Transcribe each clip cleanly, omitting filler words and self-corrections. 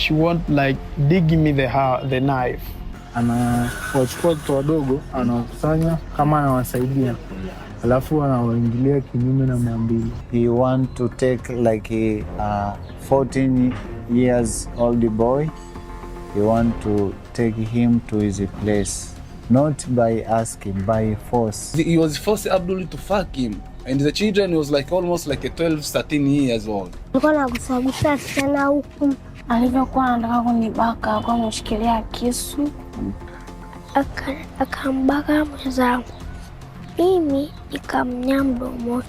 she won't like dig me the knife. Anawachukua watoto wadogo, anawakusanya kama anawasaidia, alafu anawaingilia kinyume na maadili. He want to take like a 14 years old boy. He want to take him to his place, not by asking, by force. He was forced Abdul to fuck him, and the children was like almost like a 12-13 years old. Alikuwa anagusagusa sana huku. Alivyokuwa anataka kunibaka, alikuwa ameshikilia kisu. Akambaka mwenzangu. Mimi nikamnya mdomoni.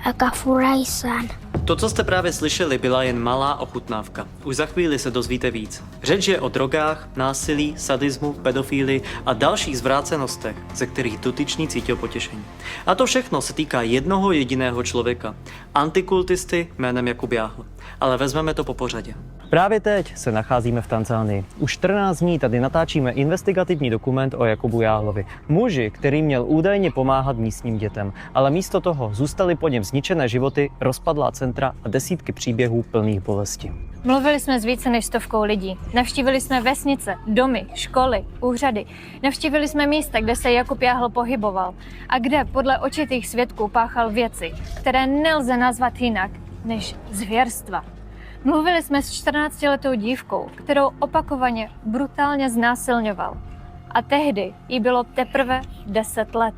Akafurahi sana. To, co jste právě slyšeli, byla jen malá ochutnávka. Už za chvíli se dozvíte víc. Řeč je o drogách, násilí, sadismu, pedofílii a dalších zvrácenostech, ze kterých dotyčný cítil potěšení. A to všechno se týká jednoho jediného člověka. Antikultisty jménem Jakub Jahl. Ale vezmeme to po pořadě. Právě teď se nacházíme v Tanzánii. Už 14 dní tady natáčíme investigativní dokument o Jakubu Jahlovi. Muži, který měl údajně pomáhat místním dětem. Ale místo toho zůstaly po něm zničené životy, rozpadlá centra a desítky příběhů plných bolesti. Mluvili jsme s více než 100 lidí. Navštívili jsme vesnice, domy, školy, úřady. Navštívili jsme místa, kde se Jakub Jahl pohyboval a kde podle očitých svědků páchal věci, které nelze nazvat jinak než zvěrstva. Mluvili jsme s 14letou dívkou, kterou opakovaně brutálně znásilňoval. A tehdy jí bylo teprve 10 let.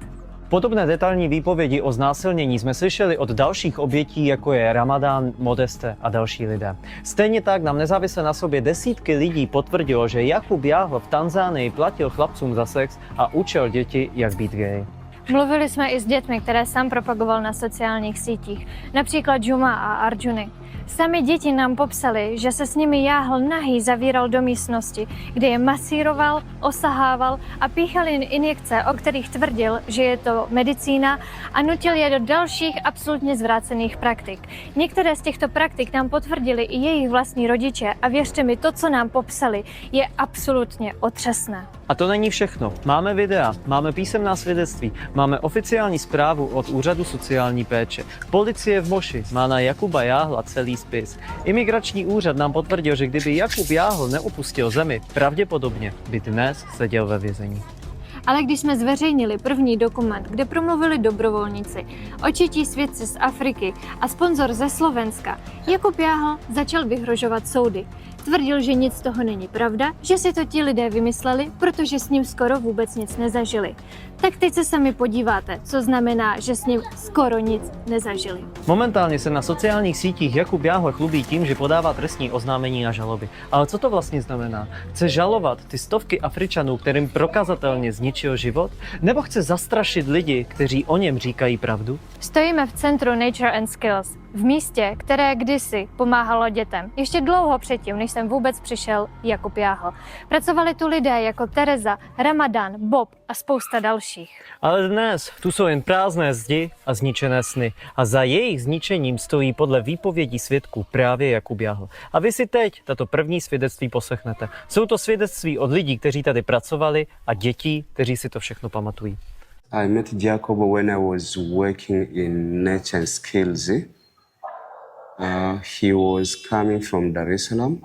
Podobné detailní výpovědi o znásilnění jsme slyšeli od dalších obětí, jako je Ramadán, Modeste a další lidé. Stejně tak nám nezávisle na sobě desítky lidí potvrdilo, že Jakub Jahl v Tanzánii platil chlapcům za sex a učil děti, jak být gay. Mluvili jsme i s dětmi, které sám propagoval na sociálních sítích, například Juma a Arjuny. Sami děti nám popsali, že se s nimi Jahl nahý zavíral do místnosti, kde je masíroval, osahával a píchal jen injekce, o kterých tvrdil, že je to medicína, a nutil je do dalších absolutně zvrácených praktik. Některé z těchto praktik nám potvrdili i jejich vlastní rodiče a věřte mi, to, co nám popsali, je absolutně otřesné. A to není všechno. Máme videa, máme písemná svědectví, máme oficiální zprávu od Úřadu sociální péče. Policie v Moši má na Jakuba Jahla celý spis. Imigrační úřad nám potvrdil, že kdyby Jakub Jahl neopustil zemi, pravděpodobně by dnes seděl ve vězení. Ale když jsme zveřejnili první dokument, kde promluvili dobrovolníci, očití svědci z Afriky a sponzor ze Slovenska, Jakub Jahl začal vyhrožovat soudy. Tvrdil, že nic z toho není pravda, že si to ti lidé vymysleli, protože s ním skoro vůbec nic nezažili. Tak teď se sami podíváte, co znamená, že s ním skoro nic nezažili. Momentálně se na sociálních sítích Jakub Jahl chlubí tím, že podává trestní oznámení a žaloby. Ale co to vlastně znamená? Chce žalovat ty stovky Afričanů, kterým prokazatelně zničil život? Nebo chce zastrašit lidi, kteří o něm říkají pravdu? Stojíme v centru Nature and Skills, v místě, které kdysi pomáhalo dětem. Ještě dlouho předtím, než sem vůbec přišel Jakub Jahl. Pracovali tu lidé jako Tereza, Ramadán, Bob a spousta dalších. Ale dnes tu jsou jen prázdné zdi a zničené sny. A za jejich zničením stojí podle výpovědí svědků právě Jakub Jahl. A vy si teď tato první svědectví poslechnete. Jsou to svědectví od lidí, kteří tady pracovali, a dětí, kteří si to všechno pamatují. I met Jakuba when I was working in Nature and Skills. He was coming from Dar es Salaam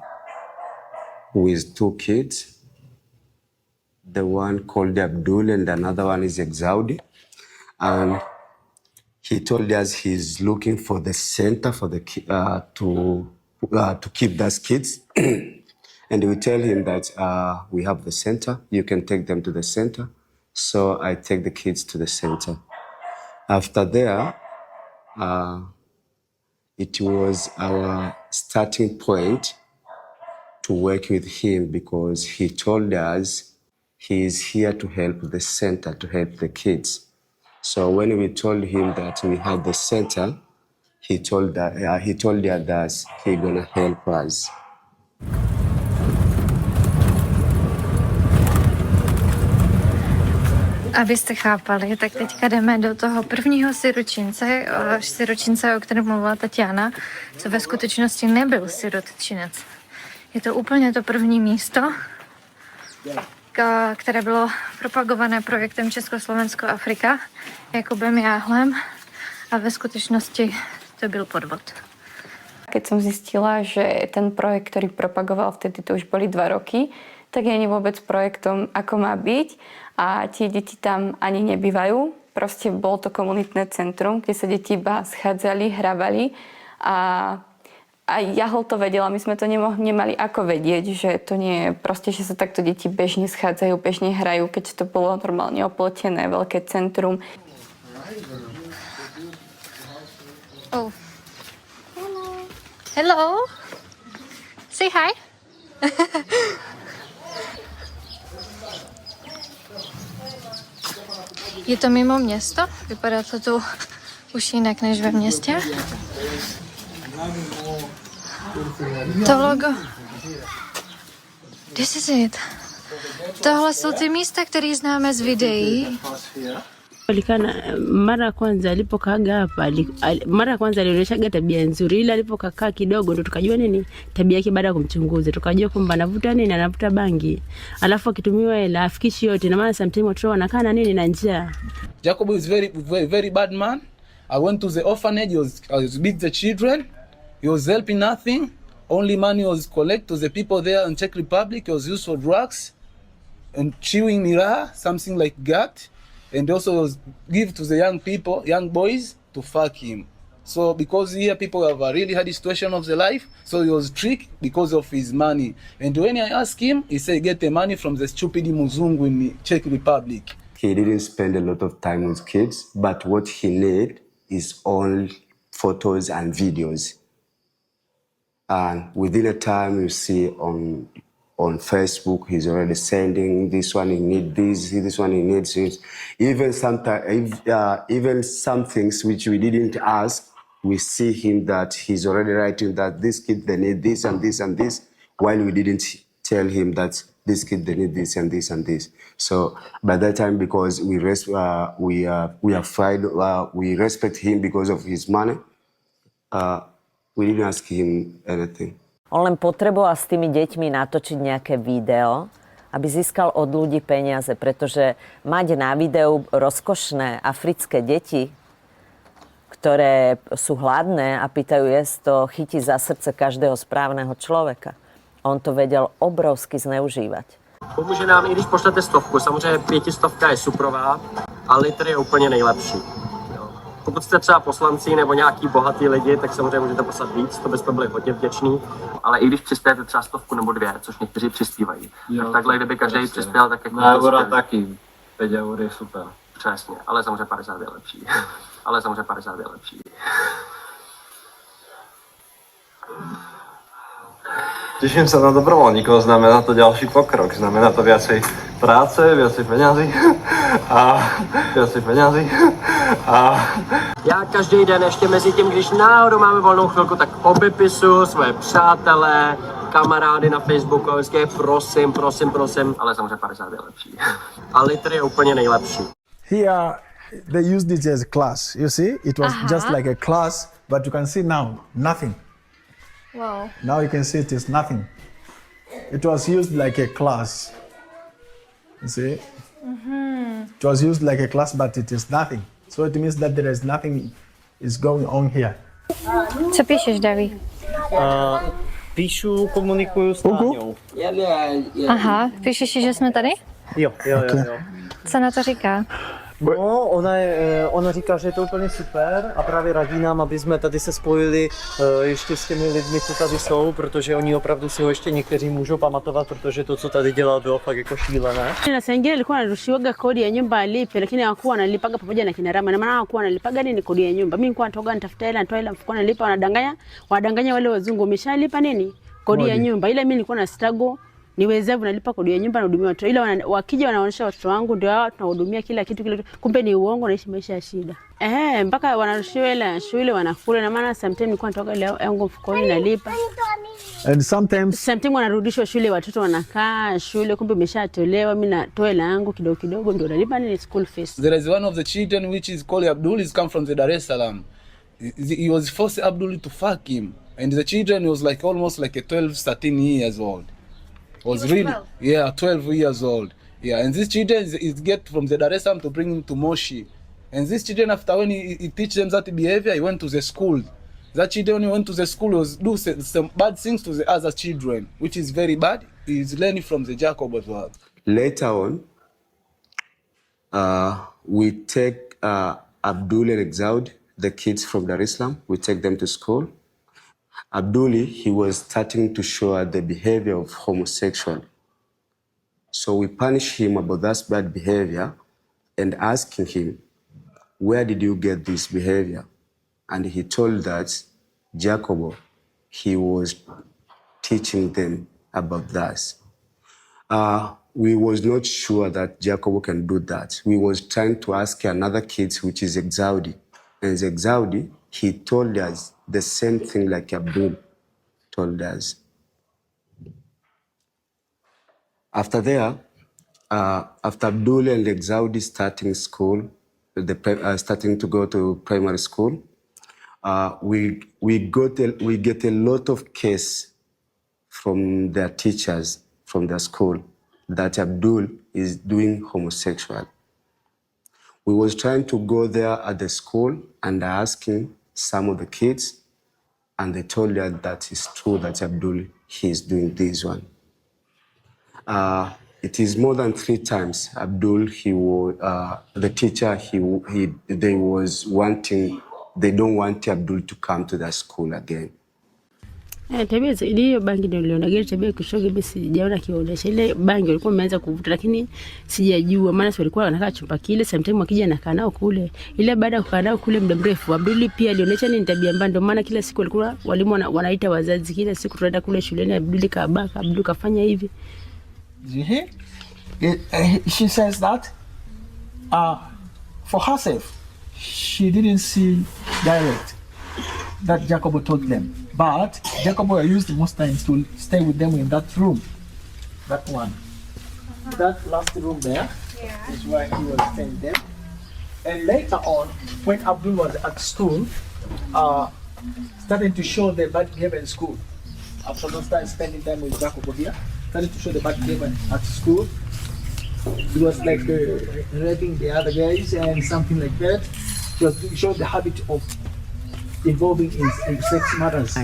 with 2 kids. The one called Abdul and another one is Exaudi. And he told us he's looking for the center for the to keep those kids. And we tell him that we have the center. You can take them to the center. So I take the kids to the center. After there, it was our starting point to work with him because he told us he is here to help the center, to help the kids. So when we told him that we had the center, he told us that he's gonna help us. Abyste chápali, tak teďka jdeme do toho prvního siročince, o kterém mluvila Tatiana, co ve skutečnosti nebyl sirotčinec. Je to úplně to první místo, které bylo propagované projektem Československo-Afrika Jakubem Jahlem, a ve skutečnosti to byl podvod. Keď som zistila, že ten projekt, ktorý propagoval vtedy, to už boli 2 roky, tak nie je vôbec projektom, ako má byť. A tie deti tam ani nebývajú. Proste bolo to komunitné centrum, kde sa deti iba schádzali, hrávali. A Jahl to vedela, my sme to nemali ako vedieť, že to nie je proste, že sa takto deti bežne schádzajú, bežne hrajú, keď to bolo normálne oplotené, veľké centrum. Oh. Hello. Say hi. Je to mimo město? Vypadá to tu už jinak než ve městě. To logo. This is it. Tohle jsou ty místa, které známe z videí. Mara ya kwanza alipokaaga hapa, mara ya kwanza alionyeshaga tabia nzuri, ila alipokaa kidogo ndo tukajua nini tabia yake. Baada ya kumchunguza tukajua kwamba anavuta nini, anavuta bangi, alafu akitumiwa hela afikishi yote, na maana sometimes watu wanakaa na nini na njaa. Jakub is very bad man. I went to the orphanage, I was beat the children, he was helping nothing, only money was collect to the people there in Czech Republic. He was used for drugs and chewing mirror, something like that. And also was give to the young boys to fuck him. So because here people have a really hard situation of their life, so he was tricked because of his money. And when I asked him, he said get the money from the stupid Muzungu in the Czech Republic. He didn't spend a lot of time with kids, but what he need is all photos and videos. And within a time you see on Facebook, he's already sending this one, he needs this one, he needs this. Even sometimes, even some things which we didn't ask, we see him that he's already writing that this kid, they need this and this and this, while we didn't tell him that this kid, they need this and this and this. So by that time, because we respect him because of his money, we didn't ask him anything. On len potreboval s tými deťmi natočiť nejaké video, aby získal od ľudí peniaze, pretože mať na videu rozkošné africké deti, ktoré sú hladné a pýtajú jesť, to chytí za srdce každého správneho človeka. On to vedel obrovsky zneužívať. Pomůže nám, i když pošlete 100, samozřejmě 500 je suprová, a litr je úplně nejlepší. Pokud jste třeba poslanci nebo nějaký bohatý lidi, tak samozřejmě můžete poslat víc, to byste byli hodně vděční. Ale i když přispějete třeba 100 nebo 2, což někteří přispívají, tak takhle, kdyby každý přispěl, tak jako... Na euro taky, 5 eur je super. Přesně, ale samozřejmě 50 je lepší. Ale samozřejmě 50 je lepší. Teším sa na dobrovoľníkov, znamená to ďalší pokrok, znamená to viacej práce, viacej peňazí a Já každý den ještě mezi tím, když náhodou máme volnou chvilku, tak obepisu svoje přátelé, kamarády na Facebooku, vždycky prosím, ale samozřejmě 50 je lepší. A litr je úplně nejlepší. Here, they used it as a class. You see, it was just like a class, but you can see now, nothing. Wow. Now you can see it is nothing. It was used like a class. You see? It was used like a class, but it is nothing. So it means that there is nothing is going on here. Co píšeš, Daví? Píšu, komunikuju s Táňou. Aha, píšeš, že jsme tady? Jo. Co na to říká? No, ona říká, že je to úplně super a právě radí nám, aby jsme tady se spojili ještě s těmi lidmi, co tady jsou, protože oni opravdu si ho ještě někteří můžou pamatovat, protože to, co tady dělal, bylo fakt jako šílené. Na sengine alikuwa anarushiwaga kodi ya nyumba alipe, lakini hakuwa analipaga pamoja na kina Rama, na maana hakuwa analipaga nini kodi ya nyumba. Mimi nilikuwa natoka nitafuta hela, nitoa hela mfukoni, nalipa, wadanganya wale wazungu wameshalipa nini kodi ya nyumba, ila mimi nilikuwa na struggle niwezevu nalipa kodi ya nyumba na hudumia watoto, ila wakija wanaonyesha watoto wangu ndio hao tunahudumia kila kitu, kumbe ni uongo, naishi maisha ya shida. Mpaka wanarushiwa hela shule wanakula, na maana sometimes nilikuwa natoka ile yangu mfukoni nalipa. And sometimes wanarudishwa shule, watoto wanakaa shule, kumbe imeshatolewa, mimi natoa hela yangu kidogo kidogo ndio nalipa ni school fees. There is one of the children which is called Abdul, he's come from the Dar es Salaam. He was forced Abdul to fuck him, and the children was like almost like a 13 years old. Was really 12 years old. Yeah, and these children is get from the Dar es Salaam to bring him to Moshi. And these children, after when he teach them that behavior, he went to the school. That children went to the school was do some bad things to the other children, which is very bad. He's learning from the Jakuba Jahla. Later on, we take Abdul and Exaud, the kids from Dar es Salaam, we take them to school. Abdul, he was starting to show the behavior of homosexual. So we punish him about that bad behavior and asking him, where did you get this behavior? And he told that Jacobo, he was teaching them about that. We was not sure that Jacobo can do that. We was trying to ask another kid, which is Exaudi. And Exaudi, he told us the same thing like Abdul told us. After there, after Abdul and Exaudi starting school, starting to go to primary school, we get a lot of case from their teachers from their school that Abdul is doing homosexual. We was trying to go there at the school and asking some of the kids, and they told us that it's true that Abdul, he is doing this one. It is more than 3 times Abdul, he was, the teacher, they don't want Abdul to come to the school again. Tabia ile hiyo bangi ndio niliona tabia kushoga mimi sijaona kionyesha ile bangi walikuwa wameanza kuvuta, lakini sijajua maana walikuwa wanakaa chumba kile, sometimes akija anakaa nao kule, ile baada ya kukaa nao kule muda mrefu Abduli pia alionyesha ni tabia mbaya, ndio maana kila siku walikuwa walimu wanaita wazazi, kila siku tunaenda kule shuleni, Abduli kabaka, Abduli kafanya hivi. She says that for herself she didn't see direct that Jacobo told them, but Jacobo used most times to stay with them in that room, that one, that last room there, is where he was staying there. And later on, when Abdul was at school, starting to show the bad behavior in school, Abdul started spending time with Jacobo here, started to show the bad behavior at school. He was like raping the other guys and something like that. He showed the habit of involving in sex matters.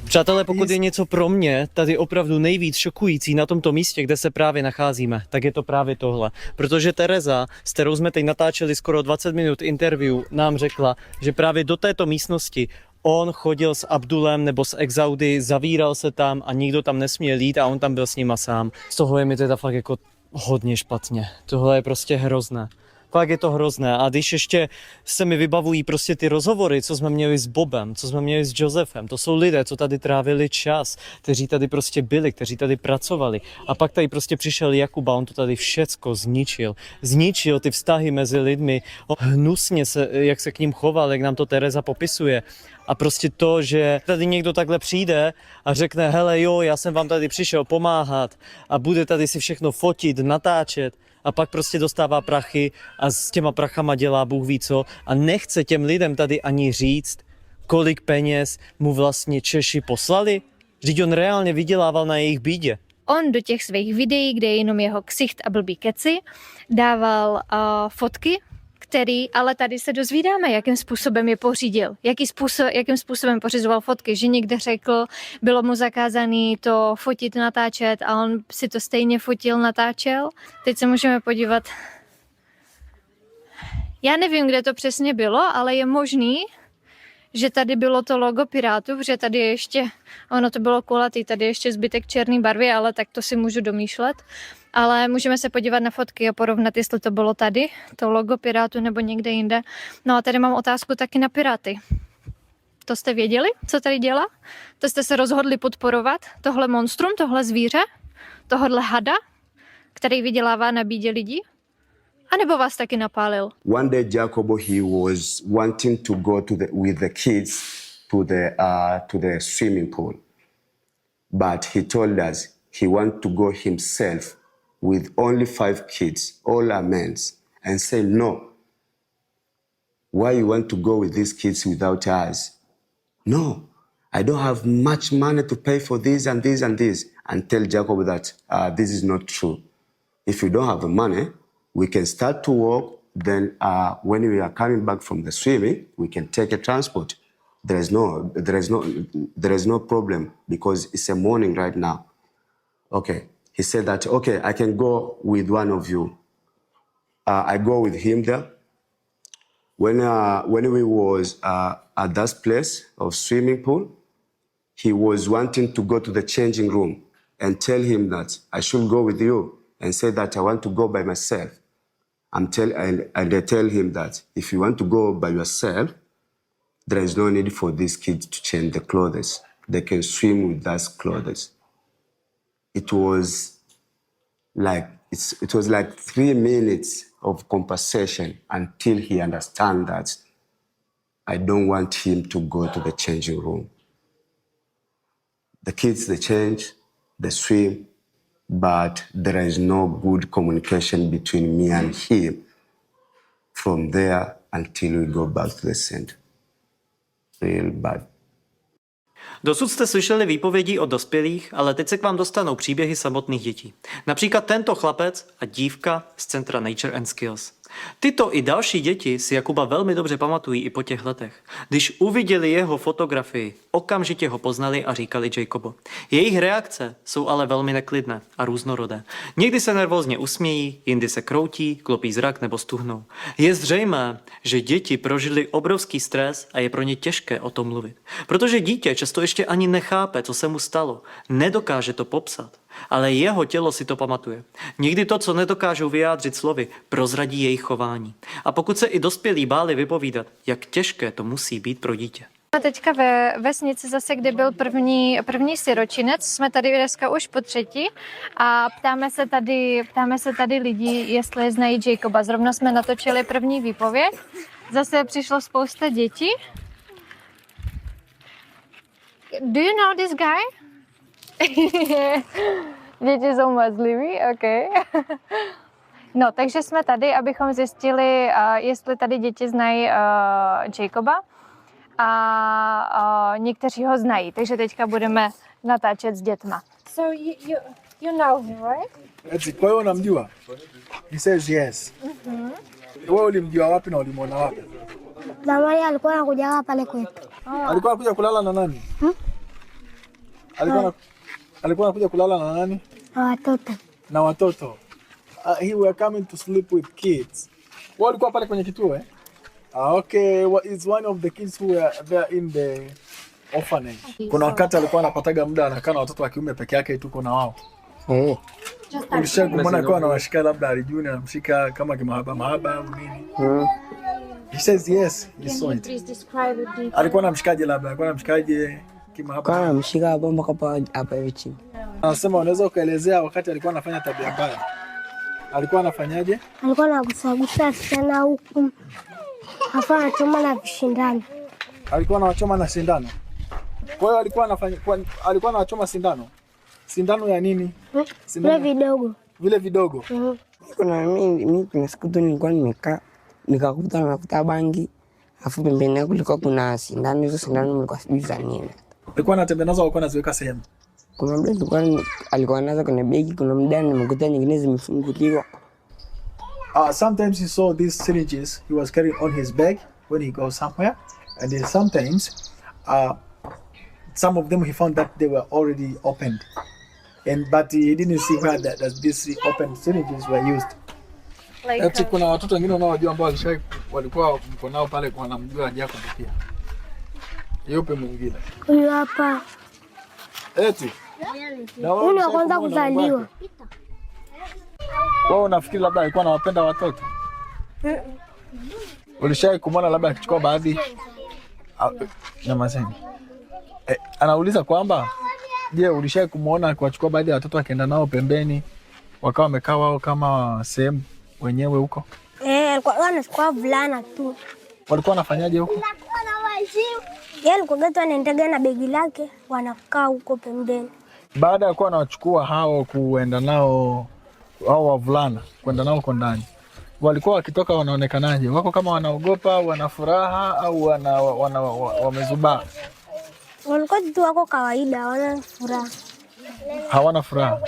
Přátelé, pokud je něco pro mě tady opravdu nejvíc šokující na tomto místě, kde se právě nacházíme, tak je to právě tohle. Protože Tereza, s kterou jsme teď natáčeli skoro 20 minut interview, nám řekla, že právě do této místnosti on chodil s Abdulem nebo s Exaudi, zavíral se tam a nikdo tam nesměl jít a on tam byl s nima sám. Z toho je mi teda fakt jako hodně špatně. Tohle je prostě hrozné. Fakt je to hrozné. A když ještě se mi vybavují prostě ty rozhovory, co jsme měli s Bobem, co jsme měli s Josefem, to jsou lidé, co tady trávili čas, kteří tady prostě byli, kteří tady pracovali. A pak tady prostě přišel Jakuba, on to tady všecko zničil. Zničil ty vztahy mezi lidmi, hnusně se, jak se k ním choval, jak nám to Tereza popisuje. A prostě to, že tady někdo takhle přijde a řekne, hele jo, já jsem vám tady přišel pomáhat a bude tady si všechno fotit, natáčet a pak prostě dostává prachy a s těma prachama dělá Bůh ví co a nechce těm lidem tady ani říct, kolik peněz mu vlastně Češi poslali. Vždyť on reálně vydělával na jejich bídě. On do těch svých videí, kde je jenom jeho ksicht a blbý keci, dával fotky, který, ale tady se dozvídáme, jakým způsobem je pořídil, jakým způsobem pořizoval fotky, že někde řekl, bylo mu zakázané to fotit, natáčet a on si to stejně fotil, natáčel. Teď se můžeme podívat. Já nevím, kde to přesně bylo, ale je možný, že tady bylo to logo Pirátů, protože tady ještě, ono to bylo kulatý, tady ještě zbytek černé barvy, ale tak to si můžu domýšlet. Ale můžeme se podívat na fotky a porovnat, jestli to bylo tady, to logo Pirátu nebo někde jinde. No a tady mám otázku taky na Piráty. To jste věděli, co tady dělá? To jste se rozhodli podporovat? Tohle monstrum, tohle zvíře? Tohle hada, který vydělává na bídě lidí? A nebo vás taky napálil? One day Jacobo, he was wanting to go with the kids to the swimming pool. But he told us he wanted to go himself with only 5 kids, all are men, and say, no. Why you want to go with these kids without us? No, I don't have much money to pay for this and this and this. And tell Jacob that this is not true. If you don't have the money, we can start to walk. Then when we are coming back from the swimming, we can take a transport. there is no problem because it's a morning right now. Okay. He said that, okay, I can go with one of you. I go with him there. When we was at that place of swimming pool, he was wanting to go to the changing room and tell him that I should go with you and say that I want to go by myself. And I tell him that if you want to go by yourself, there is no need for these kids to change the clothes. They can swim with those clothes. It was like 3 minutes of conversation until he understand that I don't want him to go to the changing room. The kids, they change, they swim, but there is no good communication between me and him from there until we go back to the center. Real bad. Dosud jste slyšeli výpovědi od dospělých, ale teď se k vám dostanou příběhy samotných dětí. Například tento chlapec a dívka z centra Nature and Skills. Tyto i další děti si Jakuba velmi dobře pamatují i po těch letech. Když uviděli jeho fotografii, okamžitě ho poznali a říkali Jakubo. Jejich reakce jsou ale velmi neklidné a různorodé. Někdy se nervózně usmějí, jindy se kroutí, klopí zrak nebo stuhnou. Je zřejmé, že děti prožili obrovský stres a je pro ně těžké o tom mluvit. Protože dítě často ještě ani nechápe, co se mu stalo. Nedokáže to popsat. Ale jeho tělo si to pamatuje. Někdy to, co nedokážou vyjádřit slovy, prozradí jejich chování. A pokud se i dospělí báli vypovídat, jak těžké to musí být pro dítě. Teďka ve vesnici zase, kde byl první siročinec, jsme tady dneska už po třetí a ptáme se tady lidí, jestli znají Jakuba. Zrovna jsme natočili první výpověď. Zase přišlo spousta dětí. Do you know this guy? Děti jsou mazlivý, ok. No, takže jsme tady, abychom zjistili, jestli tady děti znají Jakuba a někteří ho znají, takže teďka budeme natáčet s dětma. So you know him, right? Kwa hiyo unamjua? He says yes. Wewe ulimjua wapi na ulimwona wapi? Zamani alikuwa anakuja pale kwetu. Alikuwa anakuja kulala na nani? Alikuwa anakuja kulala na nani? Na watoto. Na watoto. He were coming to sleep with kids. Wao walikuwa pale kwenye kituo eh? Okay, is one of the kids who were there in the orphanage. Kuna wakati alikuwa anapataga muda anakaa na watoto wa kiume peke yake tuko na wao. Ulisha kumwona kwa anawashika labda alijuni anamshika kama kimahaba au nini? He says yes, he saw it. Alikuwa anamshikaje labda? Alikuwa anamshikaje kimahaba? Kwa anamshika bomba hapa hivi chini. Anasema unaweza ukaelezea wakati alikuwa anafanya tabia mbaya. Alikuwa anafanyaje? Alikuwa anagusagusa sana huku. Hapo anachoma na vishindano. Alikuwa anachoma na sindano. Kwa hiyo alikuwa anachoma sindano. Sindano ya nini? Vile vidogo. Vile vidogo. Kuna mimi kuna siku tu nilikuwa nimekaa nikakuta nakuta bangi. Afu pembeni yake kulikuwa kuna sindano, hizo sindano nilikuwa sijui za nini. Alikuwa anatengeneza au alikuwa anaziweka sehemu? Kuna muda alikuwa anaanza kwenye begi, kuna muda nimekuta nyingine zimefunguliwa. Sometimes he saw these syringes he was carrying on his bag when he goes somewhere, and then sometimes some of them he found that they were already opened, but he didn't see where that these open syringes were used. Eti kuna watoto wengine unaojua ambao walikuwa mko nao pale kwa namjua Jakub pia. Yupi mwingine? Huyu hapa. Eti. Huyu wa kwanza kuzaliwa. Wewe unafikiri labda alikuwa anawapenda watoto? Ulishawahi kumwona labda akichukua baadhi nyamazeni? Anauliza kwamba je, ulishawahi kumuona akiwachukua baadhi ya watoto akaenda nao pembeni wakawa wamekaa wao kama sehemu wenyewe huko? Alikuwa anachukua vulana tu. Walikuwa wanafanyaje huko? Yeye alikuwa geto anaendaga na begi lake wanakaa huko pembeni. Baada ya kuwa anawachukua hao kuenda nao hao wavulana kwenda nao huko ndani, walikuwa wakitoka wanaonekanaje? Wako kama wanaogopa, wana furaha au wamezubaa? Walikuwa tu wako kawaida, hawana furaha. Hawana furaha.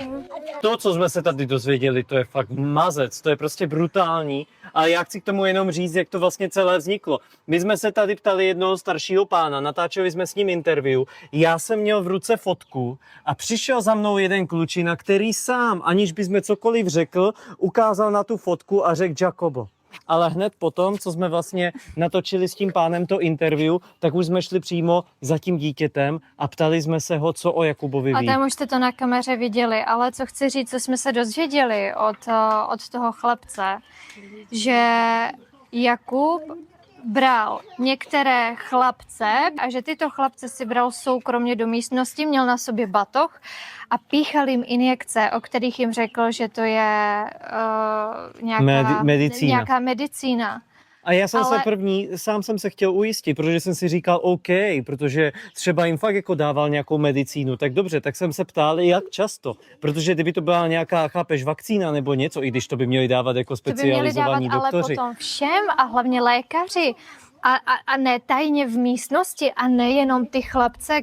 To, co jsme se tady dozvěděli, to je fakt mazec, to je prostě brutální Ale já chci k tomu jenom říct, jak to vlastně celé vzniklo. My jsme se tady ptali jednoho staršího pána, natáčeli jsme s ním interview, já jsem měl v ruce fotku a přišel za mnou jeden klučina, který sám, aniž bychom cokoliv řekl, ukázal na tu fotku a řekl Jakubo. Ale hned potom, co jsme vlastně natočili s tím pánem to interview, tak už jsme šli přímo za tím dítětem a ptali jsme se ho, co o Jakubovi ví. A tam už jste to na kameře viděli, ale co chci říct, co jsme se dozvěděli od toho chlapce, že Jakub bral některé chlapce a že tyto chlapce si bral soukromně do místnosti, měl na sobě batoh a píchal jim injekce, o kterých jim řekl, že to je nějaká medicína. A já jsem se sám jsem se chtěl ujistit, protože jsem si říkal OK, protože třeba jim fakt jako dával nějakou medicínu, tak dobře, tak jsem se ptal, jak často, protože kdyby to byla nějaká, chápeš, vakcína nebo něco, i když to by měli dávat jako specializovaní doktoři. Ale potom všem a hlavně lékaři a ne tajně v místnosti a nejenom ty chlapce,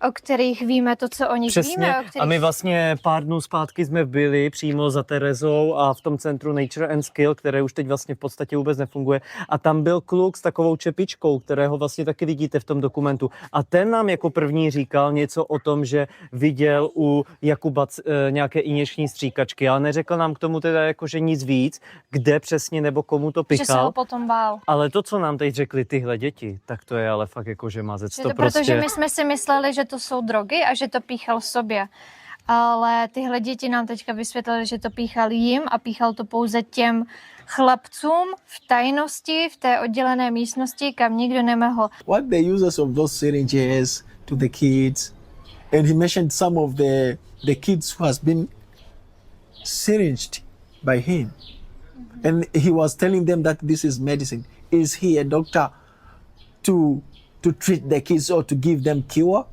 o kterých víme to, co o nich víme. A my vlastně pár dnů zpátky jsme byli přímo za Terezou a v tom centru Nature and Skills, které už teď vlastně v podstatě vůbec nefunguje. A tam byl kluk s takovou čepičkou, kterého vlastně taky vidíte v tom dokumentu. A ten nám jako první říkal něco o tom, že viděl u Jakuba nějaké injekční stříkačky, ale neřekl nám k tomu teda jakože nic víc, kde přesně nebo komu to pichal. Že se ho potom bál. Ale to, co nám teď řekli tyhle děti, tak to je ale fakt jakože mazec. To prostě... Protože my jsme si mysleli, že to jsou drogy a že to píchal sobě. Ale tyhle děti nám teďka vysvětlili, že to píchal jim a píchal to pouze těm chlapcům v tajnosti, v té oddělené místnosti, kam nikdo nemohl. What the uses of those syringes to the kids, and he mentioned some of the kids who has been syringed by him. And he was telling them that this is medicine. Is he a doctor to treat the kids or to give them cure?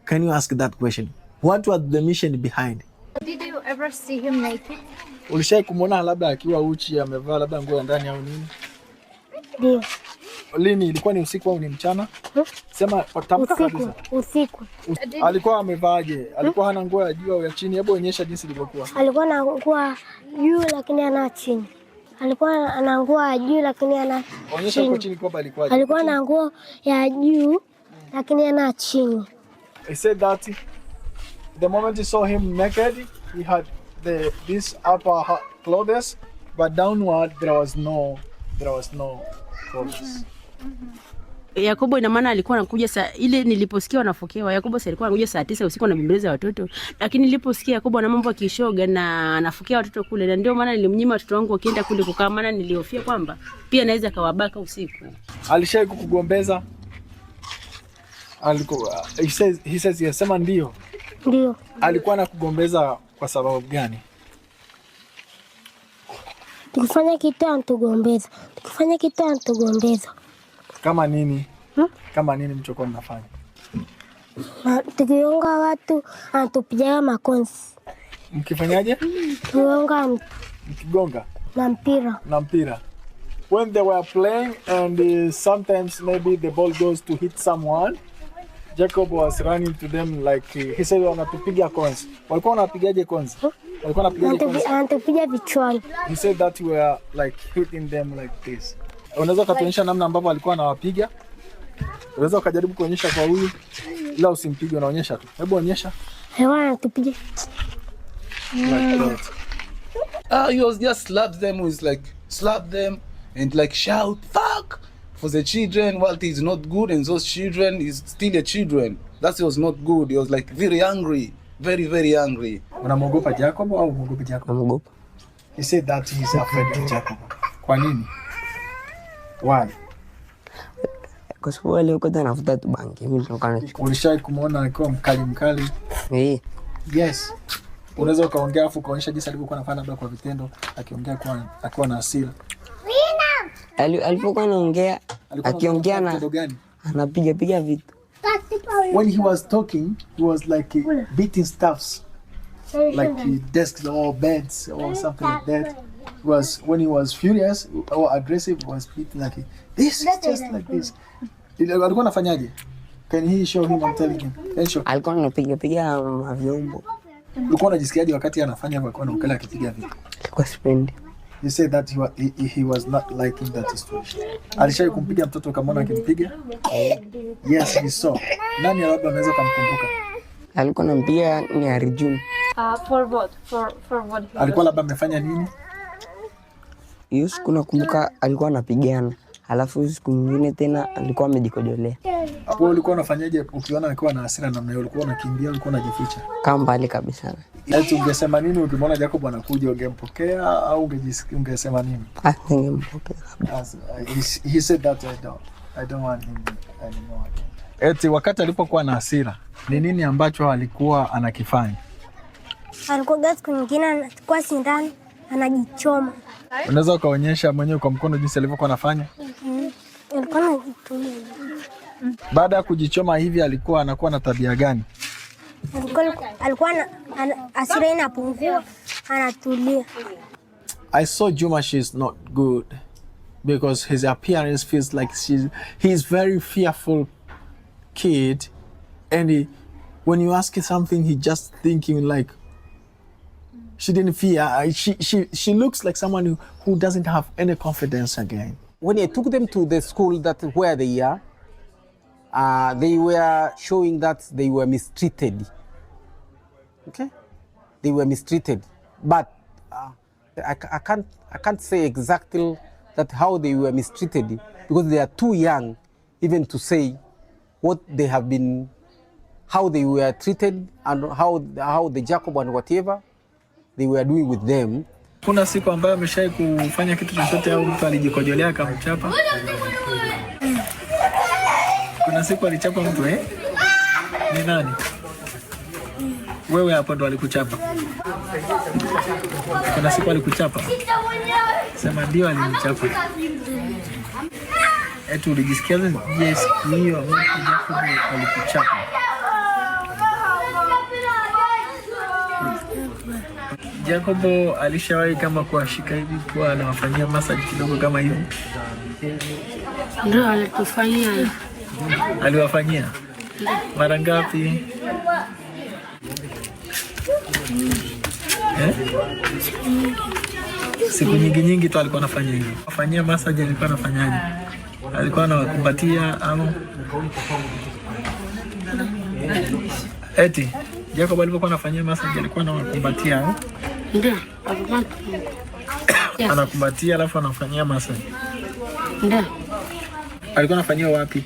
Can you ask that question? What was the mission behind? Did you ever see him naked? Ulishai kumwona labda akiwa uchi amevaa labda nguo ndani au nini? Ndio. Lini, ilikuwa ni usiku au ni mchana? Sema tamka kabisa. Usiku. Alikuwa amevaaje? Alikuwa hana nguo ya juu au ya chini? Hebu onyesha jinsi ilivyokuwa. Alikuwa na nguo juu lakini ana chini. Alikuwa ana nguo ya juu lakini ana chini. Onyesha kwa chini kwamba alikuwa. Alikuwa na nguo ya juu lakini ana chini. He said that the moment he saw him naked, he had this upper clothes, but downward there was no clothes. Yakobo ina maana alikuwa anakuja saa ile niliposikia wanafokewa. Yakobo alikuwa anakuja saa 9 usiku anabembeleza watoto. Lakini niliposikia Yakobo ana mambo ya kishoga na anafokea watoto kule, na ndio maana nilimnyima watoto wangu wakienda kule kukaa, maana nilihofia kwamba pia anaweza kawabaka usiku. Alishai kukugombeza? Alikuwa he says yes, sema ndio. Ndio. Alikuwa anakugombeza kwa sababu gani? Tukifanya kitu anatugombeza. Kama nini? Kama nini mchokuwa mnafanya? Tukionga watu anatupiga makonzi. Mkifanyaje? Tukionga mkigonga na mpira. When they were playing and sometimes maybe the ball goes to hit someone, Jacob was running to them like he said wanatupiga konzi. Walikuwa wanapigaje konzi? Walikuwa wanapigaje konzi? Anatupiga vichwani. He said that we were like hitting them like this. Unaweza kutuonyesha namna ambavyo alikuwa anawapiga? Unaweza ukajaribu kuonyesha kwa huyu, ila usimpige, unaonyesha tu. Hebu onyesha. Hewa anatupiga. Like that. He was just slap them and like shout fuck for the children. What is not good, and those children is still a children. That was not good. He was like very angry, very angry. Unamwogopa Jacob au unaogopa Jacob? Namuogopa. He said that he is afraid of Jacob. Kwa nini? Why? Kwa sababu alikuwa anavuta tu bangi. Mimi nilikuwa ulishai kumuona alikuwa mkali? Yes. Unaweza ukaongea afu kuonyesha jinsi alivyokuwa anafanya labda kwa vitendo, akiongea akiwa na hasira. Alipokuwa anaongea, akiongea na anapiga vitu. When he was talking, he was like beating stuffs, like desks or beds or something like that. When he was furious or aggressive, he was beating like this, just like this. Alikuwa anafanyaje? Can he show him? I'm telling him. Alikuwa anapiga vyombo. Ulikuwa unajisikiaje wakati anafanya kwa na ukali akipiga vitu? Kwa sipendi. You say that he was not liking that situation. Alishai kumpiga mtoto ukamwona akimpiga? Yes, he saw. Nani labda anaweza kumkumbuka? Alikuwa anampiga ni Arjun. For what? For what? Alikuwa labda amefanya nini? Hiyo siku nakumbuka alikuwa anapigana. Alafu siku nyingine tena alikuwa amejikojolea. Wewe ulikuwa unafanyaje ukiona alikuwa na hasira namna hiyo? Ulikuwa unakimbia, ulikuwa unajificha? Kama mbali kabisa. Eti ungesema nini ukimwona Jacob anakuja, ungempokea au ungesema nini? Ningempokea kabisa. He said that I don't want him anymore. Eti wakati alipokuwa na hasira, ni nini ambacho alikuwa anakifanya? Alikuwa gasi nyingine anachukua sindano anajichoma. Unaweza ukaonyesha mwenyewe kwa mkono jinsi alivyokuwa anafanya? Alikuwa anajichoma. Baada ya kujichoma hivi alikuwa anakuwa na tabia gani? Alikuwa hasira inapungua, anatulia. I saw Juma, she's not good because his appearance feels like he's very fearful kid, and when you ask her something, he just thinking like she didn't fear. She looks like someone who doesn't have any confidence again. When I took them to the school where they are, they were showing that they were mistreated. Okay, they were mistreated, but I can't say exactly that how they were mistreated because they are too young even to say what they have been, how they were treated, and how the Jacob and whatever they were doing with them. Kuna siku ambayo ameshai kufanya kitu chochote au mtu alijikojolea akamchapa? Kuna siku alichapa mtu Ni nani? Wewe hapo ndo alikuchapa? Kuna siku alikuchapa? Sema ndio alinichapa. Eti ulijisikia yes hiyo Jacob alikuchapa? Jacob alishawahi kama kuashika hivi kwa anawafanyia massage kidogo kama hivi? Ndio alitufanyia. Aliwafanyia? Mara ngapi? Siku nyingi tu alikuwa anafanya hivyo. Afanyia massage alikuwa anafanyaje? Alikuwa anawakumbatia au? Eti Jacob alipokuwa anafanyia massage alikuwa anawakumbatia au? Ndio. Anakumbatia alafu anafanyia massage. Ndio. Alikuwa anafanyia wapi?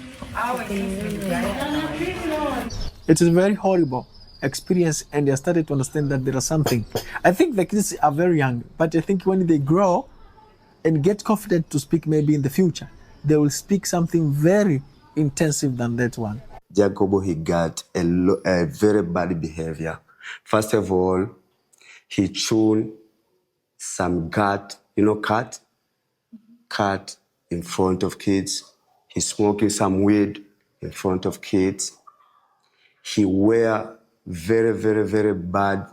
It is very horrible experience, and I started to understand that there is something. I think the kids are very young, but I think when they grow and get confident to speak maybe in the future, they will speak something very intensive than that one. Jacob, he got a very bad behavior. First of all, he chewed some cat in front of kids. He's smoking some weed in front of kids. He wear very, very, very bad.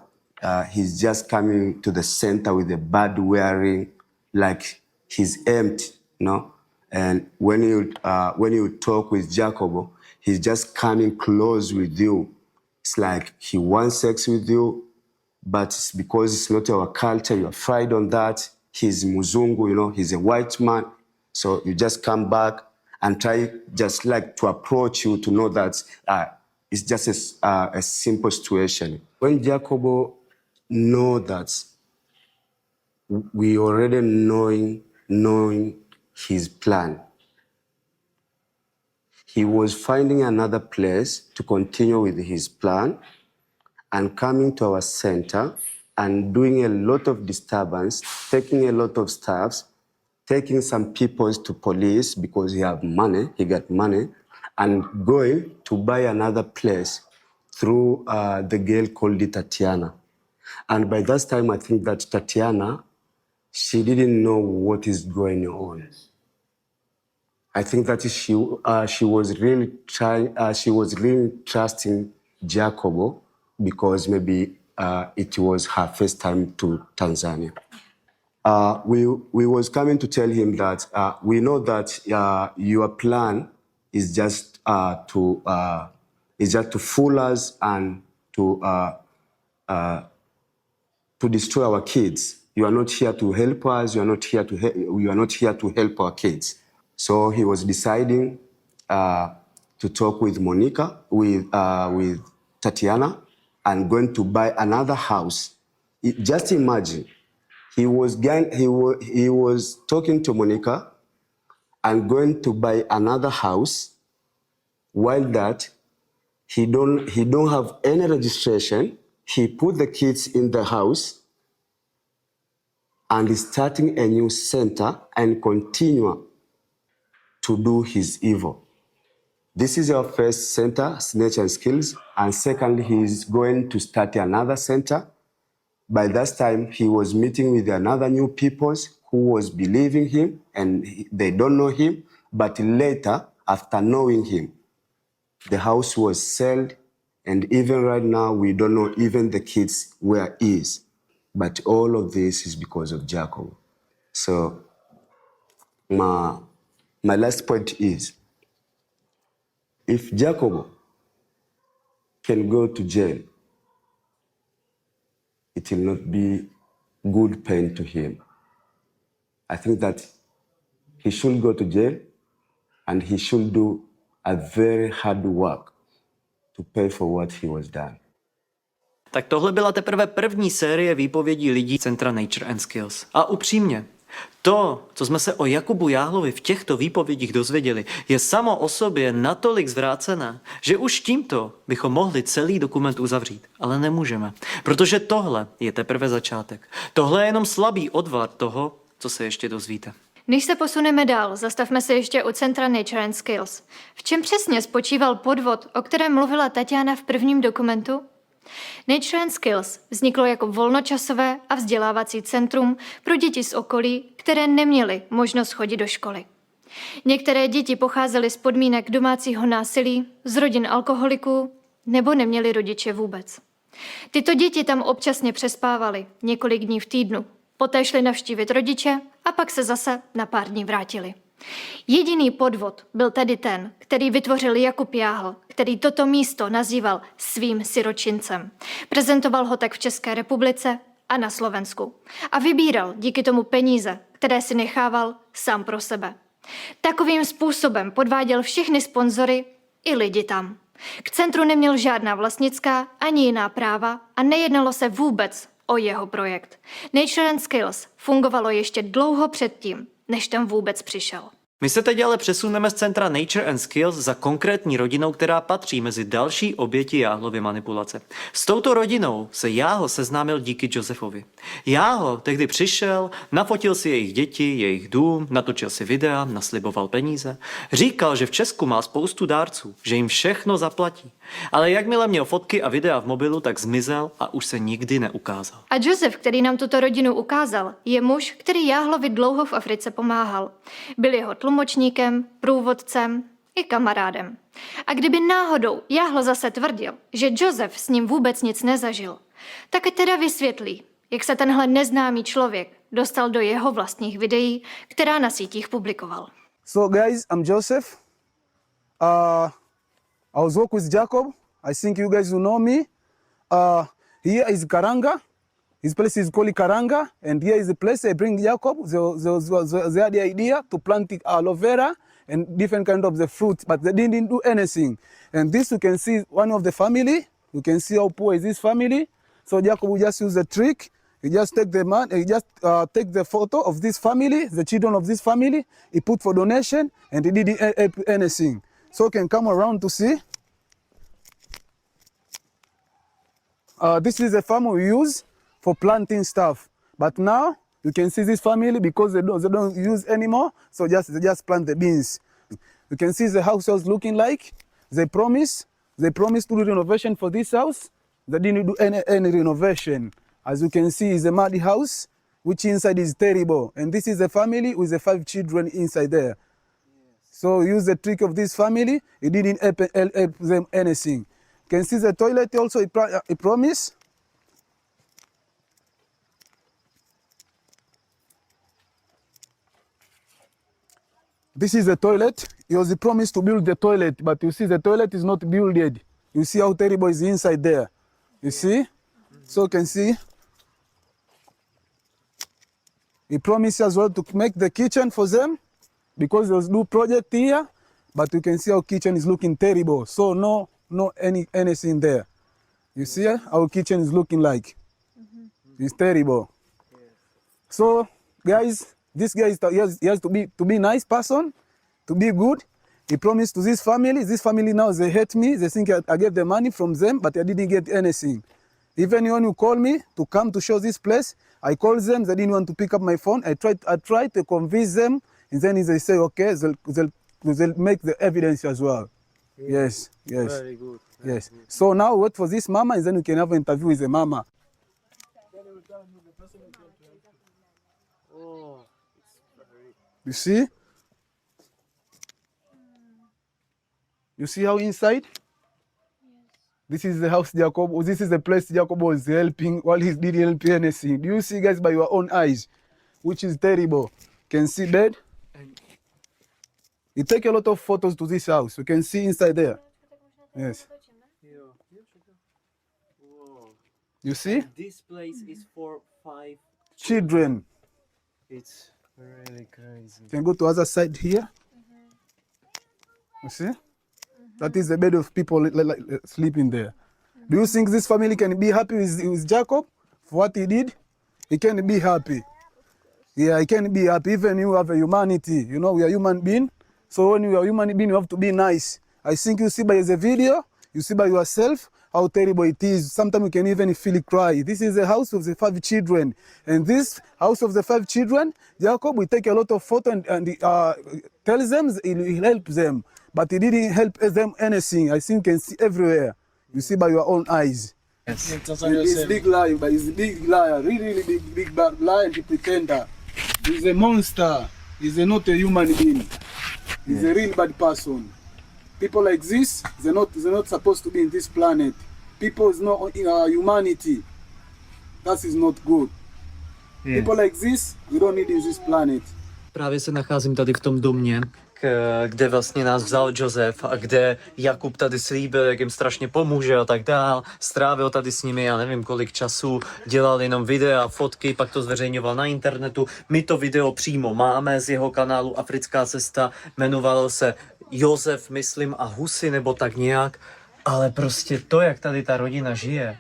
He's just coming to the center with a bad wearing, like he's empty, And when you talk with Jacob, he's just coming close with you. It's like he wants sex with you, but it's because it's not our culture. You're afraid on that. He's Muzungu, he's a white man. So you just come back and try just like to approach you to know that it's just a simple situation. When Jacob know that we already knowing his plan, he was finding another place to continue with his plan and coming to our center and doing a lot of disturbance, taking a lot of staffs, taking some people to police because he got money, and going to buy another place through the girl called Tatiana. And by that time, I think that Tatiana, she didn't know what is going on. I think that she was really trusting Jacob because maybe it was her first time to Tanzania. We was coming to tell him that we know that your plan is just to fool us and to destroy our kids. you are not here to help us. You are not here to help our kids. So he was deciding to talk with Monica, with Tatiana, and going to buy another house. Just imagine, he was talking to Monica and going to buy another house. While that, he don't have any registration. He put the kids in the house and is starting a new center and continue to do his evil. This is our first center, Nature and Skills, and secondly, he is going to start another center. By that time, he was meeting with another new peoples who was believing him, and they don't know him, but later, after knowing him, the house was sold, and even right now, we don't know even the kids where he is. But all of this is because of Jakub. So my last point is, if Jakub can go to jail, it will not be good pain to him. I think that he should go to jail and he should do a very hard work to pay for what he was done. Tak tohle byla teprve první série výpovědí lidí Centra Nature and Skills. A upřímně, to, co jsme se o Jakubu Jahlovi v těchto výpovědích dozvěděli, je samo o sobě natolik zvrácené, že už tímto bychom mohli celý dokument uzavřít. Ale nemůžeme, protože tohle je teprve začátek. Tohle je jenom slabý odvar toho, co se ještě dozvíte. Než se posuneme dál, zastavme se ještě u Centra Nature and Skills. V čem přesně spočíval podvod, o kterém mluvila Tatiana v prvním dokumentu? Nature and Skills vzniklo jako volnočasové a vzdělávací centrum pro děti z okolí, které neměly možnost chodit do školy. Některé děti pocházely z podmínek domácího násilí, z rodin alkoholiků nebo neměly rodiče vůbec. Tyto děti tam občasně přespávaly několik dní v týdnu, poté šli navštívit rodiče a pak se zase na pár dní vrátili. Jediný podvod byl tedy ten, který vytvořil Jakub Jahl, který toto místo nazýval svým siročincem. Prezentoval ho tak v České republice a na Slovensku. A vybíral díky tomu peníze, které si nechával sám pro sebe. Takovým způsobem podváděl všechny sponzory i lidi tam. K centru neměl žádná vlastnická ani jiná práva a nejednalo se vůbec o jeho projekt. Nature and Skills fungovalo ještě dlouho předtím, než tam vůbec přišel. My se teď ale přesuneme z Centra Nature and Skills za konkrétní rodinou, která patří mezi další oběti Jahlovy manipulace. S touto rodinou se Jahl seznámil díky Josefovi. Jahl tehdy přišel, nafotil si jejich děti, jejich dům, natočil si videa, nasliboval peníze. Říkal, že v Česku má spoustu dárců, že jim všechno zaplatí. Ale jakmile měl fotky a videa v mobilu, tak zmizel a už se nikdy neukázal. A Josef, který nám tuto rodinu ukázal, je muž, který Jahlovi dlouho v Africe pomáhal. Byl jeho tlumočníkem, průvodcem i kamarádem. A kdyby náhodou Jahl zase tvrdil, že Josef s ním vůbec nic nezažil, tak ať teda vysvětlí, jak se tenhle neznámý člověk dostal do jeho vlastních videí, která na sítích publikoval. So guys, I'm Joseph. I was working with Jakub. I think you guys will know me. Here is Karanga. His place is called Karanga, and here is the place I bring Jakub. They had the idea to plant aloe vera and different kind of the fruit, but they didn't do anything. And this you can see one of the family. You can see how poor is this family. So Jakub will just use the trick. He just take the man. He just take the photo of this family, the children of this family. He put for donation, and he didn't help anything. So you can come around to see. This is the farm we use for planting stuff. But now you can see this family because they don't use anymore. So they just plant the beans. You can see the house was looking like. They promised to do renovation for this house. They didn't do any renovation. As you can see, it's a muddy house, which inside is terrible. And this is a family with the 5 children inside there. So use the trick of this family. It didn't help them anything. You can see the toilet also. He promised. This is the toilet. He was promised to build the toilet, but you see the toilet is not built yet. You see how terrible is inside there. You see? So you can see. He promised as well to make the kitchen for them because there's no project here, but you can see our kitchen is looking terrible. So no anything there. You see our kitchen is looking like it's terrible. So guys, this guy he has to be nice person, to be good. He promised to this family. This family now they hate me. They think I get the money from them, but I didn't get anything. Even when you call me to come to show this place, I called them. They didn't want to pick up my phone. I tried to convince them, and then they say okay, they'll make the evidence as well. Yes. Very good. Yes. So now wait for this mama, and then we can have an interview with the mama. Oh, You see? You see how inside? This is the house Jakub. This is the place Jakub was helping while he didn't help anything. Do you see, guys, by your own eyes, which is terrible? Can see bed. You take a lot of photos to this house. You can see inside there. Yes. You see? This place is for 5 children. It's really crazy. You can go to other side here. You see? That is the bed of people sleeping there. Do you think this family can be happy with Jakub for what he did? He can be happy. Yeah, he can be happy. Even you have a humanity. You know, we are human beings. So when you are human being, you have to be nice. I think you see by the video, you see by yourself how terrible it is. Sometimes you can even feel cry. This is the house of the 5 children. And this house of the 5 children, Jakub will take a lot of photos and tells them he'll help them. But he didn't help them anything. I think you can see everywhere. You see by your own eyes. Yes. He's a big liar, but he's a big liar. Really big bad liar and pretender. He's a monster. He's not a human being. He's a real bad person. People like this, they're not supposed to be in this planet. People is not humanity. That is not good. People like this, we don't need in this planet. Právě se nacházím tady v tom domě, kde vlastně nás vzal Josef a kde Jakub tady slíbil, jak jim strašně pomůže a tak dál. Strávil tady s nimi, já nevím kolik času, dělal jenom videa, fotky, pak to zveřejňoval na internetu. My to video přímo máme z jeho kanálu Africká cesta, jmenovalo se Josef, myslím, a Husy nebo tak nějak, ale prostě to, jak tady ta rodina žije,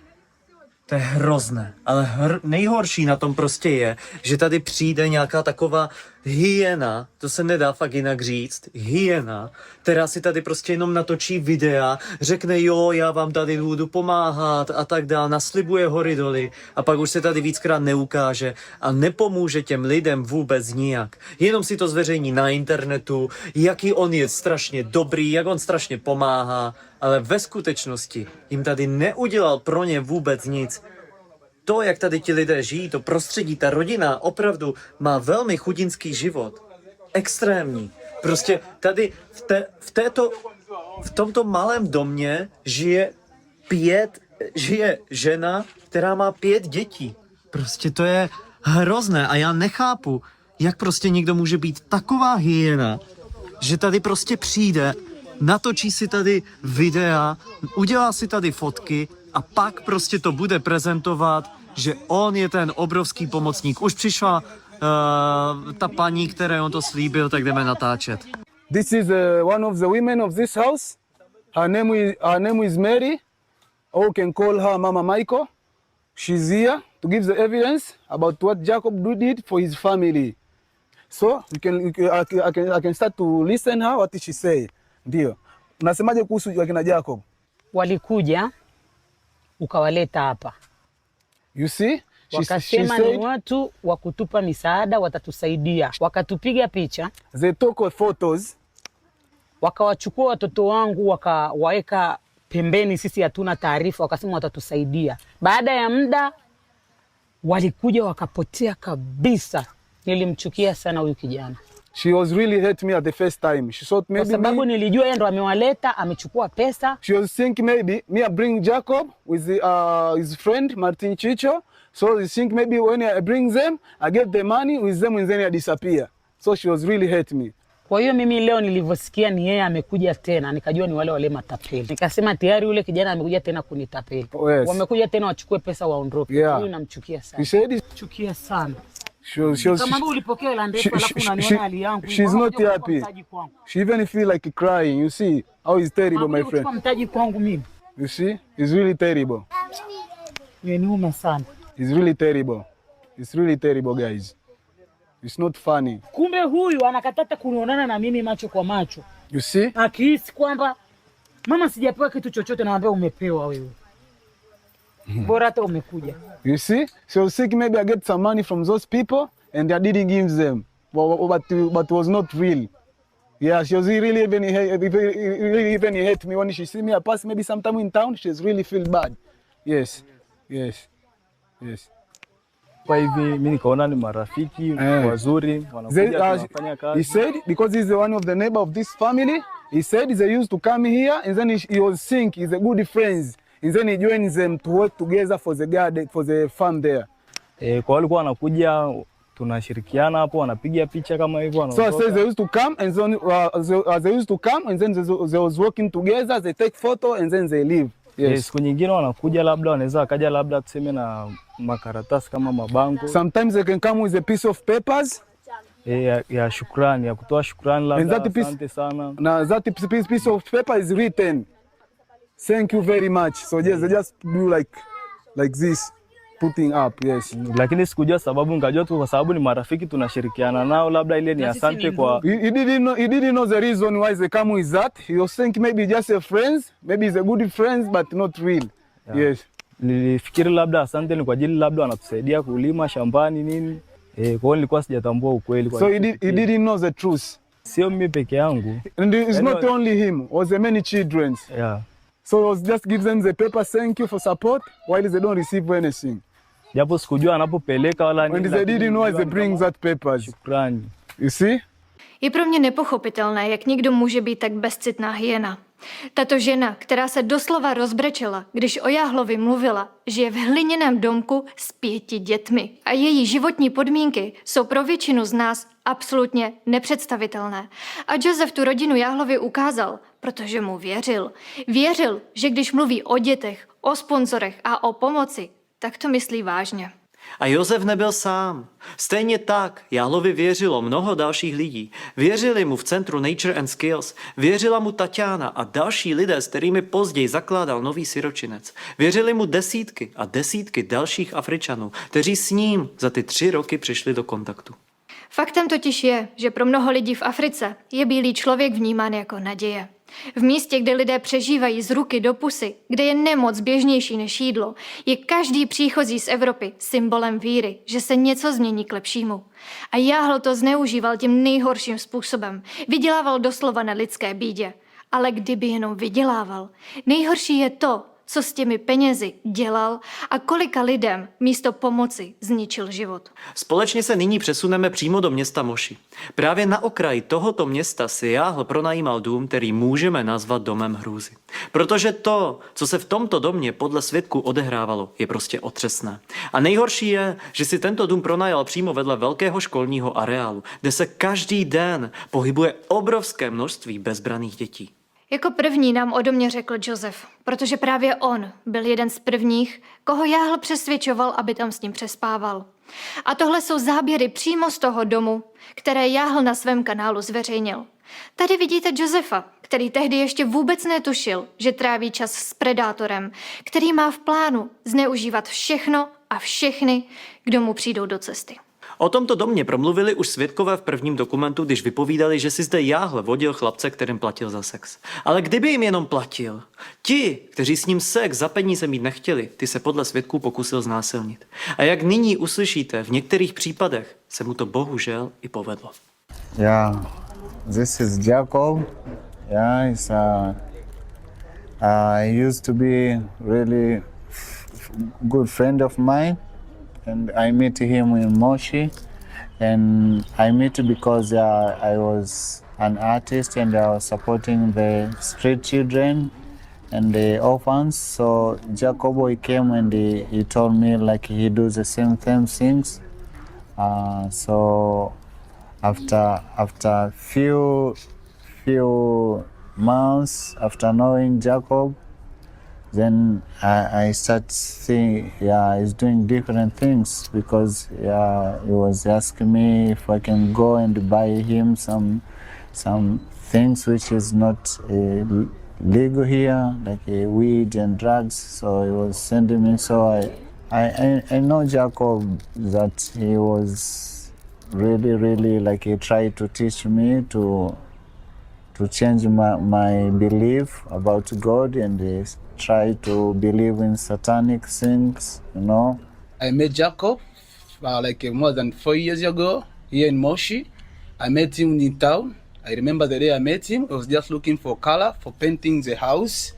to je hrozné, ale nejhorší na tom prostě je, že tady přijde nějaká taková hyena, to se nedá fakt jinak říct, hyena, která si tady prostě jenom natočí videa, řekne jo, já vám tady budu pomáhat a tak dál, naslibuje hory doly a pak už se tady víckrát neukáže a nepomůže těm lidem vůbec nijak. Jenom si to zveřejní na internetu, jaký on je strašně dobrý, jak on strašně pomáhá, ale ve skutečnosti jim tady neudělal pro ně vůbec nic. To, jak tady ti lidé žijí, to prostředí, ta rodina opravdu má velmi chudinský život. Extrémní. Prostě tady v tomto malém domě žije žena, která má 5 dětí. Prostě to je hrozné a já nechápu, jak prostě někdo může být taková hyena, že tady prostě přijde, natočí si tady videa, udělá si tady fotky a pak prostě to bude prezentovat, že on je ten obrovský pomocník. Už přišla ta paní, které on to slíbil, tak jdeme natáčet. This is one of the women of this house. Her name is Mary. Or can call her Mama Michael. She's here to give the evidence about what Jakub did for his family. So I can start to listen her what she say. Ndio. Unasemaje kuhusu wakina Jakub? Walikuja ukawaleta hapa. You see? Wakasema ni watu wa kutupa misaada, watatusaidia. Wakatupiga picha. They took photos. Wakawachukua watoto wangu wakawaweka pembeni, sisi hatuna taarifa, wakasema watatusaidia. Baada ya muda walikuja wakapotea kabisa. Nilimchukia sana huyu kijana. She was really hate me at the first time. She thought maybe kwa sababu nilijua yeye ndo amewaleta, amechukua pesa. She was thinking maybe me I bring Jakub with his friend Martin Čičo. So they think maybe when I bring them, I get the money with them and then I disappear. So she was really hate me. Kwa hiyo mimi leo nilivyosikia ni yeye amekuja tena, nikajua ni wale matapeli. Nikasema tayari yule kijana amekuja tena kunitapeli. Oh, yes. Wamekuja tena wachukue pesa waondoke. Yeah. Huyu namchukia sana. Chukia sana. Kama ulipokea la ndefu alafu unaniona hali yangu. She's not happy. She even feel like crying. You see how it's terrible, my friend. Mtaji kwangu mimi. You see, it's really terrible. Niuma sana. It's really terrible. It's really terrible, guys. It's not funny. Kumbe huyu anakatata kunionana na mimi macho kwa macho. You see? Akihisi kwamba mama sijapewa kitu chochote na ambaye umepewa wewe. Bora hata umekuja. You see? So sick, maybe I get some money from those people and I didn't give them. But was not real. Yeah, she was really even hate me when she see me. I pass maybe sometime in town, she's really feel bad. Yes. Yes. Yes. Kwa hivi mimi nikaona ni marafiki wazuri wanakuja wanafanya kazi. He said because he's the one of the neighbor of this family, he said they used to come here and then he was think he's a good friends. And then he joins them to work together for the garden, for the farm there. Kwa walikuwa wanakuja tunashirikiana hapo wanapiga picha kama hivyo. So I said they used to come and then they was working together, they take photo and then they leave. Yes. Siku nyingine wanakuja labda wanaweza akaja labda tuseme na makaratasi kama mabango. Sometimes they can come with a piece of papers. Ya shukrani, ya kutoa shukrani labda asante sana. Now that piece of paper is written. Thank you very much. So yes, they just do like this, putting up, yes. Lakini sikujua sababu, ngajua tu kwa sababu ni marafiki tunashirikiana nao, labda ile ni asante kwa. He didn't know the reason why they come with that. He was thinking maybe just a friends, maybe it's a good friends but not real. Yeah. Yes. Nilifikiri labda asante ni kwa ajili labda wanatusaidia kulima shambani nini. Kwa hiyo nilikuwa sijatambua ukweli kwa. So he didn't know the truth. Sio mimi peke yangu. And it's not only him, was the many children. Yeah. So it was just give them the paper, thank you for support, while they don't receive anything. Japo sikujua anapopeleka wala nini. And they didn't know they bring that papers. Shukrani. You see? Je pro mě nepochopitelné, jak někdo může být tak bezcitná hyena. Tato žena, která se doslova rozbrečela, když o Jahlovi mluvila, že je v hliněném domku s 5 dětmi a její životní podmínky jsou pro většinu z nás absolutně nepředstavitelné. A Josef tu rodinu Jahlovi ukázal, protože mu věřil. Věřil, že když mluví o dětech, o sponzorech a o pomoci, tak to myslí vážně. A Josef nebyl sám. Stejně tak Jahlovi věřilo mnoho dalších lidí. Věřili mu v centru Nature and Skills, věřila mu Tatiana a další lidé, s kterými později zakládal nový siročinec. Věřili mu desítky a desítky dalších Afričanů, kteří s ním za ty 3 roky přišli do kontaktu. Faktem totiž je, že pro mnoho lidí v Africe je bílý člověk vnímán jako naděje. V místě, kde lidé přežívají z ruky do pusy, kde je nemoc běžnější než jídlo, je každý příchozí z Evropy symbolem víry, že se něco změní k lepšímu. A Jahl to zneužíval tím nejhorším způsobem. Vydělával doslova na lidské bídě. Ale kdyby jenom vydělával, nejhorší je to, co s těmi penězi dělal a kolika lidem místo pomoci zničil život. Společně se nyní přesuneme přímo do města Moši. Právě na okraji tohoto města si Jahl pronajímal dům, který můžeme nazvat domem hrůzy. Protože to, co se v tomto domě podle svědků odehrávalo, je prostě otřesné. A nejhorší je, že si tento dům pronajal přímo vedle velkého školního areálu, kde se každý den pohybuje obrovské množství bezbranných dětí. Jako první nám o domě řekl Josef, protože právě on byl jeden z prvních, koho Jahl přesvědčoval, aby tam s ním přespával. A tohle jsou záběry přímo z toho domu, které Jahl na svém kanálu zveřejnil. Tady vidíte Josefa, který tehdy ještě vůbec netušil, že tráví čas s predátorem, který má v plánu zneužívat všechno a všechny, kdo mu přijdou do cesty. O tomto domě promluvili už svědkové v prvním dokumentu, když vypovídali, že si zde Jahl vodil chlapce, kterým platil za sex. Ale kdyby jim jenom platil, ti, kteří s ním sex za peníze mít nechtěli, ty se podle svědků pokusil znásilnit. A jak nyní uslyšíte, v některých případech se mu to bohužel i povedlo. Yeah, this is Jakub. Yeah, he's he used to be really good friend of mine. And I met him in Moshi, and I met because I was an artist and I was supporting the street children and the orphans. So Jakuba came and he told me like he does the same things. So after few months after knowing Jakub, Then I start seeing, he's doing different things because he was asking me if I can go and buy him some things which is not legal here, like weed and drugs. So he was sending me. So I know Jakub that he was really like he tried to teach me to change my belief about God and try to believe in satanic things, you know. I met Jakub more than 4 years ago here in Moshi. I met him in town. I remember the day I met him, I was just looking for color for painting the house.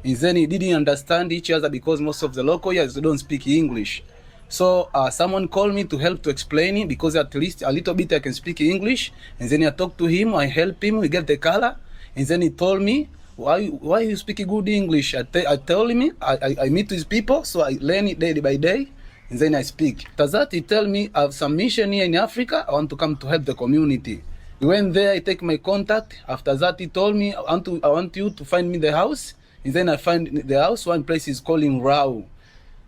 And then he didn't understand each other because most of the local guys don't speak English. So someone called me to help to explain it because at least a little bit I can speak English. And then I talked to him, I helped him, we get the color. And then he told me, why you speak good English? I told him, I meet with people, so I learn it day by day. And then I speak. After that, he tell me, I have some mission here in Africa, I want to come to help the community. We went there, I take my contact. After that, he told me, I want you to find me the house. And then I find the house, one place is calling Rao.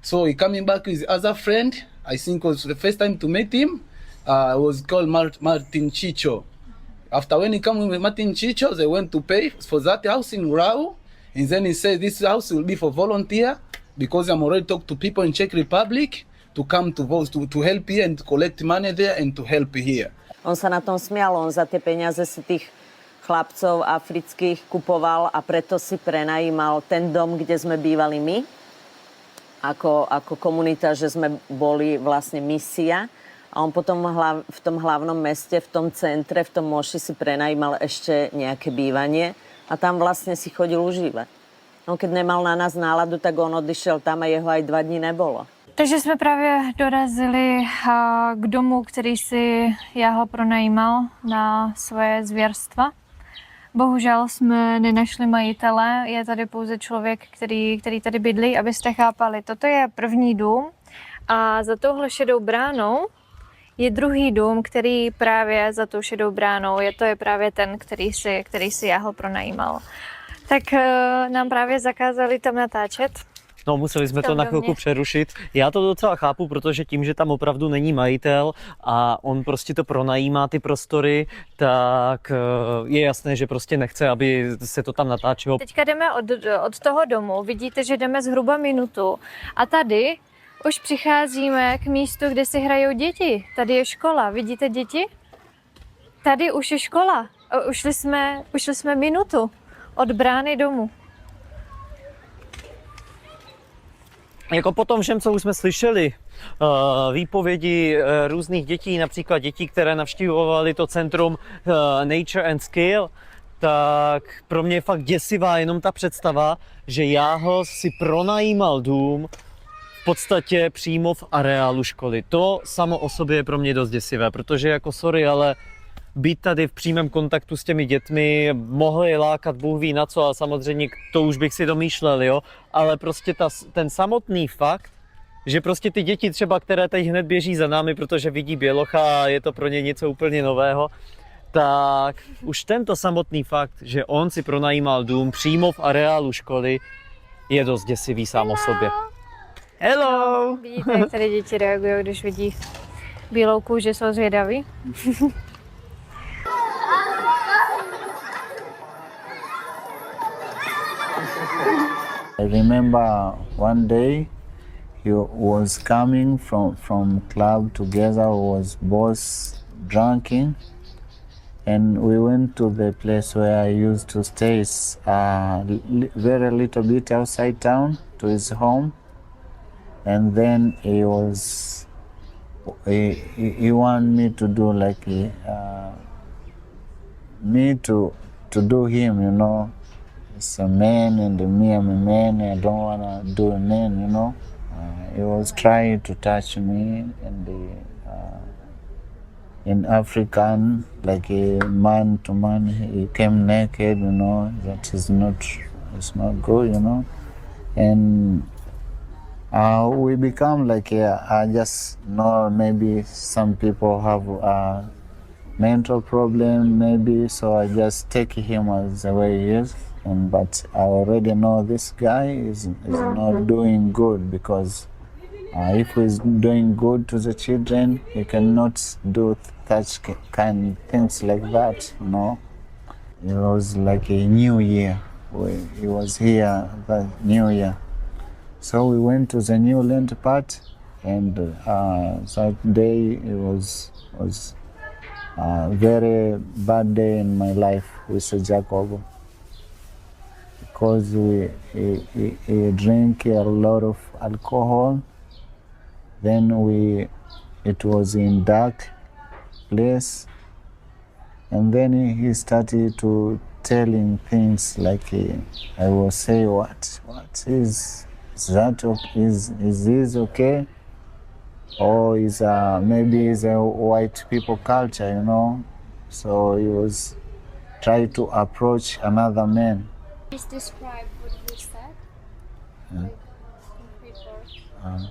So he coming back with his other friend. I think it was the first time to meet him. It was called Martin Čičo. After when he came with Martin Čičo, they went to pay for that house in Rao. And then he said, this house will be for volunteer because I'm already talked to people in Czech Republic to come to help here and to collect money there and to help here. On sa na tom smial, on za tie peniaze si tých chlapcov afrických kupoval a preto si prenajímal ten dom, kde sme bývali my, ako komunita, že sme boli vlastne misia. A on potom v tom hlavnom meste, v tom centre, v tom Moši si prenajímal ešte nejaké bývanie a tam vlastne si chodil užívať. On keď nemal na nás náladu, tak on odišiel tam a jeho aj 2 dní nebolo. Takže jsme právě dorazili k domu, který si Jahl pronajímal na svoje zvěrstva. Bohužel jsme nenašli majitele, je tady pouze člověk, který tady bydlí, abyste chápali. Toto je první dům a za touhle šedou bránou je druhý dům, který právě za tou šedou bránou to je právě ten, který si Jahl pronajímal. Tak nám právě zakázali tam natáčet. No, museli jsme to na chvilku přerušit. Já to docela chápu, protože tím, že tam opravdu není majitel a on prostě to pronajímá ty prostory, tak je jasné, že prostě nechce, aby se to tam natáčelo. Teďka jdeme od toho domu, vidíte, že jdeme zhruba minutu a tady už přicházíme k místu, kde si hrajou děti. Tady je škola, vidíte děti? Tady už je škola. Ušli jsme minutu od brány domu. Jako po tom všem, co už jsme slyšeli, výpovědi různých dětí, například dětí, které navštívovali to centrum Nature and Skills, tak pro mě je fakt děsivá jenom ta představa, že Jahl si pronajímal dům v podstatě přímo v areálu školy. To samo o sobě je pro mě dost děsivé, protože jako sorry, ale být tady v přímém kontaktu s těmi dětmi, mohli je lákat Bůh ví na co, a samozřejmě to už bych si domýšlel, jo, ale prostě ten samotný fakt, že prostě ty děti třeba, které teď hned běží za námi, protože vidí bělocha a je to pro ně něco úplně nového, tak už tento samotný fakt, že on si pronajímal dům přímo v areálu školy, je dost děsivý sám o sobě. Hello! Vidíte, jak tady děti reagují, když vidí bílou kůži, jsou zvědaví? I remember one day he was coming from club together, was both drinking, and we went to the place where I used to stay, very little bit outside town, to his home, and then he wanted me to do like me to do him, you know. It's a man and me, I'm a man, I don't want to do a man, you know. He was trying to touch me in African, like a man to man, he came naked, you know, that is it's not good, you know. And we become like, I just know maybe some people have a mental problem, maybe, so I just take him as the way he is. but I already know this guy is not doing good, because if he's doing good to the children, he cannot do such kind of things like that, you know. It was like a new year. He was here the new year. So we went to the new land part, and that day it was a very bad day in my life with Jakuba, because he drank a lot of alcohol. Then it was in dark place, and then he started to telling things like I will say, what is that? Is this okay? Or is maybe it's a white people culture, you know? So he was trying to approach another man. Please describe what he said. Yeah. Like, in 3 words.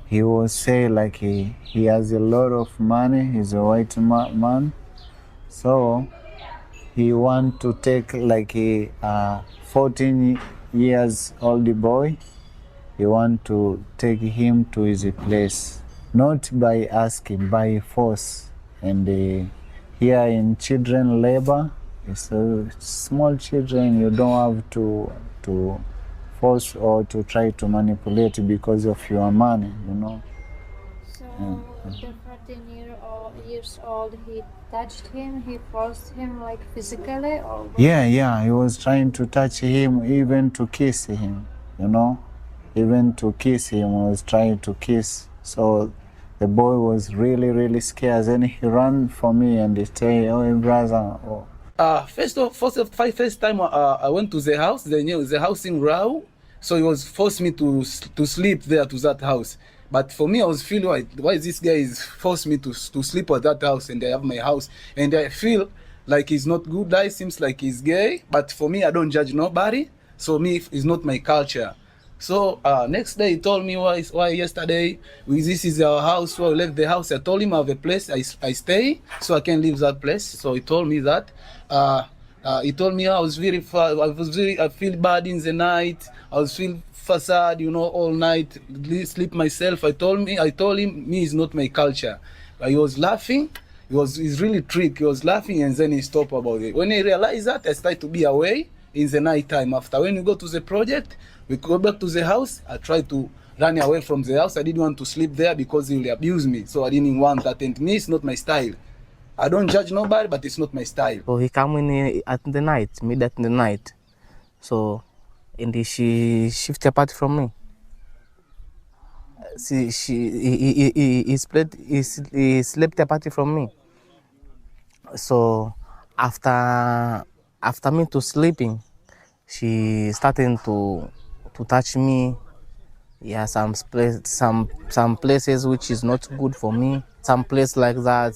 He was saying like he has a lot of money. He's a white man, so he want to take like a 14 years old boy. He want to take him to his place, not by asking, by force. And here in children labor, so small children, you don't have to force or to try to manipulate because of your money, you know. So the 14-years old, he touched him, he forced him like physically, or what? Yeah, he was trying to touch him, even to kiss him, you know. Even to kiss him, was trying to kiss. So the boy was really scared, and he ran for me and he said, "Oh, brother." Oh. First time I went to the house, the house in Rau, so he was forced me to sleep there to that house. But for me, I was feeling why this guy is forced me to sleep at that house, and I have my house, and I feel like he's not good guy, seems like he's gay. But for me, I don't judge nobody, so me it's not my culture. So next day he told me why yesterday this is our house, so I left the house. I told him I have a place I stay, so I can leave that place. So he told me that. He told me I feel bad in the night. I was feel sad, you know, all night, sleep myself. I told him me is not my culture. He was laughing. He's really trick. He was laughing, and then he stopped about it. When he realized that, I started to be away in the night time. After when we go to the project, we go back to the house. I tried to run away from the house. I didn't want to sleep there because he will abuse me. So I didn't want that. And me, it's not my style. I don't judge nobody, but it's not my style. So he come in at the night, midnight in the night. So, and she shift apart from me. He slept apart from me. So after me to sleeping, she started to touch me. Yeah, some places which is not good for me. Some place like that.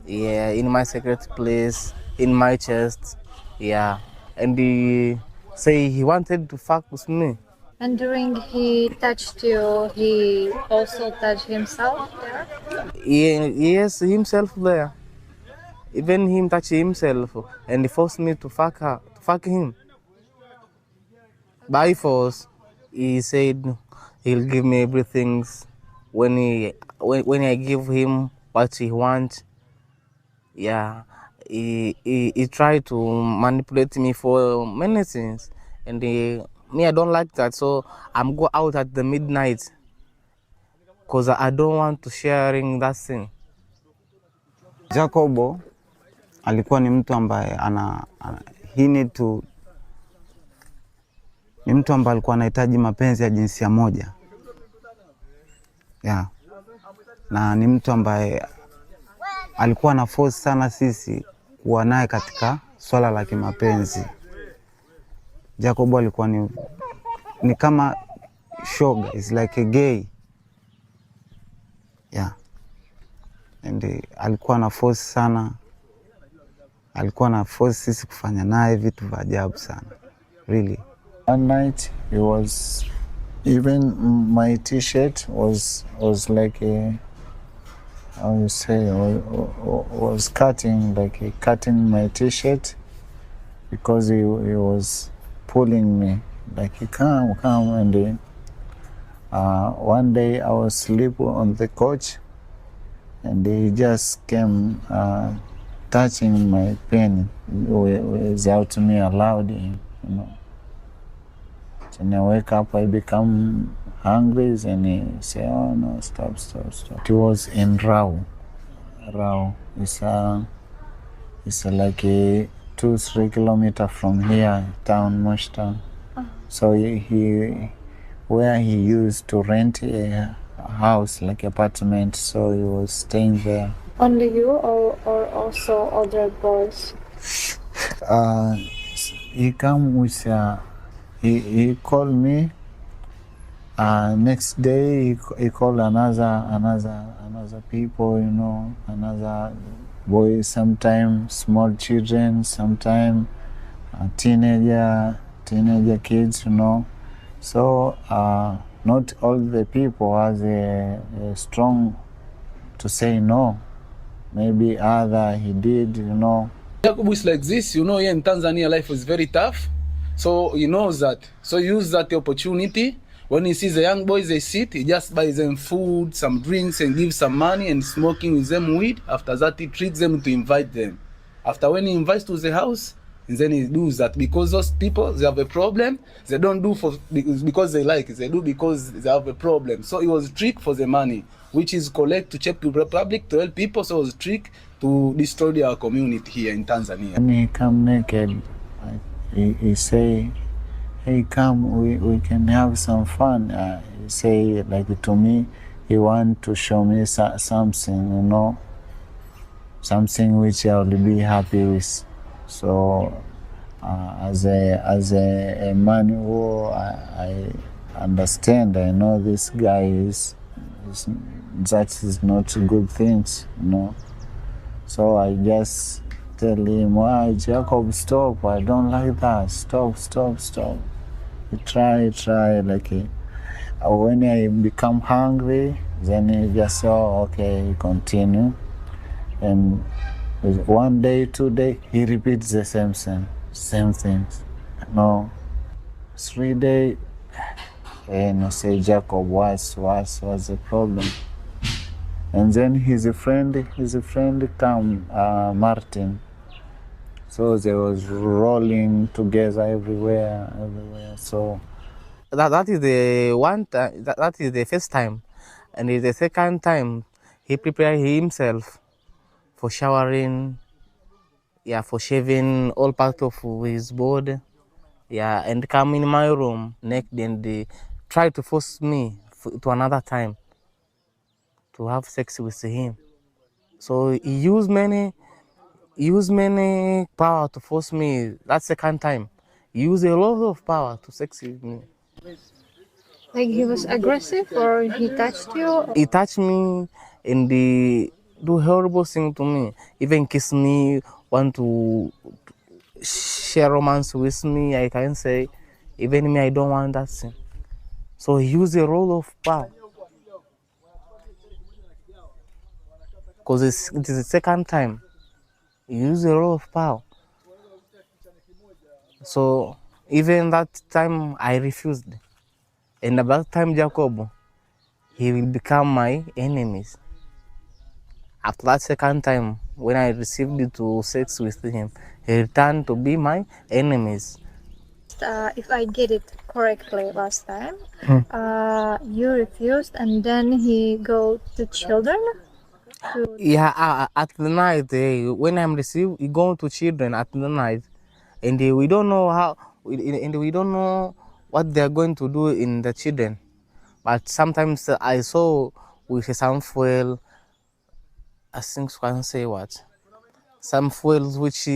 Yeah, in my secret place, in my chest. Yeah, and he say he wanted to fuck with me. And during he touched you, he also touched himself there? Yes, himself there. Even him touch himself, and he forced me to fuck him. By force, he said he'll give me everything when I give him what he wants. Yeah, he tried to manipulate me for many things, and me, I don't like that, so I'm go out at the midnight because I don't want to sharing that thing. Jakuba alikuwa ni mtu ambaye ni mtu ambaye alikuwa anahitaji mapenzi ya jinsia moja. Yeah. Na ni mtu ambaye alikuwa na force sana sisi kuwa naye katika swala la kimapenzi. Jakuba alikuwa ni kama shoga, is like a gay. Yeah. And alikuwa na force sana. Alikuwa na force sisi kufanya naye vitu vya ajabu sana. Really. One night it was, even my t-shirt was like a, how you say, was cutting my t-shirt because he was pulling me, like, come, and then one day I was sleeping on the couch, and he just came touching my pen without me allowed him, you know. When I wake up, I become hungry, and he say, "Oh no, stop." It was in Rao. It's like a 2-3 kilometers from here, Mosh town. So where he used to rent a house, like apartment, so he was staying there. Only you or also other boys? He come with he called me. Next day he called another people, you know, another boys, sometimes small children, sometimes teenager kids, you know. So not all the people has a strong to say no. Maybe other he did, you know. Jakub is like this, you know, here in Tanzania life is very tough. So he knows that. So he uses that opportunity. When he sees the young boys, they sit, he just buys them food, some drinks, and gives some money, and smoking with them weed. After that, he treats them to invite them. After when he invites to the house, and then he does that. Because those people, they have a problem, they don't do because they like it, they do because they have a problem. So it was a trick for the money, which is collect to Czech Republic to help people, so it was a trick to destroy our community here in Tanzania. When he come naked, he say, "Hey, come, we can have some fun." He say, like, to me, he want to show me something, you know, something which I will be happy with. So, as a man who I understand, I know this guy that is not good things, you know. So I just tell him, "Why, Jacob, stop, I don't like that, stop. He try, like, when I become hungry, then he just say, "Oh, okay," continue. And 1 day, 2 days, he repeats the same things. No, 3 days, and I say, "Jacob, what's the problem?" And then his friend come, Martin. So they was rolling together everywhere. So that is the one time. That is the first time, and the second time, he prepared himself for showering, for shaving all parts of his body, and come in my room naked, and they try to force me to another time to have sex with him. So he used many power to force me. That second time, he used a lot of power to sex with me. Like he was aggressive, or he touched you? He touched me, and he do horrible thing to me. Even kiss me, want to share romance with me, I can say. Even me, I don't want that thing. So he used a lot of power. Because it is the second time. He used a lot of power. So even that time, I refused. And about time, Jacob, he will become my enemies. After that second time, when I received to sex with him, he returned to be my enemies. If I get it correctly last time, you refused, and then he go to children? At the night, when I'm received, he go to children at the night, and we don't know how, and we don't know what they are going to do in the children. But sometimes I saw with some fuel, I think I can say what, some fuels which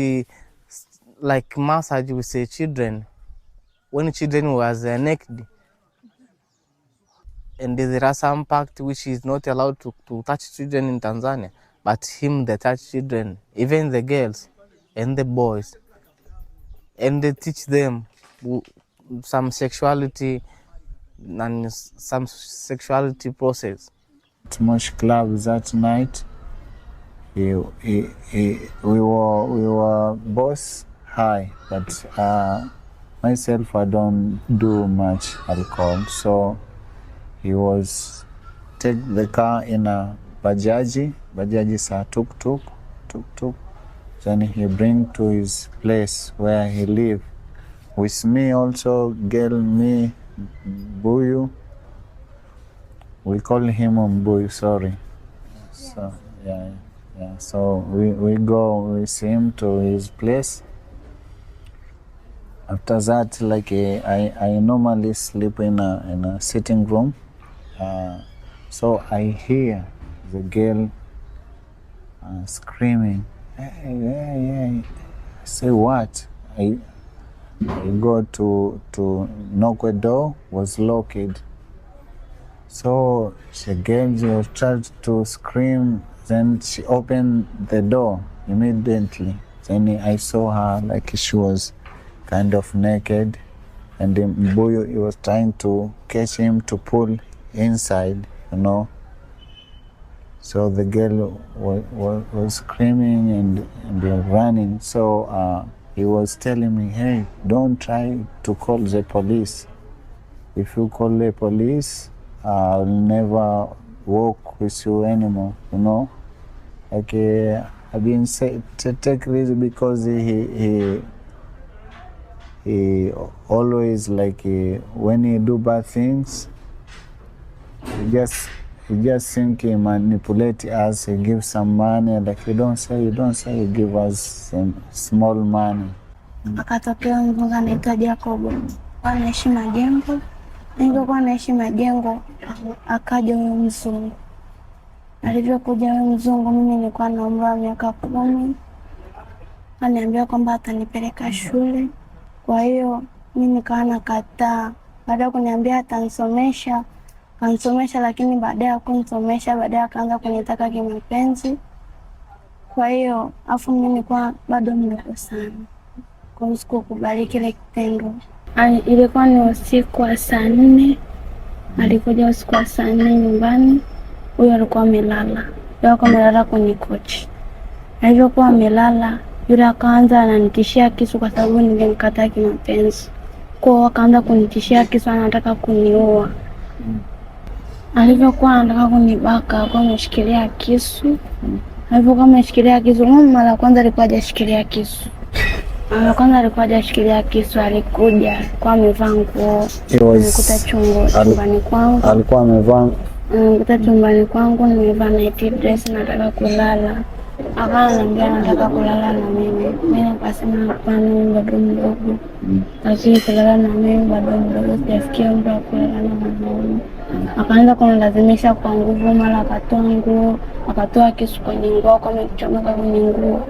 like massage with the children when children was naked. And there are some pact which is not allowed to touch children in Tanzania, but him they touch children, even the girls and the boys, and they teach them some sexuality and some sexuality process. Much club that night. We were both high, but myself, I don't do much alcohol. So he was take the car in a bajaji. Bajaji is a tuk-tuk. Then he bring to his place where he live. With me also, girl, me, Buyu. We call him Buyu, sorry. So, yeah. So we go with him to his place. After that, like I normally sleep in a sitting room. So I hear the girl screaming, hey. I say, what? I go to knock the door, was locked. So the girl tried to scream, then she opened the door immediately. Then I saw her like she was kind of naked, and then Mbuyu, he was trying to catch him to pull inside, you know. So the girl was screaming and running. So he was telling me, hey, don't try to call the police. If you call the police, I'll never walk with you anymore, you know. Like I've been saying to take this because he always like when he do bad things, he just think he manipulate us. He give some money, like you don't say, he give us some small money. Akatokea mzungu anaitwa Jakuba, anaishi Majengo. Nilikuwa naishi Majengo, akaja huyo mzungu. Alivyokuja huyo mzungu, mimi nilikuwa na umri wa miaka 10. Aniambia kwamba atanipeleka shule. Kwa hiyo mimi nikawa nakataa. Baada ya kuniambia atanisomesha, kanisomesha, lakini baadaye hakunisomesha, baadaye akaanza kunitaka kimapenzi. Kwa hiyo afu mimi nilikuwa bado mdogo sana. Kwa hiyo sikukubali kile kitendo. Ilikuwa ni usiku wa saa 4. Alikuja usiku wa saa 4 nyumbani. Huyo alikuwa amelala kwenye kochi. Alivyokuwa amelala, yule akaanza ananitishia kisu kwa sababu nilimkataa kimapenzi. Kwa hiyo akaanza kunitishia kisu, anataka kuniua. Alivyokuwa anataka kunibaka, alikuwa ameshikilia kisu. Alivyokuwa ameshikilia kisu, mara ya kwanza alikuwa hajashikilia kisu. Alikuja kwa amevaa nguo. Nilikuta chumbani kwangu. Alikuwa amevaa. Nilikuta chumbani kwangu, nimevaa night dress, nataka kulala. Akaniambia nataka kulala na mimi. Mimi nikasema hapana, bado mdogo. Lakini kulala na mimi bado mdogo, sijafikia umri wa kulala na mwanaume. Akaanza kunilazimisha kwa nguvu, mara akatoa nguo, akatoa kisu kwenye nguo, kama kuchomeka kwenye nguo.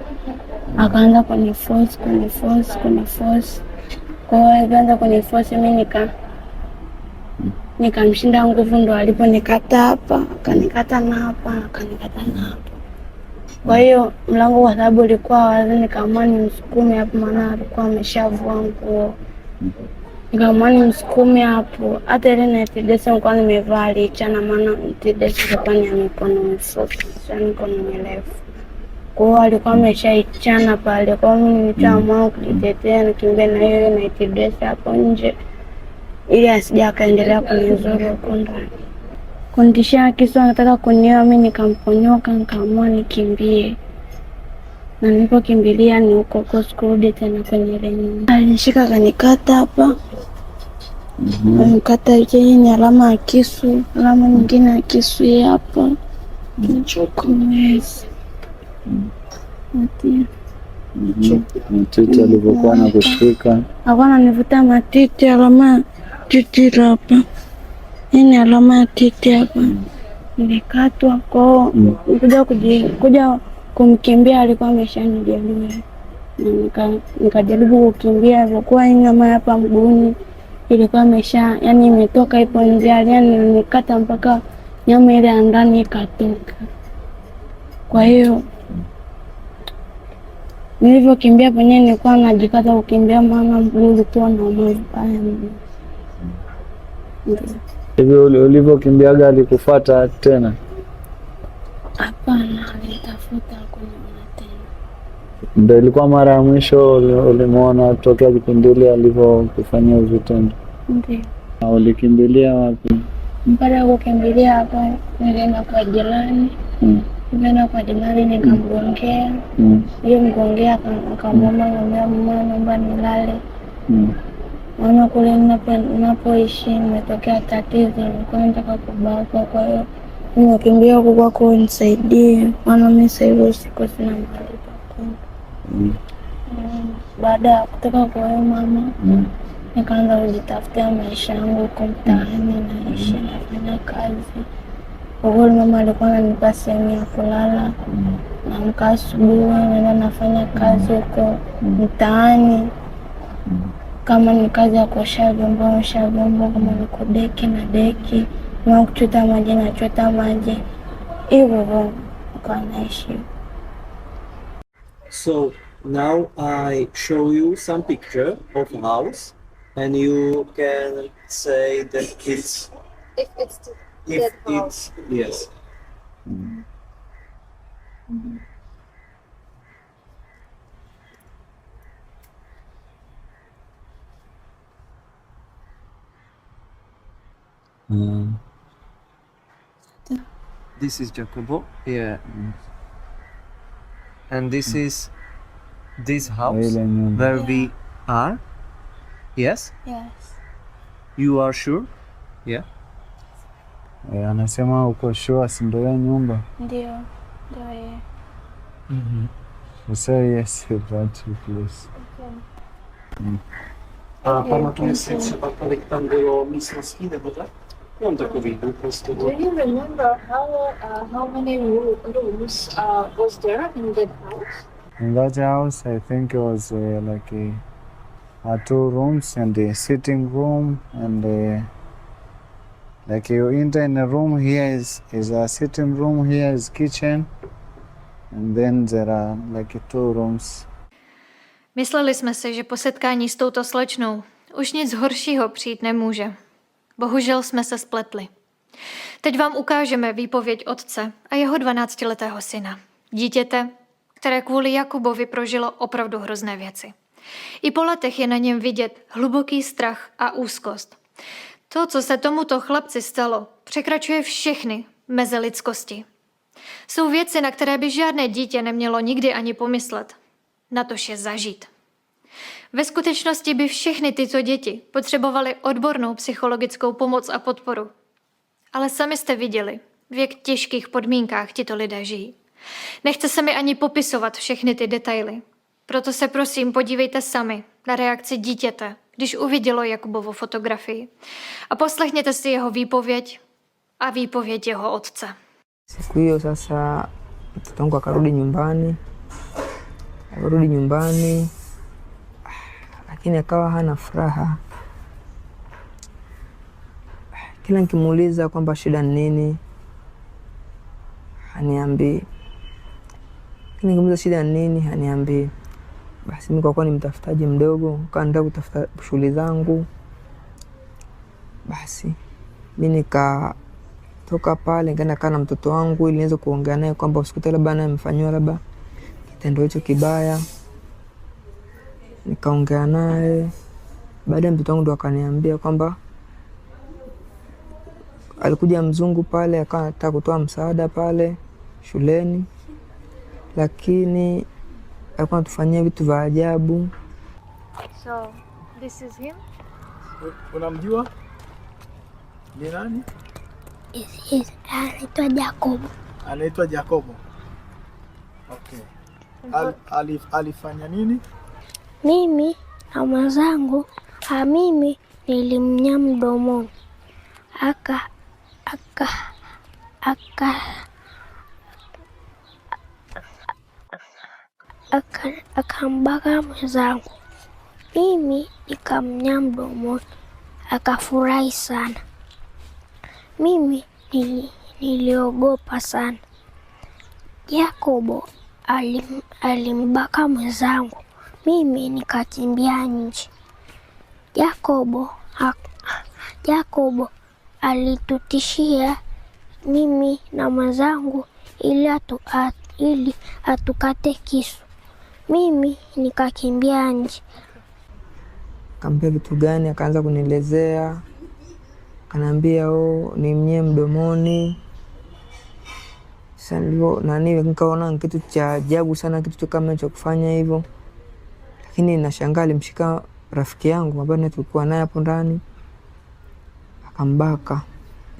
Akaanza kuniforce. Kwa hiyo alianza kuniforce, mimi nikamshinda nguvu, ndo aliponikata hapa, akanikata na hapa. Kwa hiyo mlango kwa sababu ulikuwa wazi, nikaamua nimsukume hapo, maana alikuwa ameshavua nguo. Nikaamua nimsukume hapo. Hata ile night dress nilikuwa nimevaa lichana, maana night dress ilikuwa ni mikono mifupi, sio mikono mirefu. Kwa hiyo alikuwa ameshaichana pale. Kwa hiyo mimi nikaamua kujitetea, nikimbia na hiyo night dress hapo nje, ili asije akaendelea kunizuru huko ndani. Kunitishia kisu, anataka kuniua. Mimi nikamponyoka, nikaamua nikimbie. Na nilipokimbilia ni huko kurudi tena kwenye ile nyumba. Alinishika akanikata hapa. Anikata yenye alama ya kisu, alama nyingine ya kisu hapa. Nichokomezi. Matiti alivyokuwa anakushika. Alikuwa ananivuta matiti, alama titi hapa. Hii ni alama ya titi hapa. Nilikatwa kwa kuja kumkimbia, alikuwa ameshanijeruhi. Nikajaribu kukimbia, ilikuwa nyama hapa mguuni ilikuwa yani imetoka ipo nje, yani nikata mpaka nyama ile ya ndani ikatoka. Kwa hiyo nilivyokimbia penyewe nilikuwa najikata kukimbia, maana mguu ulikuwa na maumivu pale. Hivyo ulivyokimbiaga alikufuata tena? Hapana, alitafuta kuniona tena. Ndio ilikuwa mara ya mwisho ulimwona tokea kipindi ile alivyokufanyia vitendo? Ndio. Na ulikimbilia wapi? Baada ya kukimbilia hapo nilienda kwa jirani. Nilienda kwa jirani nikamgongea. Hiyo mgongea akamwomba mama naomba nilale. Maana kule ninapoishi imetokea tatizo, nilikuwa nataka kubakwa, kwa hiyo nimekimbia huko kwako nisaidie, maana mimi sasa hivi siko sina mahali pa kwenda. Baada ya kutoka kwa hiyo mama nikaanza kujitafutia maisha yangu huko mtaani, naishi nafanya kazi. Kwa hiyo mama alikuwa ananipa sehemu ya kulala, naamka asubuhi naenda nafanya kazi huko mtaani. Kama ni kazi ya kuosha vyombo, kama ni kudeki na deki, na kuchota maji na chota maji. Hivyo kwa naishi. So now I show you some picture of a house, and you can say that it's yes. This is Jakuba, yeah. And this is this house where we are. Yes? Yes. You are sure? Yeah. Anasema uko sure si ndio ya nyumba? Ndio. Ndio yeye. Say yes, that please. Okay. A pamatuje si třeba, kolik tam bylo místností nebo tak? Mám takový prostě. Do you remember how many rooms was there in that house? In that house, I think it was like 2 rooms and a sitting room, and like you enter in a room, here is a sitting room, here is kitchen, and then there are like 2 rooms. Mysleli jsme si, že po setkání s touto slečnou už nic horšího přijít nemůže. Bohužel jsme se spletli. Teď vám ukážeme výpověď otce a jeho 12letého syna. Dítěte, které kvůli Jakubovi prožilo opravdu hrozné věci. I po letech je na něm vidět hluboký strach a úzkost. To, co se tomuto chlapci stalo, překračuje všechny meze lidskosti. Jsou věci, na které by žádné dítě nemělo nikdy ani pomyslet. Natož je zažít. Ve skutečnosti by všechny tyto děti potřebovaly odbornou psychologickou pomoc a podporu. Ale sami jste viděli, v jak těžkých podmínkách tito lidé žijí. Nechce se mi ani popisovat všechny ty detaily. Proto se prosím podívejte sami na reakci dítěte, když uvidělo Jakubovu fotografii. A poslechněte si jeho výpověď a výpověď jeho otce. Siku hiyo sasa mtoto wangu akarudi nyumbani, lakini akawa hana furaha. Kila nikimuuliza kwamba shida ni nini, haniambii. Kila nikimuuliza shida ni nini, haniambii. Basi mimi kwa kuwa ni mtafutaji mdogo, nikaanza kutafuta shughuli zangu. Basi mimi nikatoka pale nikaenda kaa na mtoto wangu ili niweze kuongea naye kwamba usikute labda naye amefanywa labda kitendo hicho kibaya. Nikaongea naye. Baadaye mtoto wangu ndo akaniambia kwamba alikuja mzungu pale akawa anataka kutoa msaada pale shuleni, lakini alikuwa anatufanyia vitu vya ajabu. So, this is him? Unamjua? Ni nani? Anaitwa Jakub. Anaitwa Jakuba. Okay. Alifanya nini? Mimi na mwenzangu, mimi nilimnya mdomoni. Akambaka mwenzangu. Mimi nikamnya mdomoni. Akafurahi sana. Mimi niliogopa sana. Jakubo alimbaka mwenzangu. Mimi nikakimbia nje. Jakubo alitutishia mimi na mwenzangu ili atukate kisu. Mimi nikakimbia nje. Kaambia vitu gani, akaanza kunielezea, kanaambia ni mnye mdomoni. Sasa ndio nikaona kitu cha ajabu sana, kitu kama hicho kufanya hivyo. Lakini nashangaa alimshika rafiki yangu ambaye tulikuwa naye hapo ndani akambaka.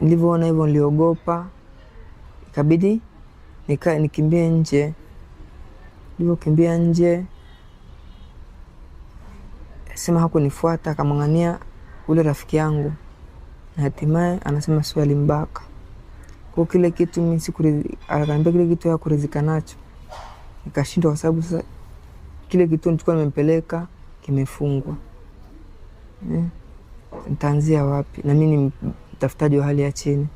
Nilivyoona hivyo niliogopa, ikabidi nikimbie nje. Nilivyokimbia nje, sema hakunifuata, akamng'ania ule rafiki yangu, na hatimaye anasema sio alimbaka. Kwa kile kitu mimi akaniambia kile kitu ya kuridhika nacho, nikashindwa kwa sababu sasa kile kitu nilikuwa nimempeleka kimefungwa. Nitaanzia wapi? Na mimi ni mtafutaji wa hali ya chini.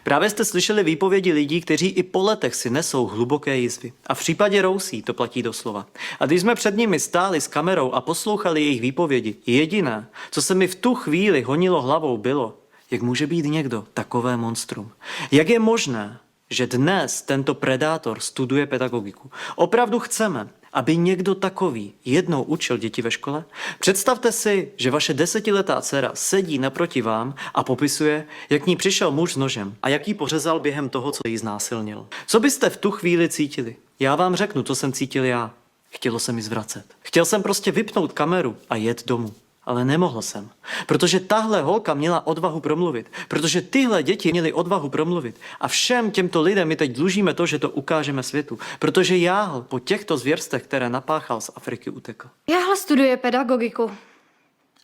Právě jste slyšeli výpovědi lidí, kteří i po letech si nesou hluboké jizvy. A v případě Rousí to platí doslova. A když jsme před nimi stáli s kamerou a poslouchali jejich výpovědi, jediné, co se mi v tu chvíli honilo hlavou, bylo, jak může být někdo takové monstrum. Jak je možné, že dnes tento predátor studuje pedagogiku. Opravdu chceme, aby někdo takový jednou učil děti ve škole? Představte si, že vaše 10letá dcera sedí naproti vám a popisuje, jak k ní přišel muž s nožem a jak jí pořezal během toho, co jí znásilnil. Co byste v tu chvíli cítili? Já vám řeknu, co jsem cítil já. Chtělo se mi zvracet. Chtěl jsem prostě vypnout kameru a jet domů. Ale nemohl jsem, protože tahle holka měla odvahu promluvit, protože tyhle děti měly odvahu promluvit a všem těmto lidem my teď dlužíme to, že to ukážeme světu, protože Jahl po těchto zvěrstech, které napáchal, z Afriky utekl. Jahl studuje pedagogiku.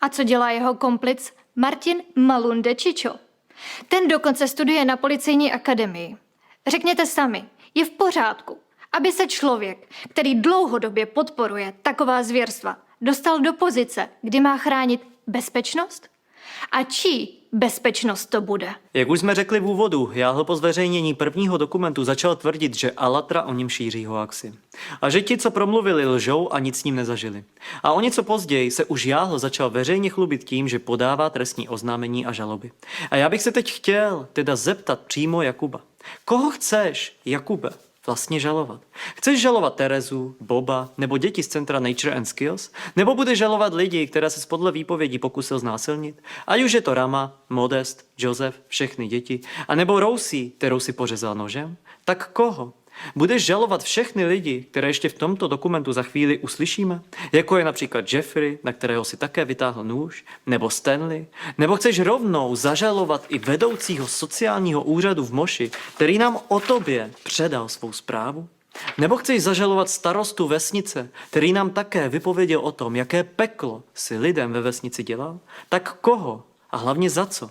A co dělá jeho komplic Martin Čičo? Ten dokonce studuje na policejní akademii. Řekněte sami, je v pořádku, aby se člověk, který dlouhodobě podporuje taková zvěrstva, dostal do pozice, kdy má chránit bezpečnost? A čí bezpečnost to bude? Jak už jsme řekli v úvodu, Jahl po zveřejnění prvního dokumentu začal tvrdit, že Alatra o něm šíří hoaxy. A že ti, co promluvili, lžou a nic s ním nezažili. A o něco později se už Jahl začal veřejně chlubit tím, že podává trestní oznámení a žaloby. A já bych se teď chtěl teda zeptat přímo Jakuba. Koho chceš, Jakube, vlastně žalovat? Chceš žalovat Terezu, Boba nebo děti z centra Nature and Skills? Nebo budeš žalovat lidi, které se podle výpovědí pokusil znásilnit? Ať už je to Rama, Modest, Josef, všechny děti, a nebo Rousí, kterou si pořezal nožem? Tak koho? Budeš žalovat všechny lidi, které ještě v tomto dokumentu za chvíli uslyšíme? Jako je například Jeffrey, na kterého si také vytáhl nůž? Nebo Stanley? Nebo chceš rovnou zažalovat i vedoucího sociálního úřadu v Moši, který nám o tobě předal svou zprávu? Nebo chceš zažalovat starostu vesnice, který nám také vypověděl o tom, jaké peklo si lidem ve vesnici dělal? Tak koho? A hlavně za co?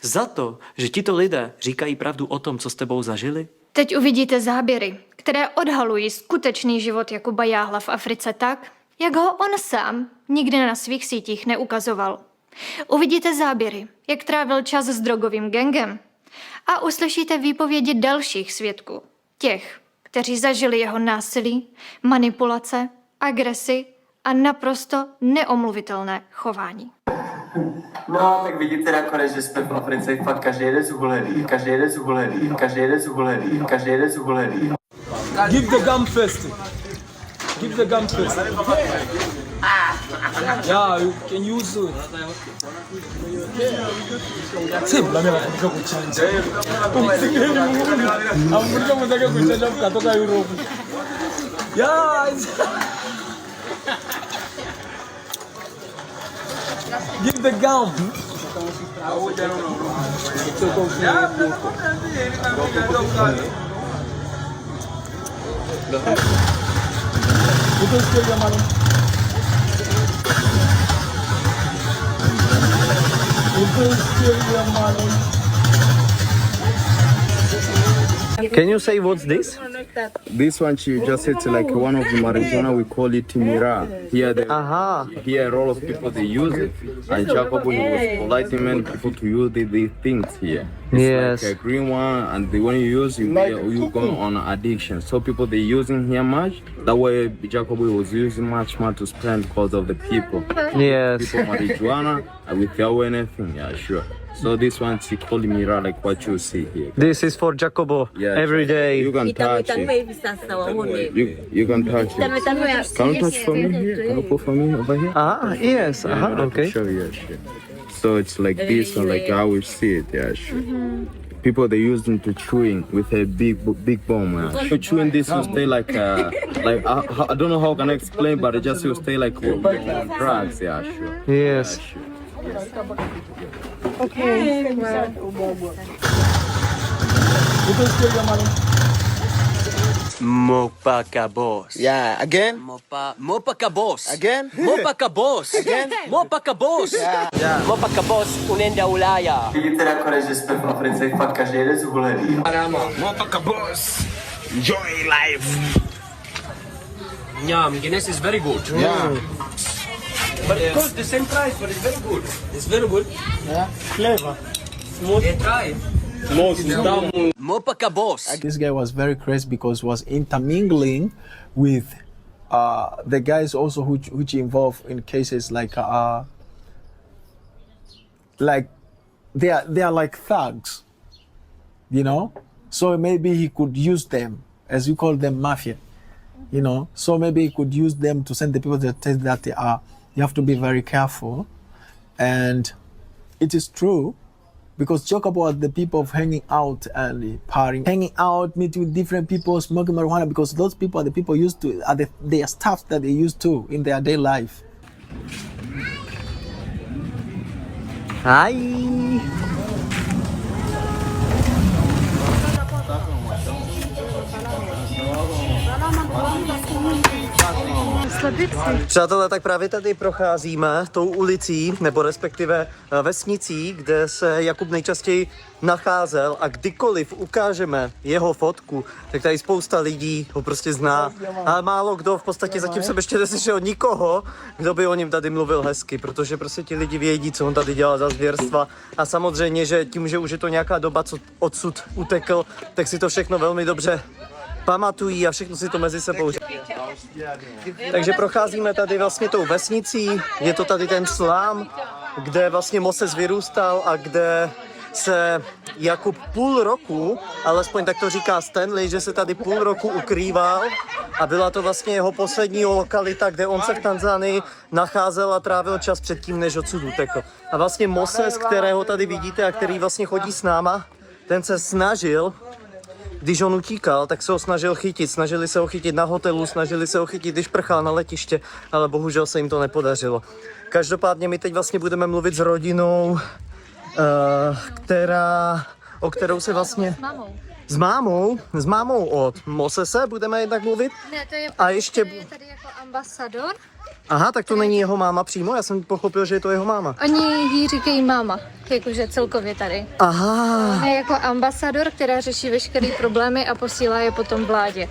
Za to, že tito lidé říkají pravdu o tom, co s tebou zažili? Teď uvidíte záběry, které odhalují skutečný život Jakuba Jahla v Africe tak, jak ho on sám nikdy na svých sítích neukazoval. Uvidíte záběry, jak trávil čas s drogovým gangem a uslyšíte výpovědi dalších svědků, těch, kteří zažili jeho násilí, manipulace, agresi a naprosto neomluvitelné chování. No, tak vidíte nakonec, že jsme v Africe fakt každý jeden zuhulený, každý jeden zuhulený, každý jeden zuhulený, každý jeden zuhulený. Give the gum first. Give the gum first. Yeah, you can use it. Sim, la mia amica kuchanja. Amurika mutaka kuchanja katoka Europe. Yeah. Give the gum. Can you say what's this? This one, she just it's like one of the marijuana, we call it mira. Here, here a lot of people they use it, and Jakuba was polite many people to use these things here. It's Yes. like a green one, and the one you use, you go on addiction. So people they using here much. That way, Jakuba was using much more to spend because of the people. Yes. People marijuana. without anything, yeah, sure. So this one, she called mirror like what you see here. This is for Jakubo every day. You can touch it. You can touch it. Can you touch for me here? Can you put for me over here? Yes. Okay. Sure, yeah, sure. So it's like this one, like I will see it, yeah, sure. People, they use them to chewing with a big bomb. Yeah. So chewing this will stay like I don't know how can I explain, but it just will stay like drugs. Yeah, sure. Yes. Yeah, sure. Okay. Mopa kabos. Yeah, again. Mopa kabos. Again. Mopa kabos. Again. Mopa kabos. Mopa kabos unaenda Ulaya. Vidíte nakonec, že jsme v Africe fakt každý jeden zhulený. Mopa kabos. Enjoy life. Yum, Guinness is very good. Yeah. But it costs the same price, but it's very good. It's very good. Yeah. Flavor. Smooth. Yeah, try. Mopa kabos. This guy was very crazy because he was intermingling with the guys also which involved in cases like they are like thugs, you know. So maybe he could use them, as you call them, mafia, you know. So maybe he could use them to send the people that tell that they are. You have to be very careful, and it is true. Because talk about the people of hanging out and partying, hanging out, meeting with different people, smoking marijuana, because those people are the people used to, they are stuff that they used to in their day life. Hi. Přátelé, tak právě tady procházíme tou ulicí, nebo respektive vesnicí, kde se Jakub nejčastěji nacházel, a kdykoliv ukážeme jeho fotku, tak tady spousta lidí ho prostě zná. Ale málo kdo, v podstatě zatím jsem ještě neslyšel nikoho, kdo by o něm tady mluvil hezky, protože prostě ti lidi vědí, co on tady dělal za zvěrstva. A samozřejmě, že tím, že už je to nějaká doba, co odsud utekl, tak si to všechno velmi dobře pamatují a všechno si to mezi sebou. Takže procházíme tady vlastně tou vesnicí, je to tady ten slám, kde vlastně Moses vyrůstal a kde se Jakub půl roku, alespoň tak to říká Stanley, že se tady půl roku ukrýval a byla to vlastně jeho poslední lokalita, kde on se v Tanzanii nacházel a trávil čas předtím, než odsud utekl. A vlastně Moses, kterého tady vidíte a který vlastně chodí s náma, ten se snažil, když on utíkal, tak se ho snažil chytit. Snažili se ho chytit na hotelu, snažili se ho chytit, když prchal na letiště, ale bohužel se jim to nepodařilo. Každopádně my teď vlastně budeme mluvit s rodinou, o kterou se vlastně... S mámou od Mosese budeme jednak mluvit. Ne, to je, a ještě... je tady jako ambasador. Aha, tak to není jeho máma přímo, já jsem pochopil, že je to jeho máma. Oni jí říkají máma, jakože celkově tady. Aha. Je jako ambasador, která řeší veškeré problémy a posílá je potom vládě.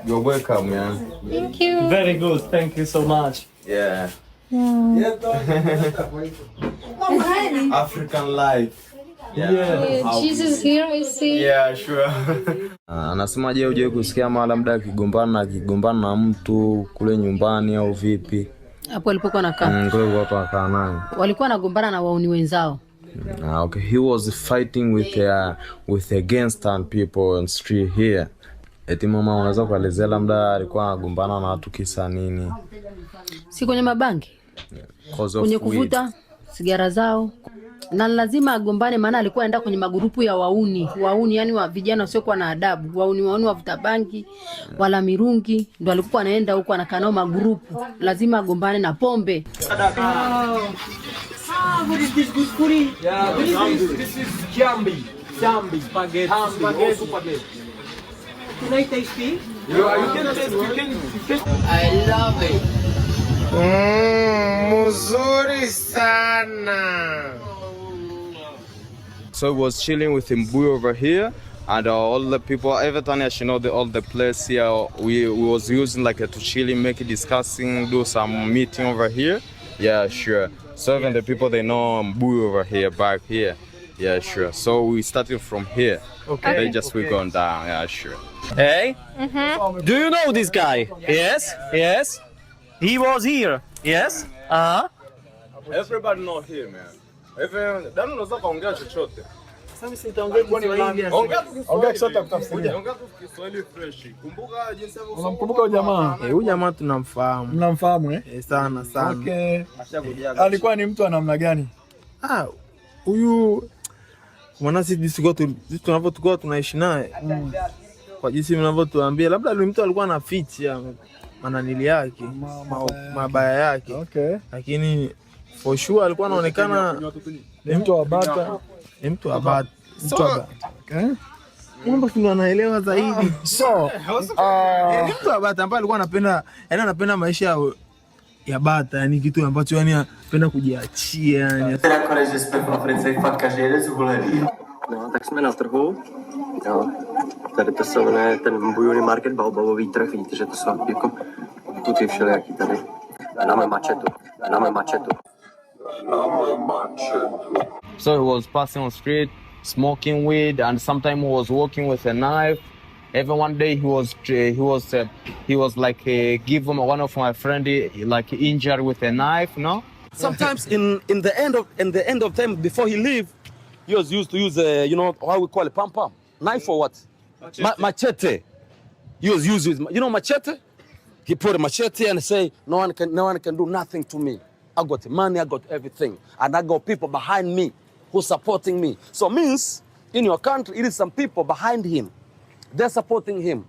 You're welcome, man. Thank you. Very good, thank you so much. Yeah. Yeah. African life. Yeah, Jesus here, I see. Yeah, sure. Anasema je, uje kusikia mara labda akigombana na mtu kule nyumbani au vipi? Hapo alipokuwa anakaa. Kule hapo akaa naye. Walikuwa wanagombana na wauni wenzao. Okay, he was fighting with the gangster people on street here. Eti mama, unaweza kuelezea labda alikuwa anagombana na watu kisa nini? Si kwenye mabangi. Kwenye kuvuta sigara zao. Na lazima agombane, maana alikuwa anaenda kwenye magurupu ya wauni yani wa vijana wasiokuwa na adabu, wauni wavuta bangi wala mirungi, ndo alikuwa anaenda huko anakaa nao magurupu. Lazima agombane na pombe. What is this good food? Yeah, this is jambi. Spaghetti. Spaghetti. Can I taste it? Yeah, you can taste. You can. I love it. Mzuri sana. So I was chilling with Mbuyu over here, and all the people, every time all the place here, we was using like to chilling, make it discussing, do some meeting over here. Yeah, sure. So even the people, they know Mbuyu over here, back here. Yeah, sure. So we started from here. Okay. Then just we gone down. Yeah, sure. Hey, do you know this guy? Yes, yes. He was here. Yes. Everybody know here, man. Everyone, that unaweza kaongea chochote. Sasa sitaongea Kiswahili. Ongea Kiswahili kutafutia. Ongea Kiswahili fresh. Kumbuka jinsi Unamkumbuka huyu jamaa? Huyu jamaa tunamfahamu. Mnamfahamu eh? Sana sana. Okay. Alikuwa ni mtu wa namna gani? Huyu mwana sisi tunavyokuwa tunaishi naye. Kwa jinsi mnavyotuambia labda mtu alikuwa anaficha mananili yake, mabaya yake. Okay. Lakini for sure alikuwa anaonekana ni mtu wa bata. Ni mtu wa bata. Okay. Mambo ndio anaelewa zaidi. So, ni mtu wa bata ambaye alikuwa anapenda maisha ya bata, yani kitu ambacho yani anapenda kujiachia yani. Nakonec, že jsme v Africe fakt každý jeden zhulený. No, tak jsme na trhu. Jo. Tady to se jmenuje ten bujony market, baobabový trh. Vidíte, že to jsou jako tuty všelijaký tady. Dáme mačetu. So he was passing on the street, smoking weed, and sometimes he was walking with a knife. Even one day he was like give one of my friend like injured with a knife, no? Sometimes in the end of time before he leave, he was used to use you know how we call it pam knife or what? Machete. He was used with machete. He put a machete and say no one can do nothing to me. I got money, I got everything, and I got people behind me who supporting me. So means in your country it is some people behind him. They're supporting him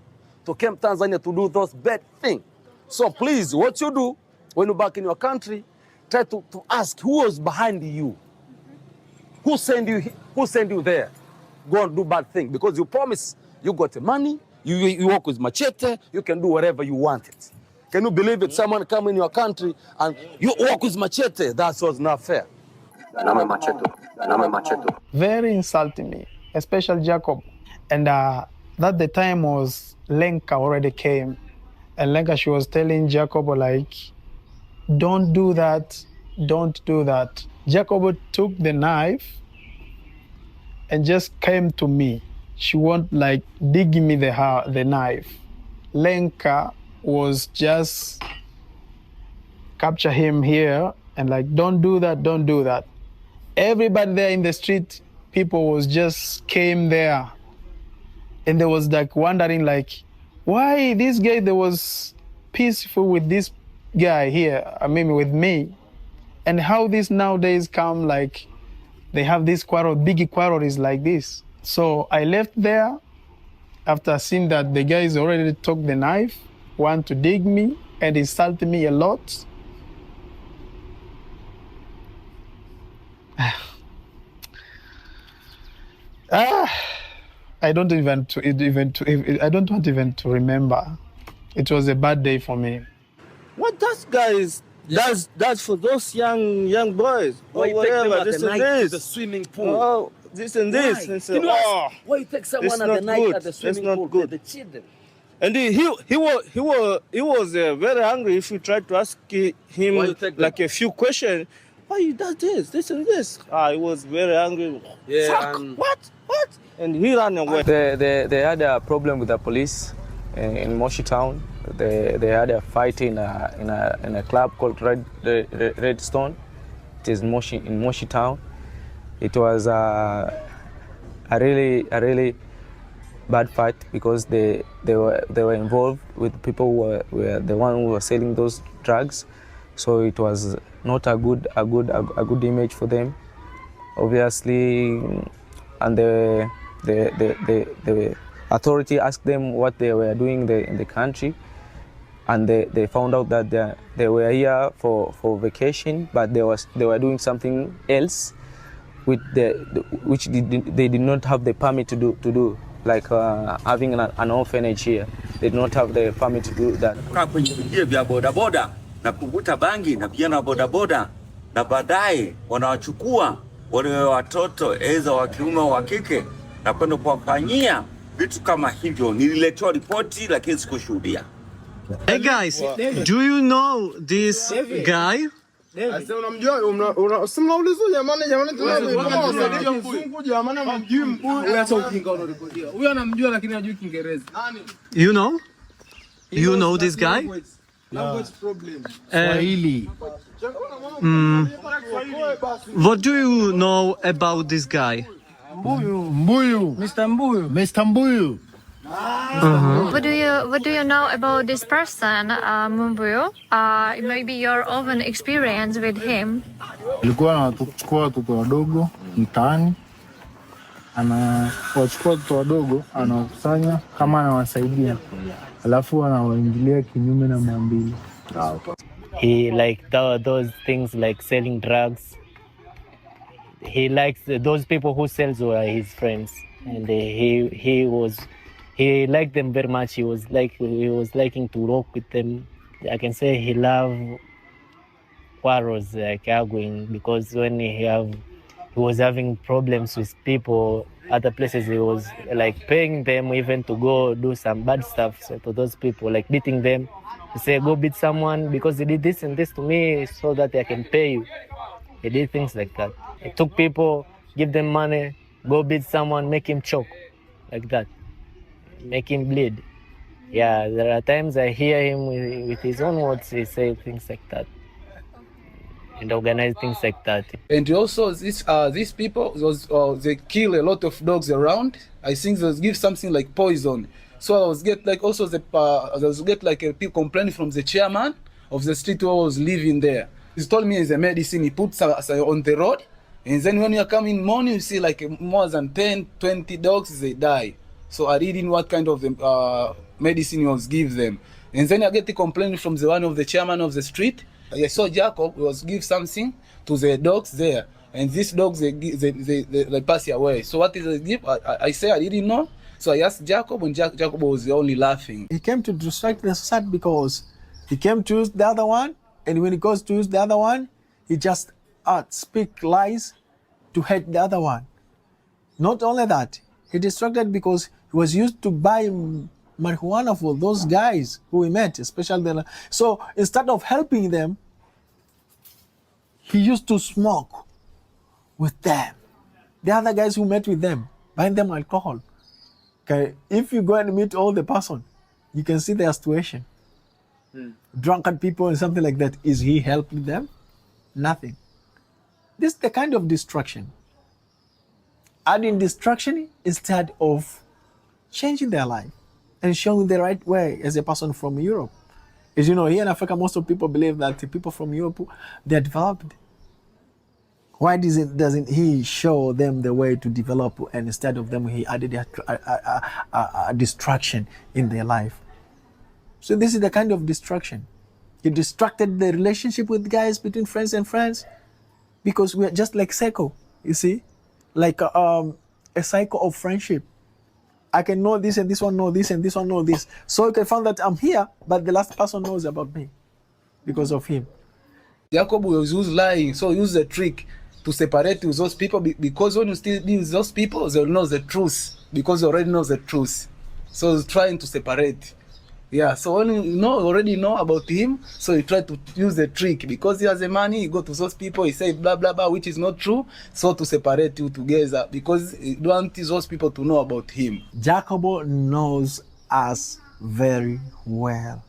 to come Tanzania to do those bad things. So please, what you do when you're back in your country, try to ask who was behind you. Who send you there? Go and do bad thing because you promise you got the money, you work with machete, you can do whatever you want it. Can you believe it? Someone come in your country and you work with machete? That was not fair. Very insulting me, especially Jacob. And that the time was Lenka already came. And Lenka, she was telling Jacob like, don't do that. Jacob took the knife and just came to me. She won't like dig me the knife. Lenka was just capture him here and like, don't do that. Everybody there in the street, people was just came there. And they was like wondering like, why this guy that was peaceful with this guy here, with me. And how this nowadays come like, they have this big quarrel is like this. So I left there after seeing that the guys already took the knife, want to dig me and insult me a lot. I don't want even to remember. It was a bad day for me. What that guy does for those young boys? Why you take them at the night to the swimming pool? Oh, this and this. And say, why you take someone at the night at the swimming pool? The children. And he was very angry if you tried to ask him like a few questions. Why you does this and this? He was very angry. Yeah. Fuck, what? And he ran away. They had a problem with the police in Moshi Town. They had a fight in a club called Redstone. It is in Moshi Town. It was a really bad fight because they were involved with people who were the one who were selling those drugs. So it was not a good image for them, obviously. And the authority asked them what they were doing in the country, and they found out that they were here for vacation, but they were doing something else, which they did not have the permit to do, like having an orphanage here. They did not have the permit to do that. Kwenye vijia vya bodaboda na kuvuta bangi na vijana wa bodaboda, na baadaye wanawachukua wale watoto aidha wa kiume au wa kike na kwenda kuwafanyia vitu kama hivyo. Nililetewa ripoti lakini sikushuhudia. Hey guys, do you know this guy? Sasa unamjua simnaulizwa jamani mzungu jamani hamjui mbuyu. Huyu acha ujinga unarekodia. Huyu anamjua lakini hajui Kiingereza. You know? You know this guy? Language problem. Swahili. What do you know about this guy? Mbuyu. Mr. Mbuyu. What do you know about this person, Mumbuyu? Maybe your own experience with him. Alikuwa anachukua watoto wadogo mtaani, anawachukua watoto wadogo, anawakusanya kama anawasaidia, alafu anawaingilia kinyume na maadili. He like those things like selling drugs. He likes those people who sells were his friends, and he liked them very much. He was liking to walk with them. I can say he loved quarrels, like arguing, because when he was having problems with people, other places he was like paying them even to go do some bad stuff. So to those people, like beating them, he say go beat someone because he did this and this to me, so that I can pay you. He did things like that. He took people, give them money, go beat someone, make him choke, like that. Make him bleed. Yeah, there are times I hear him with his own words, he say things like that. And organize things like that. And also these people, they kill a lot of dogs around. I think they give something like poison. So I was get like also a people complaining from the chairman of the street where I was living there. He told me it's a medicine he puts on the road, and then when you come in morning, you see like more than 10, 20 dogs, they die. So I read in what kind of medicine he was give them. And then I get the complaint from one of the chairman of the street. I saw Jakub was give something to the dogs there, and these dogs they pass away. So what is it give? I say I didn't know. So I asked Jakub, and Jakub was only laughing. He came to distract the society because he came to use the other one, and when he goes to use the other one, he just speak lies to hate the other one. Not only that, he distracted because he was used to buy marijuana for those guys who we met, especially so instead of helping them, he used to smoke with them. The other guys who met with them, buying them alcohol. Okay, if you go and meet all the person, you can see their situation. Drunken people and something like that. Is he helping them? Nothing. This is the kind of distraction. Adding distraction instead of changing their life and showing the right way as a person from Europe. As you know, here in Africa, most of people believe that the people from Europe, they're developed. Why doesn't he show them the way to develop, and instead of them, he added a distraction in their life? So this is the kind of distraction. He distracted the relationship with guys between friends and friends because we are just like cycle, you see? Like a cycle of friendship. I can know this and this one know this and this one know this. So you can find that I'm here, but the last person knows about me because of him. Jakub was used lying, so use the trick to separate with those people because when you still deal with those people, they'll know the truth because they already know the truth. So he's trying to separate. Yeah, so when you already know about him, so you try to use the trick because he has the money, you go to those people, he say blah blah blah, which is not true, so to separate you together because you don't want those people to know about him. Jakuba knows us very well.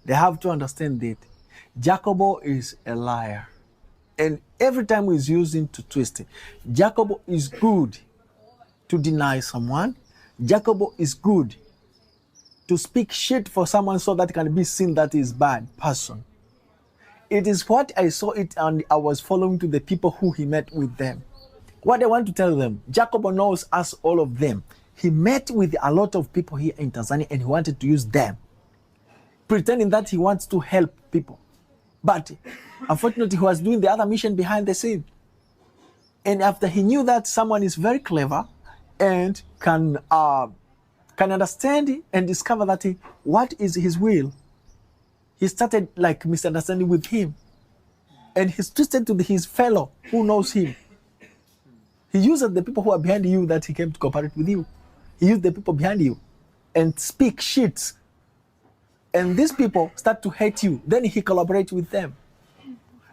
They have to understand that Jakuba is a liar, and every time he's using to twist it. Jakuba is good to deny someone. Jakuba is good to speak shit for someone so that it can be seen that is bad person. It is what I saw it and I was following to the people who he met with them. What I want to tell them, Jakuba knows us, all of them. He met with a lot of people here in Tanzania and he wanted to use them, pretending that he wants to help people. But unfortunately, he was doing the other mission behind the scene. And after he knew that someone is very clever and can understand and discover that what is his will, he started like misunderstanding with him. And he's twisted to his fellow who knows him. He uses the people who are behind you that he came to cooperate with you. He used the people behind you and speak shit. And these people start to hate you. Then he collaborates with them.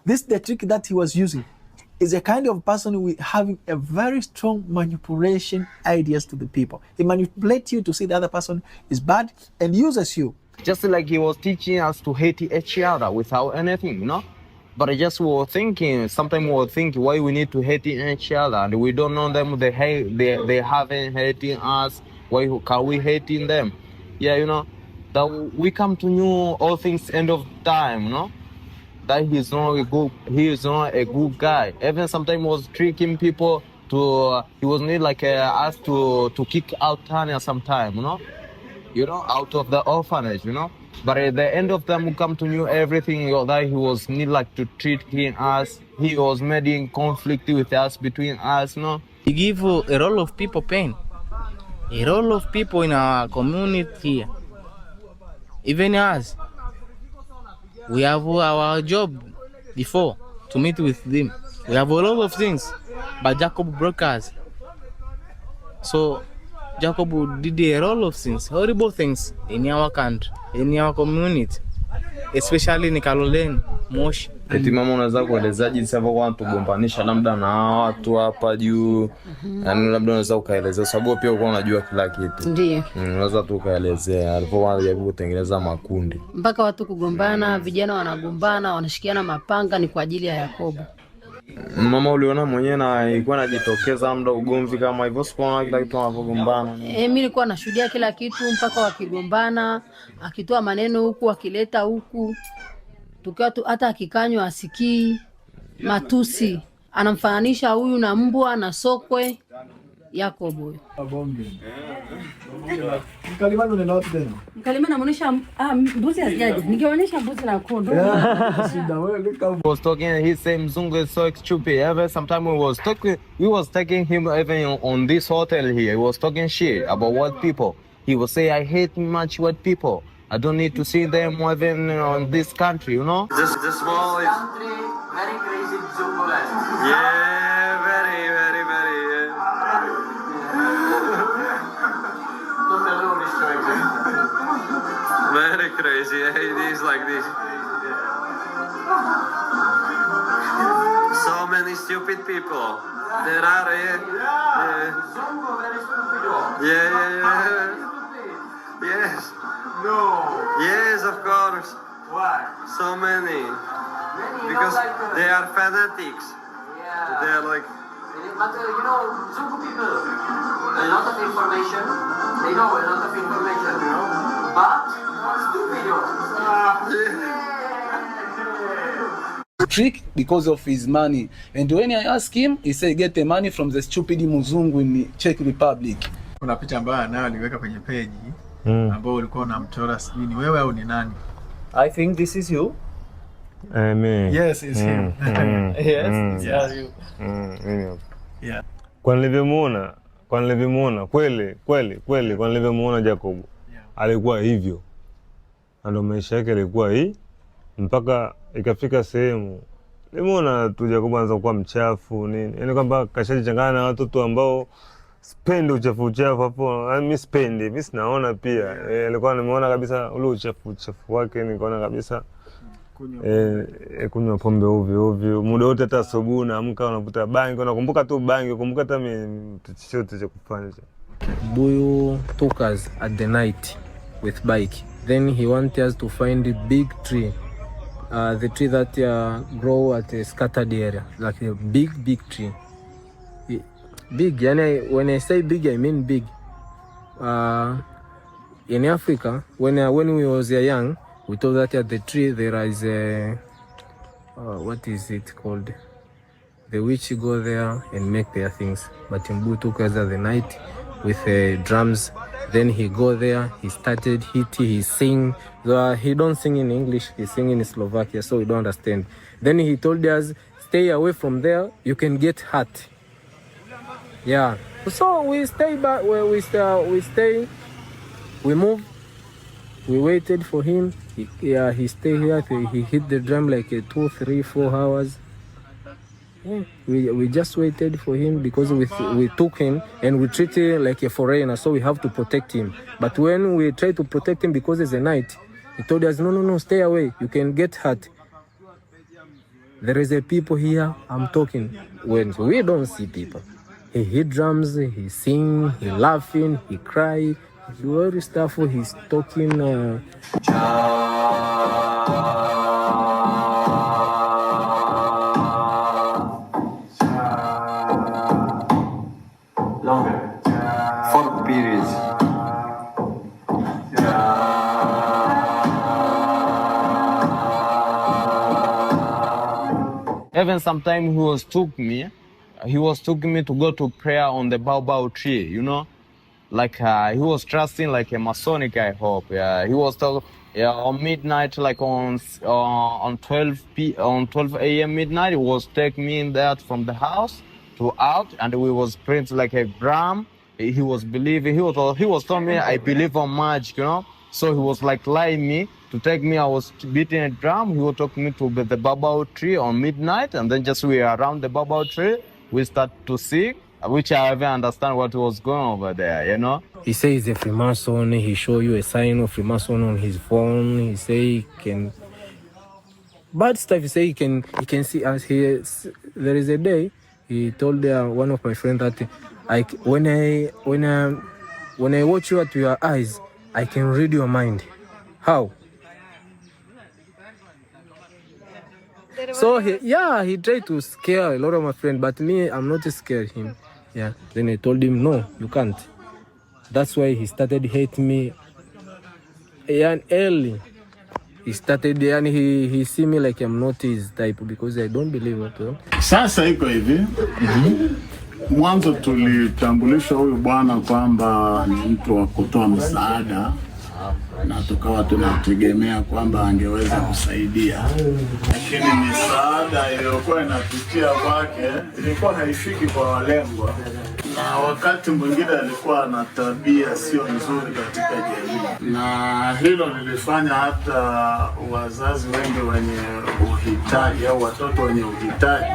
This the trick that he was using. Is a kind of person with having a very strong manipulation ideas to the people. He manipulates you to see the other person is bad and uses you. Just like he was teaching us to hate each other without anything, you know? But I just were thinking, sometimes we were thinking why we need to hate each other, and we don't know them, they haven't hating us, why can we hating them? Yeah, you know, that we come to know all things end of time, you know? That he is not a good guy. Even sometimes he was tricking people he was need like us to kick out Tanya sometime, you know, out of the orphanage, you know. But at the end of time, we come to know everything that he was need like to treat us. He was making conflict with us, between us, you know. He give a lot of people pain. A lot of people in our community here. Even us. We have our job before to meet with them. We have a lot of things, but Jakub broke us. So Jakub did a lot of things, horrible things in our country, in our community, especially in Kaloleni, Moshi. Eti mama, unaweza kueleza jinsi ambavyo wanatugombanisha labda na watu hapa juu? Yaani labda unaweza ukaelezea sababu pia uko unajua kila kitu. Ndiyo. Unaweza tu ukaelezea alipokuwa anajaribu kutengeneza makundi. Mpaka watu kugombana, vijana wanagombana, wanashikiana mapanga ni kwa ajili ya Yakobo. Mama, uliona mwenyewe na ilikuwa inajitokeza muda ugomvi kama hivyo, sikuona kila kitu wanapogombana. Mimi nilikuwa nashuhudia kila kitu mpaka wakigombana, akitoa maneno huku akileta huku. Tukiwa hata akikanywa asikii, matusi, anamfananisha huyu na mbwa na sokwe. Yakobo. Mkalimani unaenda wapi tena? Mkalimani namuonesha mbuzi hazijaje. Ningeonyesha mbuzi na kondoo. He was talking, he said Mzungu is so stupid. Ever sometime we was taking him even on this hotel here. He was talking shit about white people. He was say I hate much white people. I don't need to see them even in this country, you know? The small is very crazy Zumbuland. Yeah, very. Very crazy. It is like this. So many stupid people. There are, yeah. Yes. No. Yes, of course. Why? So many. Because they are fanatics. Yeah. They are like. But you know, Zungu people, a lot of information. They know a lot of information, you know. But stupid. Trick because of his money. And when I ask him, he say get the money from the stupid Mzungu in Czech Republic. Kuna picha ambayo nayo aliweka kwenye page ambao ulikuwa unamchora sijui ni wewe au ni nani? I think this is you. Me. Yes, it's him. Yes, it's you. Yeah. Kwa nilivyomuona kweli kwa nilivyomuona Jakub alikuwa hivyo. Ndio maisha yake alikuwa hii mpaka ikafika sehemu nimeona tu Jakub anaanza kuwa mchafu nini. Yaani kwamba kashajichanganya na watoto ambao spendi uchafu hapo. Mimi spendi, mimi sinaona pia. Alikuwa nimeona kabisa ule uchafu wake, nikaona kabisa kunywa pombe ovyo muda wote, hata asubuhi naamka unavuta bangi, unakumbuka tu bangi, unakumbuka hata chochote cha kufanya. Buyu took us at the night with bike. Then he wanted us to find a big tree. The tree that grow at a scattered area, like a big tree. Big, yani when I say big, I mean big. In Africa, when we was young, we thought that at the tree there is a what is it called? The witch go there and make their things. But Mbu took us at the night with drums. Then he go there, he started hitting, he sing. He don't sing in English, he sing in Slovakia, so we don't understand. Then he told us, stay away from there, you can get hurt. Yeah. So we stay back where we stay, we move, we waited for him. He stayed here, he hit the drum like 2, 3, 4 hours. Yeah. We just waited for him because we took him and we treat him like a foreigner, so we have to protect him. But when we try to protect him because it's a night, he told us, no, stay away, you can get hurt. there is a people here, I'm talking when we don't see people. He hit drums, he sing, he laughing, he cry, he do all this stuff. He's talking. Longer. 4 periods. Even sometimes he was took me to go to prayer on the baobab tree, you know, like he was trusting like a Masonic, I hope. Yeah, he was talking on midnight, like on 12 a.m. midnight. He was taking me in there from the house to out, and we was praying like a drum. He was believing. He was telling me I believe on magic, you know. So he was like lying me to take me. I was beating a drum. He was taking me to the baobab tree on midnight, and then just we were around the baobab tree. We start to sing, which I even understand what was going on over there, you know. He says he's a Freemason. He show you a sign of Freemason on his phone. He say he can bad stuff. He say he can see us here. There is a day he told one of my friends that when I watch you at your eyes, I can read your mind. How? So he tried to scare a lot of my friends, but me, I'm not scared him. Yeah. Then I told him, no, you can't. That's why he started hating me. And early, he started, and he see me like I'm not his type because I don't believe it. Sasa iko hivi. Mwanzo tulitambulisha huyu bwana kwamba ni mtu wa kutoa msaada, na tukawa tunategemea kwamba angeweza kusaidia, lakini misaada iliyokuwa inapitia kwake ilikuwa haifiki kwa walengwa, na wakati mwingine alikuwa na tabia sio nzuri katika jamii, na hilo lilifanya hata wazazi wengi wenye uhitaji au watoto wenye uhitaji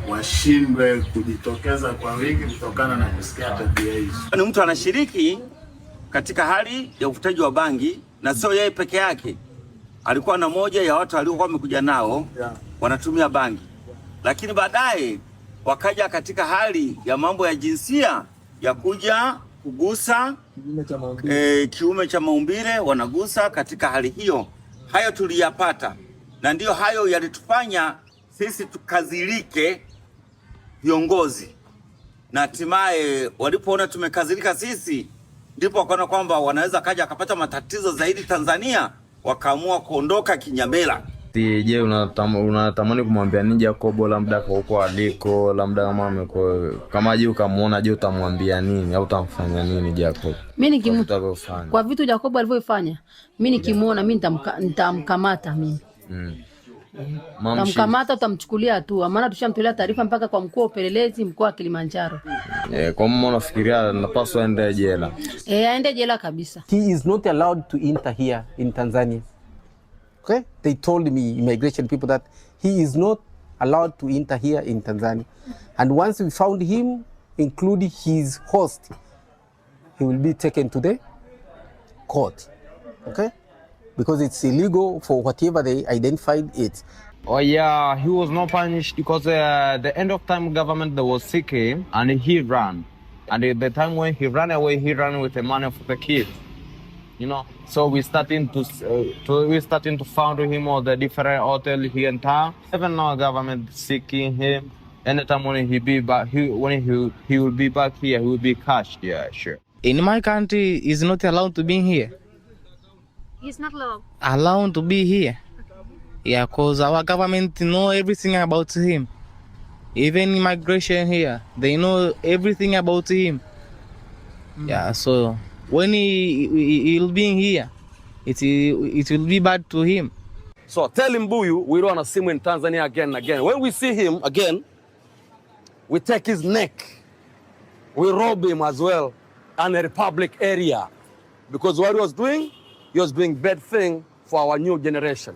washindwe kujitokeza kwa wingi kutokana na kusikia tabia hizo. Ni mtu anashiriki katika hali ya uvutaji wa bangi, na sio yeye peke yake. Alikuwa na moja ya watu waliokuwa wamekuja nao wanatumia bangi, lakini baadaye wakaja katika hali ya mambo ya jinsia ya kuja kugusa kiume cha maumbile, wanagusa katika hali hiyo. Hayo tuliyapata, na ndio hayo yalitufanya sisi tukazilike viongozi, na hatimaye walipoona tumekazilika sisi, ndipo wakaona kwamba wanaweza kaja akapata matatizo zaidi Tanzania, wakaamua kuondoka kinyamela. Je, unatamani kumwambia nini Jakuba labda kwa huko aliko, labda kama je ukamwona, je utamwambia nini au utamfanya nini Jakuba? Mimi kwa vitu Jakuba alivyofanya, mimi nikimuona mimi nitamkamata mimi. Tamkamata, utamchukulia hatua, maana tushamtolea taarifa mpaka kwa mkuu wa upelelezi mkoa wa Kilimanjaro. Kwa mama unafikiria napaswa aende jela? Aende jela kabisa. He is not allowed to enter here in Tanzania. Okay? They told me, immigration people, that he is not allowed to enter here in Tanzania. And once we found him, including his host, he will be taken to the court. Okay? Because it's illegal for whatever they identified it. Oh yeah, he was not punished because the end of time government that was sick him and he ran. And at the time when he ran away, he ran with the money for the kids. You know, so we starting to find him all the different hotel here in town. Even now government seeking him. Anytime when he be back, he will be back here, he will be cashed. Yeah, sure. In my country, he's not allowed to be here. He's not allowed to be here. Yeah, because our government know everything about him. Even immigration here, they know everything about him. Yeah, so when he'll be here, it will be bad to him. So tell him, Buyu, we don't want to see him in Tanzania again and again. When we see him again, we take his neck. We rob him as well in a public area. Because what he was doing bad thing for our new generation.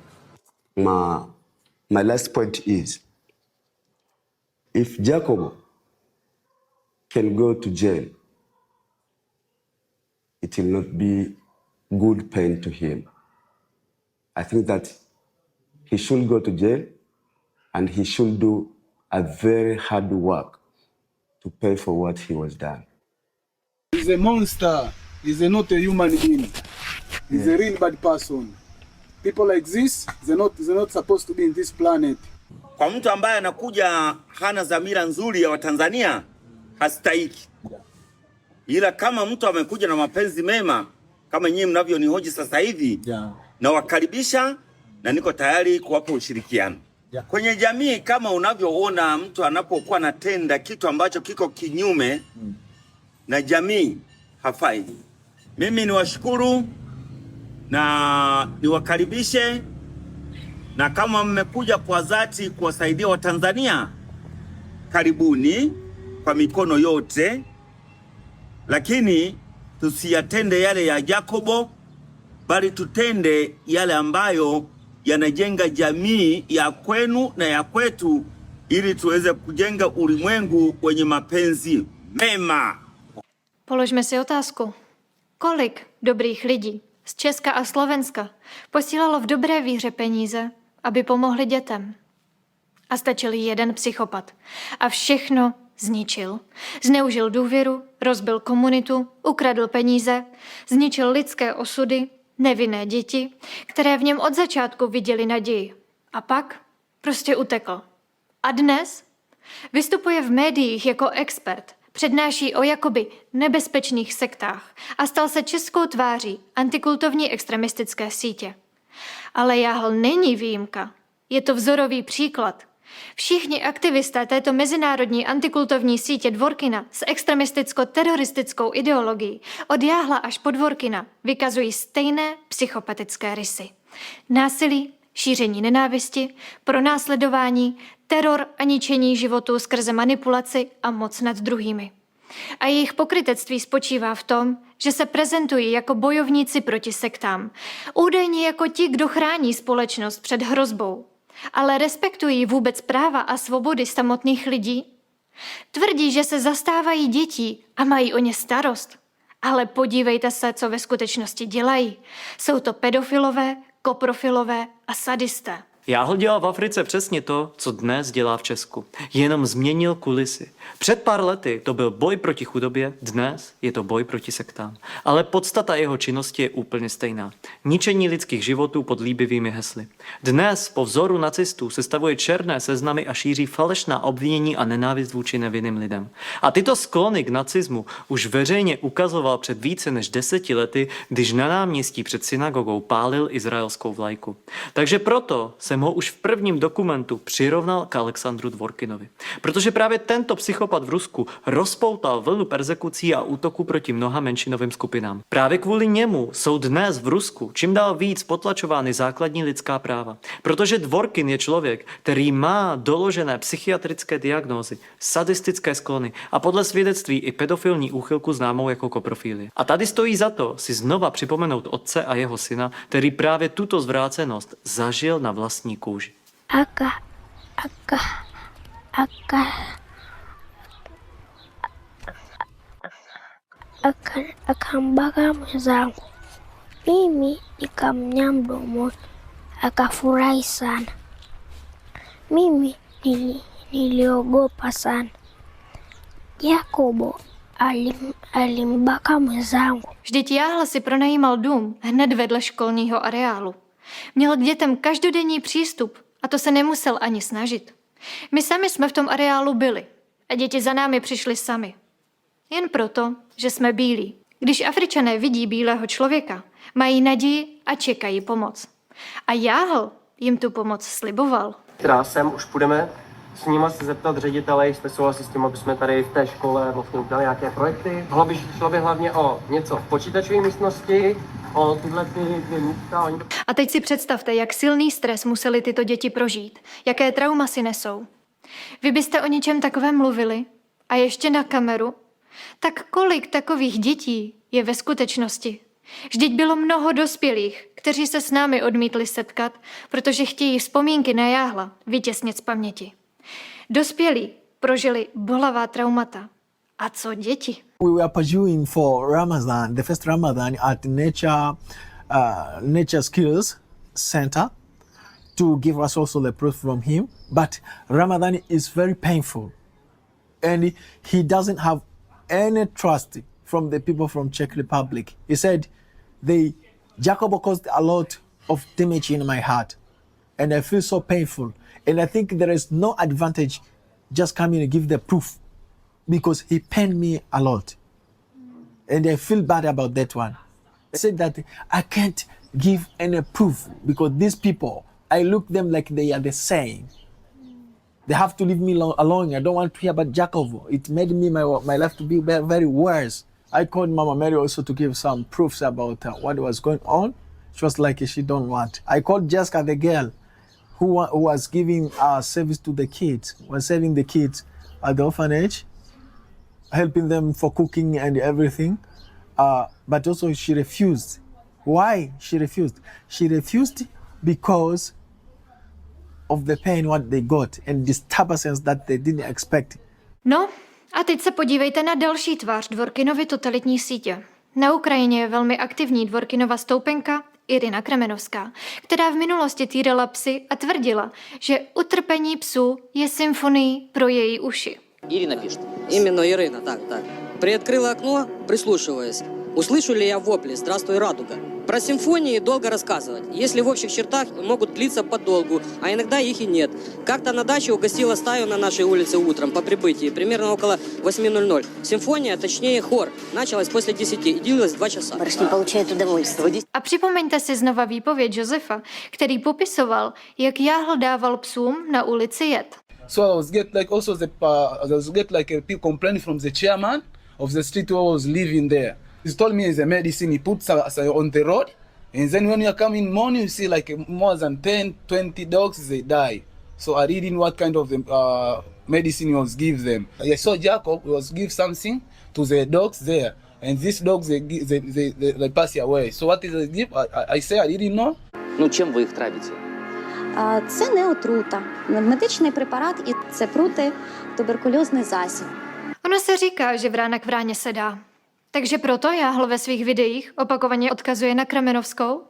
My last point is, if Jakuba can go to jail, it will not be good pain to him. I think that he should go to jail and he should do a very hard work to pay for what he was done. He's a monster. He's not a human being. He's a real bad person. People like this, they're not supposed to be in this planet. Kwa mtu ambaye anakuja hana dhamira nzuri ya Watanzania, hastahiki. Ila kama mtu amekuja na mapenzi mema, kama nyinyi mnavyonihoji sasa hivi, na wakaribisha na niko tayari kuwapa ushirikiano. Kwenye jamii kama unavyoona mtu anapokuwa anatenda kitu ambacho kiko kinyume na jamii, hafai. Mimi niwashukuru na niwakaribishe, na kama mmekuja kwa dhati kuwasaidia Watanzania, karibuni kwa mikono yote, lakini tusiyatende yale ya Jakuba, bali tutende yale ambayo yanajenga jamii ya kwenu na ya kwetu, ili tuweze kujenga ulimwengu wenye mapenzi mema. Položme si otázku. Kolik dobrých lidí z Česka a Slovenska posílalo v dobré víře peníze, aby pomohli dětem? A stačil jeden psychopat. A všechno zničil. Zneužil důvěru, rozbil komunitu, ukradl peníze, zničil lidské osudy, nevinné děti, které v něm od začátku viděli naději. A pak prostě utekl. A dnes vystupuje v médiích jako expert, přednáší o jakoby nebezpečných sektách a stal se českou tváří antikultovní extremistické sítě. Ale Jahl není výjimka. Je to vzorový příklad. Všichni aktivisté této mezinárodní antikultovní sítě Dworkina s extremisticko-teroristickou ideologií od Jahla až po Dworkina vykazují stejné psychopatické rysy. Násilí, šíření nenávisti, pronásledování, teror a ničení životů skrze manipulaci a moc nad druhými. A jejich pokrytectví spočívá v tom, že se prezentují jako bojovníci proti sektám, údajně jako ti, kdo chrání společnost před hrozbou. Ale respektují vůbec práva a svobody samotných lidí? Tvrdí, že se zastávají dětí a mají o ně starost. Ale podívejte se, co ve skutečnosti dělají. Jsou to pedofilové, koprofilové a sadisté. Jahl dělal v Africe přesně to, co dnes dělá v Česku. Jenom změnil kulisy. Před pár lety to byl boj proti chudobě, dnes je to boj proti sektám. Ale podstata jeho činnosti je úplně stejná. Ničení lidských životů pod líbivými hesly. Dnes po vzoru nacistů sestavuje černé seznamy a šíří falešná obvinění a nenávist vůči nevinným lidem. A tyto sklony k nacismu už veřejně ukazoval před více než 10 lety, když na náměstí před synagogou pálil izraelskou vlajku. Takže proto jsem ho už v prvním dokumentu přirovnal k Alexandru Dworkinovi. Protože právě tento psychopat v Rusku rozpoutal vlnu perzekucí a útoků proti mnoha menšinovým skupinám. Právě kvůli němu jsou dnes v Rusku čím dál víc potlačovány základní lidská práva. Protože Dworkin je člověk, který má doložené psychiatrické diagnózy, sadistické sklony a podle svědectví i pedofilní úchylku známou jako koprofílie. A tady stojí za to si znova připomenout otce a jeho syna, který právě tuto zvrácenost zažil na vlastní kůži. Akambaka mwenzangu, mimi nikamnya mdomoni, akafurahi sana. Mimi niliogopa sana. Jakuba alimbaka mwenzangu. Vždyť Jahl si pronajímal dům hned vedle školního areálu. Měl k dětem každodenní přístup a to se nemusel ani snažit. My sami jsme v tom areálu byli a děti za námi přišly sami. Jen proto, že jsme bílí. Když Afričané vidí bílého člověka, mají naději a čekají pomoc. A Jahl jim tu pomoc sliboval. Sem už půjdeme s nima se zeptat ředitele, jestli souhlasí s tím, aby jsme tady v té škole vlastně udělali nějaké projekty. Šlo by hlavně o něco v počítačové místnosti, o tyhle dvě místa. A teď si představte, jak silný stres museli tyto děti prožít, jaké trauma si nesou. Vy byste o něčem takovém mluvili? A ještě na kameru? Tak kolik takových dětí je ve skutečnosti? Vždyť bylo mnoho dospělých, kteří se s námi odmítli setkat, protože chtějí vzpomínky na Jahla vytěsnit z paměti. Dospělí prožili bolavá traumata. A co děti? We were pursuing for Ramadan, the first Ramadan at Nature Skills Center to give us also the proof from him. But Ramadan is very painful. And he doesn't have any trust from the people from Czech Republic. He said, Jakuba caused a lot of damage in my heart. And I feel so painful. And I think there is no advantage just coming and give the proof, because he pained me a lot. And I feel bad about that one. I said that I can't give any proof because these people, I look them like they are the same. They have to leave me alone. I don't want to hear about Jakuba. It made me my life to be very worse. I called Mama Mary also to give some proofs about what was going on. She was like, she don't want. I called Jessica, the girl, who was giving service to the kids, was saving the kids at the orphanage, helping them for cooking and everything. But also she refused. Why she refused? She refused because of the pain what they got and disturbances that they didn't expect. No, a teď se podívejte na další tvář Dvorkinovy totalitní sítě. Na Ukrajině je velmi aktivní Dvorkinova stoupenka Irina Kremenovská, která v minulosti týrala psy a tvrdila, že utrpení psů je symfonií pro její uši. Ирина пишет. Именно Ирина, так. Приоткрыла окно, прислушиваясь. Услышу ли я вопли «Здравствуй, радуга». Про симфонии долго рассказывать. Если в общих чертах могут длиться подолгу, а иногда их и нет. Как-то на даче угостила стаю на нашей улице утром по прибытии, примерно около 8:00. Симфония, точнее хор, началась после 10 и длилась 2 часа. Барышня получает удовольствие. A připomeňte si znova výpověď Josefa, který popisoval, jak Jahl dával psům na ulici jed. So I was get a complaint from the chairman of the street where I was living there. He told me it's a medicine he puts on the road, and then when you come in morning, you see like more than 10, 20 dogs, they die. So I read in what kind of medicine he was give them. I saw Jacob was give something to the dogs there, and these dogs they pass away. So what is the give? I say I didn't know. Ну чем вы их травите? Це не отрута, медичний препарат і це протитуберкульозний засіб. Ono se říká, že vrána k vráně se dá. Takže proto Jahl ve svých videích opakovaně odkazuje na Kremenovskou.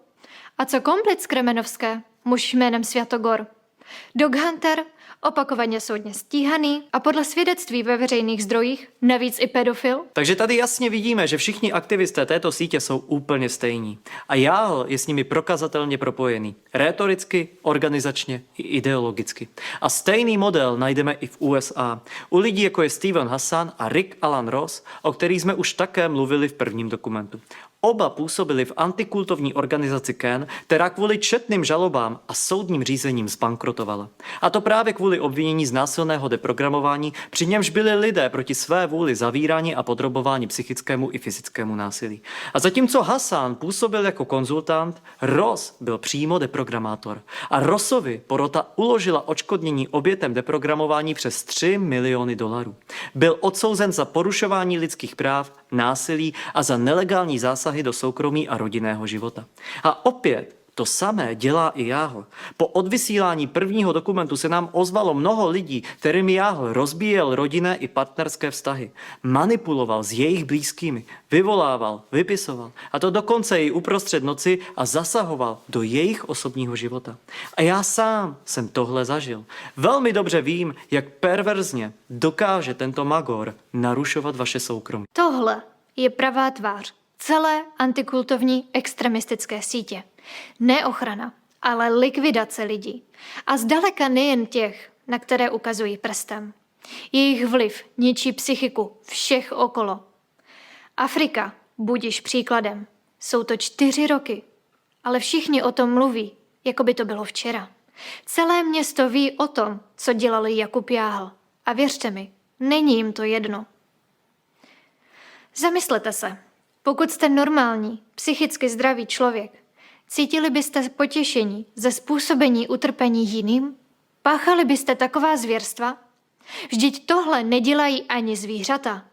A co komplic Kremenovské, muž jménem Svatogor. Dog Hunter, opakovaně soudně stíhaný a podle svědectví ve veřejných zdrojích navíc i pedofil. Takže tady jasně vidíme, že všichni aktivisté této sítě jsou úplně stejní. A Jahl je s nimi prokazatelně propojený. Rétoricky, organizačně i ideologicky. A stejný model najdeme i v USA. U lidí jako je Steven Hassan a Rick Alan Ross, o kterých jsme už také mluvili v prvním dokumentu. Oba působili v antikultovní organizaci KEN, která kvůli četným žalobám a soudním řízením zbankrotovala. A to právě kvůli obvinění z násilného deprogramování, při němž byli lidé proti své vůli zavíráni a podrobováni psychickému i fyzickému násilí. A zatímco Hassan působil jako konzultant, Ross byl přímo deprogramátor. A Rossovi porota uložila odškodnění obětem deprogramování přes $3 miliony. Byl odsouzen za porušování lidských práv, násilí a za nelegální zásahy do soukromí a rodinného života. A opět to samé dělá i Jahl. Po odvysílání prvního dokumentu se nám ozvalo mnoho lidí, kterým Jahl rozbíjel rodinné i partnerské vztahy. Manipuloval s jejich blízkými, vyvolával, vypisoval, a to dokonce i uprostřed noci, a zasahoval do jejich osobního života. A já sám jsem tohle zažil. Velmi dobře vím, jak perverzně dokáže tento magor narušovat vaše soukromí. Tohle je pravá tvář celé antikultovní extremistické sítě. Ne ochrana, ale likvidace lidí. A zdaleka nejen těch, na které ukazují prstem. Jejich vliv ničí psychiku všech okolo. Afrika, budiš příkladem. Jsou to 4 roky, ale všichni o tom mluví, jako by to bylo včera. Celé město ví o tom, co dělali Jakub Jahl. A věřte mi, není jim to jedno. Zamyslete se, pokud jste normální, psychicky zdravý člověk, cítili byste potěšení ze způsobení utrpení jiným? Páchali byste taková zvěrstva? Vždyť tohle nedělají ani zvířata,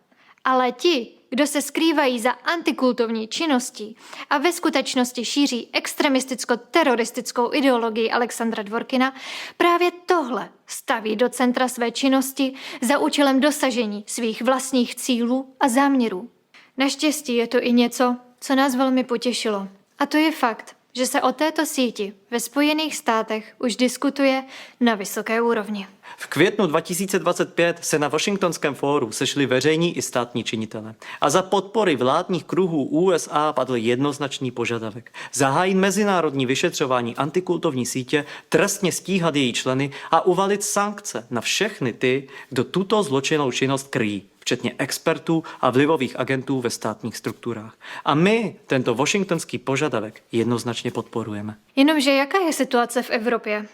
ale ti, kdo se skrývají za antikultovní činností a ve skutečnosti šíří extremisticko-teroristickou ideologii Alexandra Dvorkina, právě tohle staví do centra své činnosti za účelem dosažení svých vlastních cílů a záměrů. Naštěstí je to i něco, co nás velmi potěšilo. A to je fakt, že se o této síti ve Spojených státech už diskutuje na vysoké úrovni. V květnu 2025 se na Washingtonském fóru sešli veřejní i státní činitelé. A za podpory vládních kruhů USA padl jednoznačný požadavek. Zahájit mezinárodní vyšetřování antikultovní sítě, trestně stíhat její členy a uvalit sankce na všechny ty, kdo tuto zločinnou činnost kryjí, včetně expertů a vlivových agentů ve státních strukturách. A my tento washingtonský požadavek jednoznačně podporujeme. Jenomže jaká je situace v Evropě?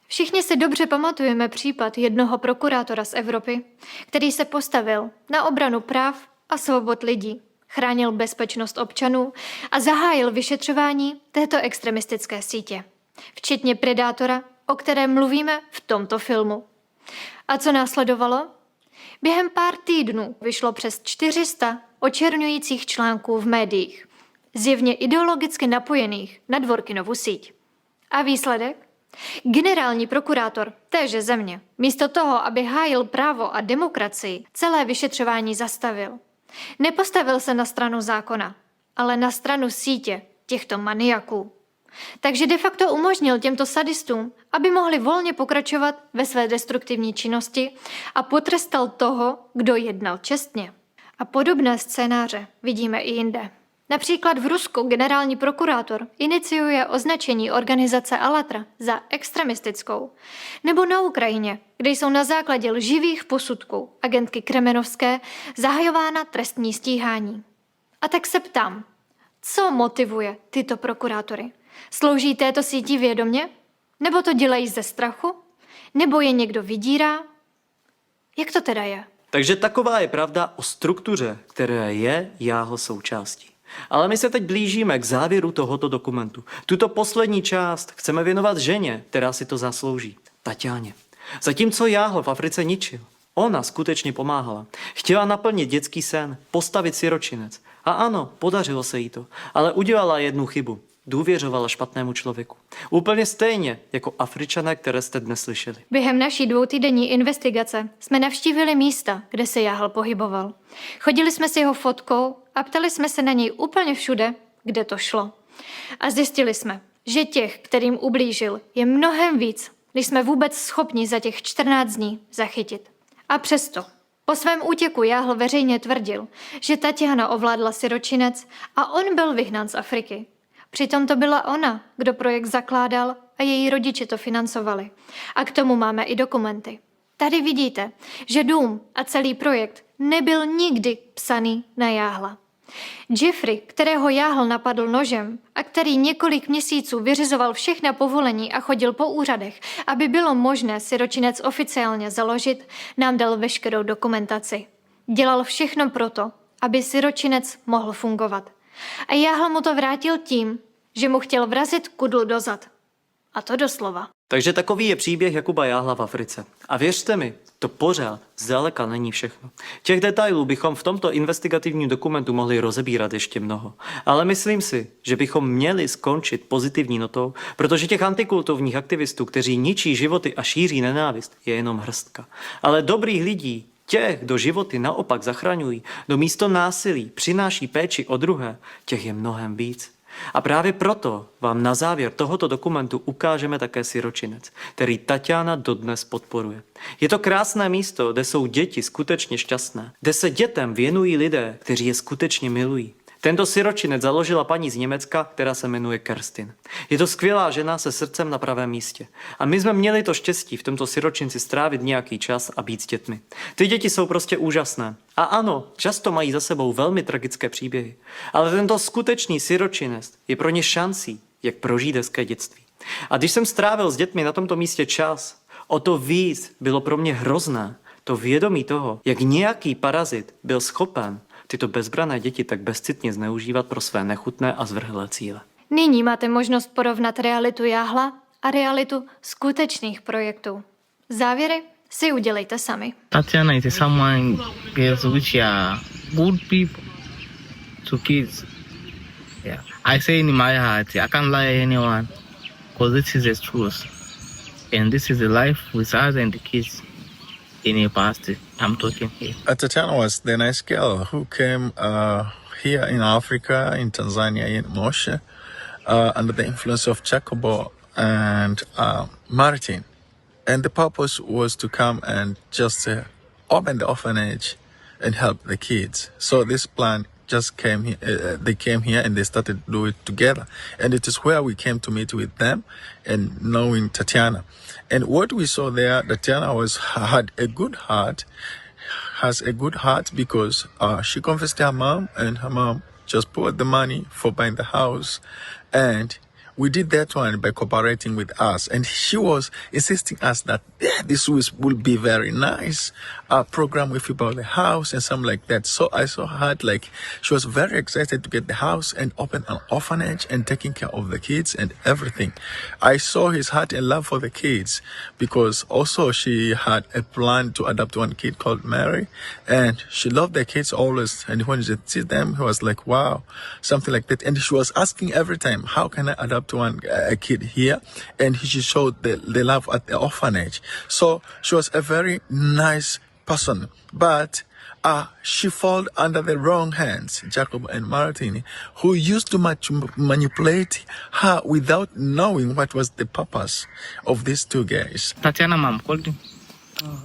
Všichni si dobře pamatujeme případ jednoho prokurátora z Evropy, který se postavil na obranu práv a svobod lidí, chránil bezpečnost občanů a zahájil vyšetřování této extremistické sítě, včetně predátora, o kterém mluvíme v tomto filmu. A co následovalo? Během pár týdnů vyšlo přes 400 očerňujících článků v médiích, zjevně ideologicky napojených na Dworkinovu síť. A výsledek? Generální prokurátor téže země, místo toho, aby hájil právo a demokracii, celé vyšetřování zastavil. Nepostavil se na stranu zákona, ale na stranu sítě těchto maniaků. Takže de facto umožnil těmto sadistům, aby mohli volně pokračovat ve své destruktivní činnosti a potrestal toho, kdo jednal čestně. A podobné scénáře vidíme i jinde. Například v Rusku generální prokurátor iniciuje označení organizace Allatra za extremistickou. Nebo na Ukrajině, kde jsou na základě lživých posudků agentky Kremenovské zahajována trestní stíhání. A tak se ptám, co motivuje tyto prokurátory? Slouží této síti vědomě? Nebo to dělají ze strachu? Nebo je někdo vydírá? Jak to teda je? Takže taková je pravda o struktuře, které je Jahl součástí. Ale my se teď blížíme k závěru tohoto dokumentu. Tuto poslední část chceme věnovat ženě, která si to zaslouží, Taťáně. Zatímco Jahl v Africe ničil, ona skutečně pomáhala. Chtěla naplnit dětský sen, postavit siročinec. A ano, podařilo se jí to, ale udělala jednu chybu. Důvěřovala špatnému člověku. Úplně stejně jako Afričané, které jste dnes slyšeli. Během naší 2týdenní investigace jsme navštívili místa, kde se Jahl pohyboval. Chodili jsme s jeho fotkou a ptali jsme se na něj úplně všude, kde to šlo. A zjistili jsme, že těch, kterým ublížil, je mnohem víc, než jsme vůbec schopni za těch 14 dní zachytit. A přesto, po svém útěku Jahl veřejně tvrdil, že Taťána ovládla siročinec a on byl vyhnán z Afriky. Přitom to byla ona, kdo projekt zakládal a její rodiče to financovali. A k tomu máme i dokumenty. Tady vidíte, že dům a celý projekt nebyl nikdy psaný na Jahla. Jeffrey, kterého Jahl napadl nožem a který několik měsíců vyřizoval všechna povolení a chodil po úřadech, aby bylo možné siročinec oficiálně založit, nám dal veškerou dokumentaci. Dělal všechno proto, aby siročinec mohl fungovat. A Jahl mu to vrátil tím, že mu chtěl vrazit kudlu do zad. A to doslova. Takže takový je příběh Jakuba Jahla v Africe. A věřte mi, to pořád zdaleka není všechno. Těch detailů bychom v tomto investigativním dokumentu mohli rozebírat ještě mnoho. Ale myslím si, že bychom měli skončit pozitivní notou, protože těch antikultovních aktivistů, kteří ničí životy a šíří nenávist, je jenom hrstka. Ale dobrých lidí, těch, kdo životy naopak zachraňují, kdo místo násilí přináší péči o druhé, těch je mnohem víc. A právě proto vám na závěr tohoto dokumentu ukážeme také siročinec, který Taťána dodnes podporuje. Je to krásné místo, kde jsou děti skutečně šťastné, kde se dětem věnují lidé, kteří je skutečně milují. Tento siročinec založila paní z Německa, která se jmenuje Kerstin. Je to skvělá žena se srdcem na pravém místě. A my jsme měli to štěstí v tomto siročinci strávit nějaký čas a být s dětmi. Ty děti jsou prostě úžasné. A ano, často mají za sebou velmi tragické příběhy. Ale tento skutečný siročinec je pro ně šancí, jak prožít hezké dětství. A když jsem strávil s dětmi na tomto místě čas, o to víc bylo pro mě hrozné to vědomí toho, jak nějaký parazit byl schopen tyto bezbranné děti tak bezcitně zneužívat pro své nechutné a zvrhlé cíle. Nyní máte možnost porovnat realitu Jahla a realitu skutečných projektů. Závěry si udělejte sami. Tatyana is someone girls which are good people to kids. Yeah. I say in my heart, I can't lie anyone, because this is the truth. And this is the life with us and the kids. In the past, I'm talking here. Tatyana was the nice girl who came here in Africa, in Tanzania, in Moshi. under the influence of Jakuba and Martin. And the purpose was to come and just open the orphanage and help the kids. So this plan just came here. They came here and they started to do it together. And it is where we came to meet with them and knowing Tatiana. And what we saw there, Tatiana had a good heart, has a good heart because she confessed to her mom, and her mom just put the money for buying the house. And we did that one by cooperating with us. And she was insisting us that this will be very nice program with about the house and something like that. So I saw her like she was very excited to get the house and open an orphanage and taking care of the kids and everything. I saw his heart and love for the kids because also she had a plan to adopt one kid called Mary, and she loved the kids always. And when she see them, he was like, wow, something like that. And she was asking every time, how can I adopt a kid here? And she showed the love at the orphanage. So she was a very nice person, but she fell under the wrong hands, Jakuba and Martin, who used to manipulate her without knowing what was the purpose of these two guys. Tatiana mom called him?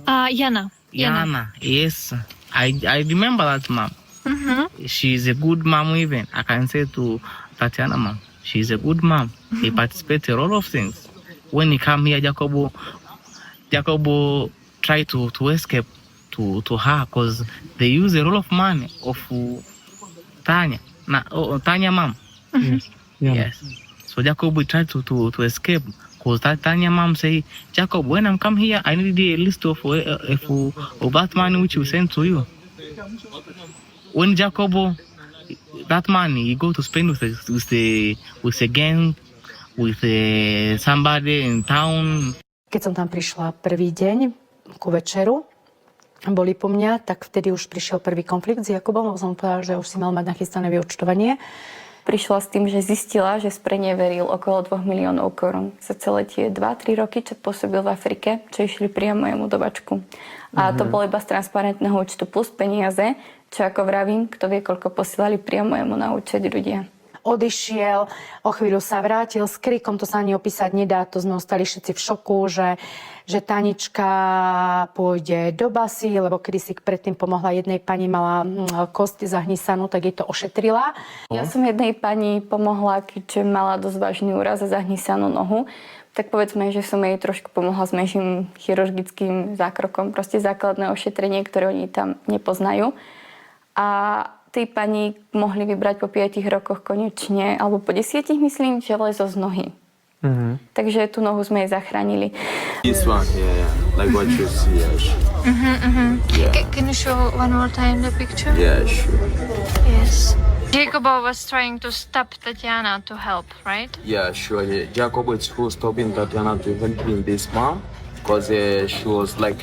Yana. Yana, yes. I remember that mom. Mm-hmm. She's a good mom even. I can say to Tatiana mom, she's a good mom. He participates in a lot of things. When he come here, Jakuba tried to escape to her because they use a lot of money of Tanya. Tanya mom. Mm-hmm. Yes. So Jakuba tried to escape because Tanya mom say, Jakuba, when I come here, I need a list of that money which we send to you. When Jakuba, that money you go to spend with a gang, with somebody in town. Keď som tam prišla prvý deň ku večeru, boli po mňa, tak vtedy už prišiel prvý konflikt s Jakubom, lebo som povedala, že už si mal mať nachystané vyúčtovanie. Prišla s tým, že zistila, že spreneveril okolo 2 miliónov korún za celé tie 2-3 roky, čo pôsobil v Afrike, čo išli priamo jemu do bačku. A to bolo iba z transparentného účtu plus peniaze, čo ako vravím, kto vie, koľko posielali priamo jemu na účet ľudia. Odišiel, o chvíľu sa vrátil s krikom, to sa ani opísať nedá, to sme ostali všetci v šoku, že Tanička pôjde do basy, lebo kedysi predtým pomohla jednej pani, mala kosť zahnísanú, tak jej to ošetrila. Ja som jednej pani pomohla, keďže mala dosť vážny úraz a zahnísanú nohu, tak povedzme, že som jej trošku pomohla s menším chirurgickým zákrokom, proste základné ošetrenie, ktoré oni tam nepoznajú. A tej pani mohli vybrať po 5 rokoch konečne, alebo po 10, myslím, železo z nohy. Takže tú nohu sme jej zachránili. This one, yeah, like what you see, yeah. Can you show one more time the picture? Yeah, sure. Yes. Jakuba was trying to stop Tatiana to help, right? Yeah, sure. Yeah. Jakuba is who stopping Tatiana to helping this mom. Because she was like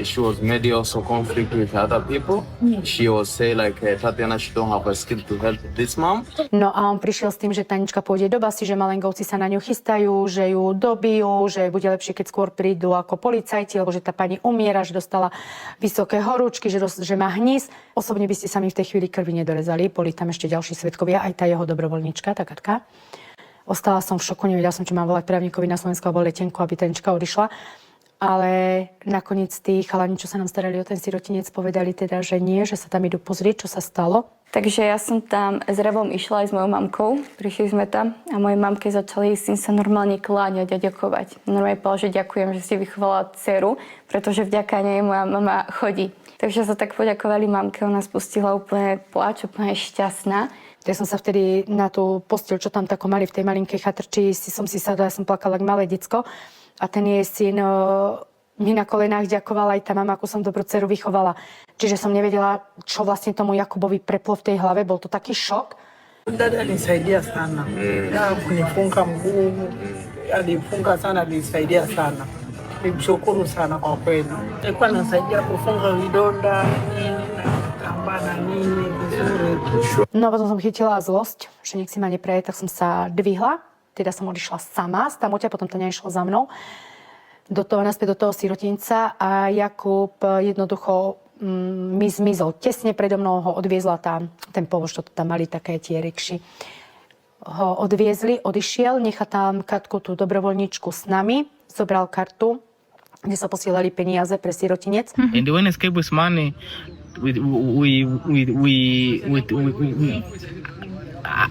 she was maybe also conflict with other people. She was say like Tatiana, she don't have a skill to help this mom. No a on prišiel s tým, že Tanička pôjde do basy, že malengovci sa na ňu chystajú, že ju dobijú, že bude lepšie, keď skôr prídu ako policajti, lebo že tá pani umiera, že dostala vysoké horúčky, že má hnis. Osobne by ste sa mi v tej chvíli krvi nedorezali, boli tam ešte ďalší svedkovia, aj tá jeho dobrovoľníčka, tá Katka. Ostala som v šoku, nevedela som, či mám volať právnikovi na Slovensku alebo letenku, aby Tanička odišla. Ale nakoniec tí chalani, čo sa nám starali o ten sirotinec, povedali teda, že nie, že sa tam idú pozrieť, čo sa stalo. Takže ja som tam s Revom išla aj s mojou mamkou. Prišli sme tam a mojej mamke začal jej syn sa normálne kláňať a ďakovať. Normálne povedal, že ďakujem, že si vychovala dceru, pretože vďaka nej moja mama chodí. Takže sa tak poďakovali mamke, ona spustila úplne pláč, úplne šťastná. Ja som sa vtedy na tú posteľ, čo tam tako mali v tej malinkej chatrči, som si sadla, ja som plakala ako malé decko. A ten jej syn mi na kolenách ďakoval, aj tá mama, ako som dobrú dceru vychovala. Čiže som nevedela, čo vlastne tomu Jakubovi preplo v tej hlave. Bol to taký šok. Dada alisaidia sana. Ya kunifunga mguu, alifunga sana, alisaidia sana. Nimshukuru sana kwa kweli. Alikuwa anasaidia kufunga vidonda, kamba na nini vizuri. No potom som chytila zlosť, že nech si ma nepreje, tak som sa dvihla. Teda som odišla sama z tamoťa, potom to nešlo za mnou. Naspäť do toho sirotinca a Jakub jednoducho mi zmizol. Tesne predo mnou ho odviezla ten povoz, čo tam mali také tie rikši. ho odviezli, odišiel, nechal tam Katku, tú dobrovoľníčku s nami, zobral kartu, kde sa posielali peniaze pre sirotinec. And when escape with money,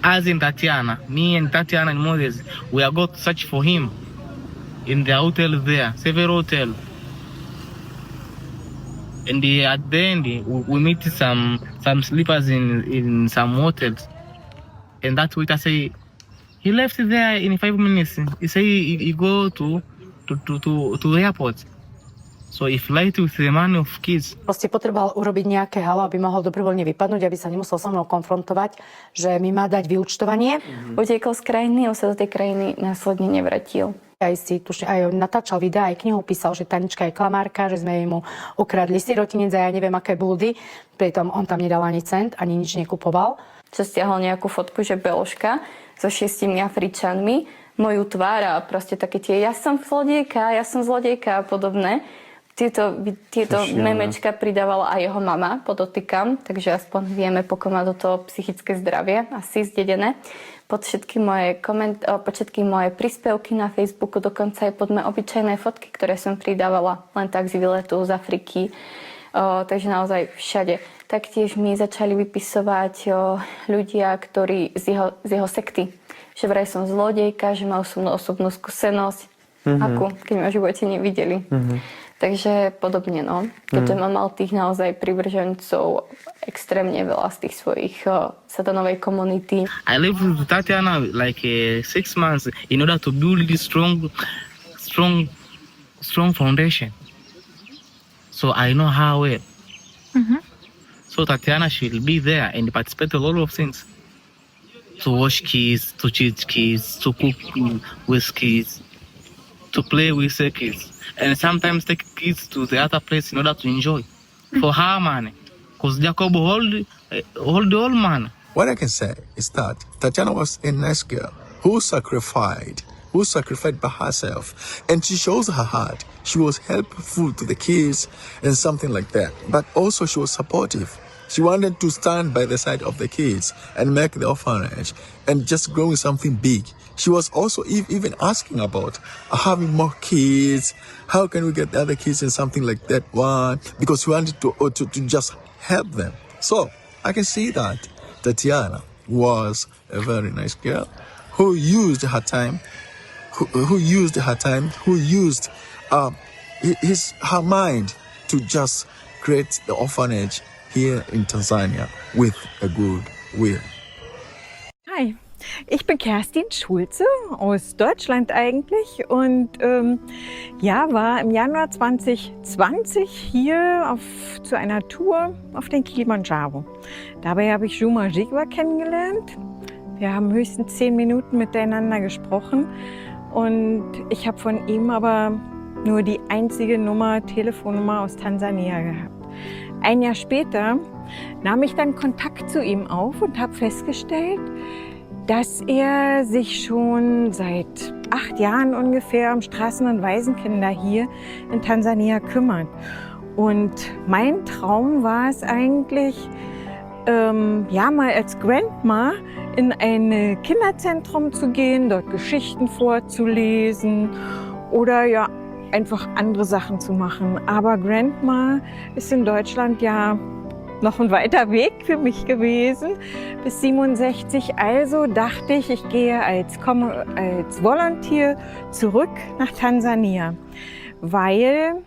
as in Tatiana, me and Tatiana and Moses, we are going to search for him in the hotel there, several hotels. And at the end, we meet some sleepers in some hotels. And that waiter say, he left there in 5 minutes. He say he go to the airport. So he flight with the money of kids. Proste potreboval urobiť nejaké halo, aby mohol dobrovoľne vypadnúť, aby sa nemusel so mnou konfrontovať, že mi má dať vyúčtovanie. Utiekol z krajiny, on sa do tej krajiny následne nevrátil. Aj natáčal videa, aj knihu písal, že Tanička je klamárka, že sme mu ukradli sirotinec a ja neviem aké blúdy. Pritom on tam nedal ani cent, ani nič nekupoval. Čo stiahol nejakú fotku, že Beložka so 6 Afričanmi, moju tvár a proste také tie ja som zlodejka a podobné. Tieto memečka pridávala aj jeho mama, podotýkam, takže aspoň vieme, pokiaľ má do toho psychické zdravie, asi zdedené. Pod všetky moje príspevky na Facebooku, dokonca aj pod moje obyčajné fotky, ktoré som pridávala len tak z výletu z Afriky. Takže naozaj všade. Taktiež mi začali vypisovať ľudia, ktorí z jeho sekty. Že vraj som zlodejka, že mal so mnou osobnú skúsenosť, akú, keď ma v živote nevideli. Takže podobne, no. Keďže mám mal tých naozaj privržencov extrémne veľa z tých svojich satanovej komunity. I lived with Tatiana like 6 months in order to build this strong foundation. So I know how it. So Tatiana, she will be there and participate in a lot of things. To wash kids, to teach kids, to cook with kids, to play with the kids. And sometimes take kids to the other place in order to enjoy. For her money. Because Jakub hold the whole money. What I can say is that Tatiana was a nice girl who sacrificed by herself. And she shows her heart. She was helpful to the kids and something like that. But also she was supportive. She wanted to stand by the side of the kids and make the orphanage and just growing something big. She was also even asking about having more kids. How can we get the other kids and something like that one? Because she wanted to just help them. So I can see that Tatiana was a very nice girl who used her time, who used her mind to just create the orphanage here in Tanzania with a good will. Hi, ich bin Kerstin Schulze aus Deutschland eigentlich und war im Januar 2020 hier zu einer Tour auf den Kilimanjaro. Dabei habe ich Jakuba kennengelernt. Wir haben höchstens 10 Minuten miteinander gesprochen und ich habe von ihm aber nur die einzige Telefonnummer aus Tansania gehabt. Ein Jahr später nahm ich dann Kontakt zu ihm auf und habe festgestellt, dass er sich schon seit 8 Jahren ungefähr um Straßen- und Waisenkinder hier in Tansania kümmert. Und mein Traum war es eigentlich, mal als Grandma in ein Kinderzentrum zu gehen, dort Geschichten vorzulesen oder einfach andere Sachen zu machen. Aber Grandma ist in Deutschland ja noch ein weiter Weg für mich gewesen, bis 67. Also dachte ich, ich gehe als Volunteer zurück nach Tansania, weil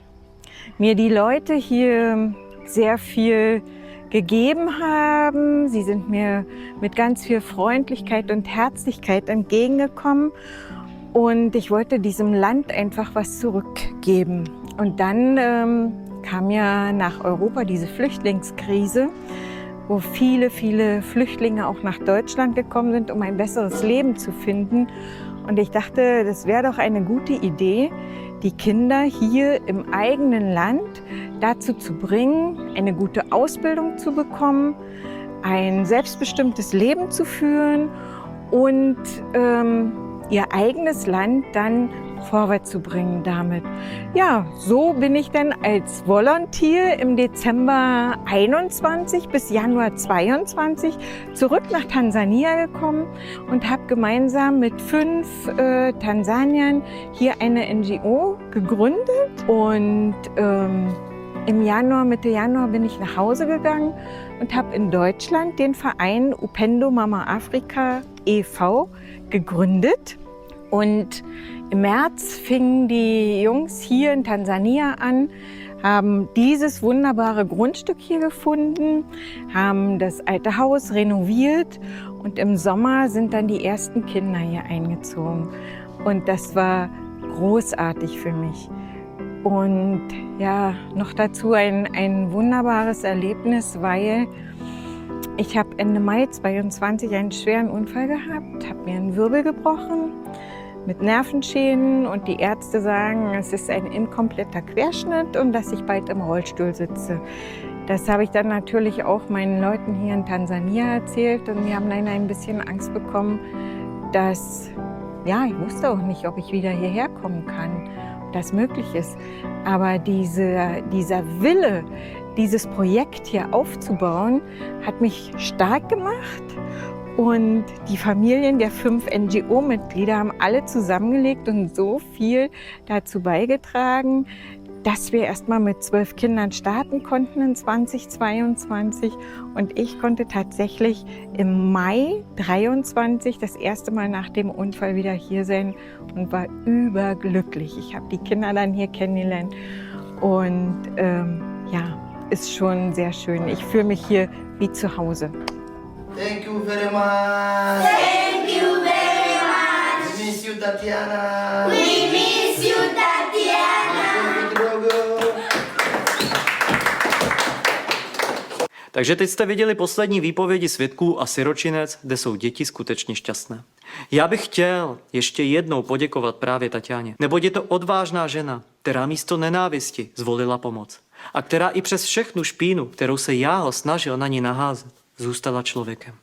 mir die Leute hier sehr viel gegeben haben. Sie sind mir mit ganz viel Freundlichkeit und Herzlichkeit entgegengekommen. Und ich wollte diesem Land einfach was zurückgeben. Und dann kam ja nach Europa diese Flüchtlingskrise, wo viele, viele Flüchtlinge auch nach Deutschland gekommen sind, um ein besseres Leben zu finden. Und ich dachte, das wäre doch eine gute Idee, die Kinder hier im eigenen Land dazu zu bringen, eine gute Ausbildung zu bekommen, ein selbstbestimmtes Leben zu führen und ihr eigenes Land dann vorwärts zu bringen damit. Ja, so bin ich dann als Volunteer im Dezember 21 bis Januar 22 zurück nach Tansania gekommen und habe gemeinsam mit 5 Tansaniern hier eine NGO gegründet. Und im Januar, Mitte Januar bin ich nach Hause gegangen und habe in Deutschland den Verein Upendo Mama Afrika e.V. gegründet. Und im März fingen die Jungs hier in Tansania an, haben dieses wunderbare Grundstück hier gefunden, haben das alte Haus renoviert und im Sommer sind dann die ersten Kinder hier eingezogen. Und das war großartig für mich. Und ja, noch dazu ein wunderbares Erlebnis, weil ich habe Ende Mai 22 einen schweren Unfall gehabt, habe mir einen Wirbel gebrochen mit Nervenschäden und die Ärzte sagen, es ist ein inkompletter Querschnitt und dass ich bald im Rollstuhl sitze. Das habe ich dann natürlich auch meinen Leuten hier in Tansania erzählt und wir haben dann ein bisschen Angst bekommen, dass, ja, ich wusste auch nicht, ob ich wieder hierher kommen kann, ob das möglich ist. Aber dieser Wille, dieses Projekt hier aufzubauen, hat mich stark gemacht. Und die Familien der 5 NGO-Mitglieder haben alle zusammengelegt und so viel dazu beigetragen, dass wir erst mal mit 12 Kindern starten konnten in 2022. Und ich konnte tatsächlich im Mai 23 das erste Mal nach dem Unfall wieder hier sein und war überglücklich. Ich habe die Kinder dann hier kennengelernt und ja, ist schon sehr schön. Ich fühle mich hier wie zu Hause. Thank you very much. Thank you very much. We miss you, Tatiana. We miss you, Tatiana. Takže teď jste viděli poslední výpovědi svědků a siročinec, kde jsou děti skutečně šťastné. Já bych chtěl ještě jednou poděkovat právě Tatianě, neboť je to odvážná žena, která místo nenávisti zvolila pomoc a která i přes všechnu špínu, kterou se Jahl snažil na ní naházet, zůstala člověkem.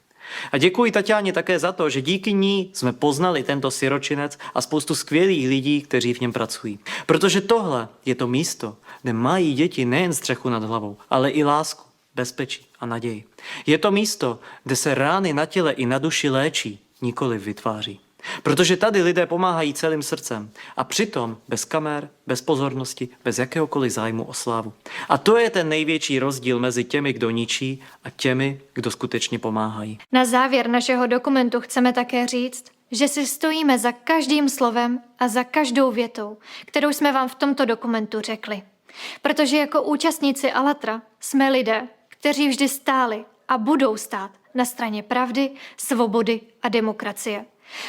A děkuji Tatianě také za to, že díky ní jsme poznali tento siročinec a spoustu skvělých lidí, kteří v něm pracují. Protože tohle je to místo, kde mají děti nejen střechu nad hlavou, ale i lásku, bezpečí a naději. Je to místo, kde se rány na těle i na duši léčí, nikoli vytváří. Protože tady lidé pomáhají celým srdcem a přitom bez kamer, bez pozornosti, bez jakéhokoliv zájmu o slávu. A to je ten největší rozdíl mezi těmi, kdo ničí a těmi, kdo skutečně pomáhají. Na závěr našeho dokumentu chceme také říct, že si stojíme za každým slovem a za každou větou, kterou jsme vám v tomto dokumentu řekli. Protože jako účastníci Allatra jsme lidé, kteří vždy stáli a budou stát na straně pravdy, svobody a demokracie.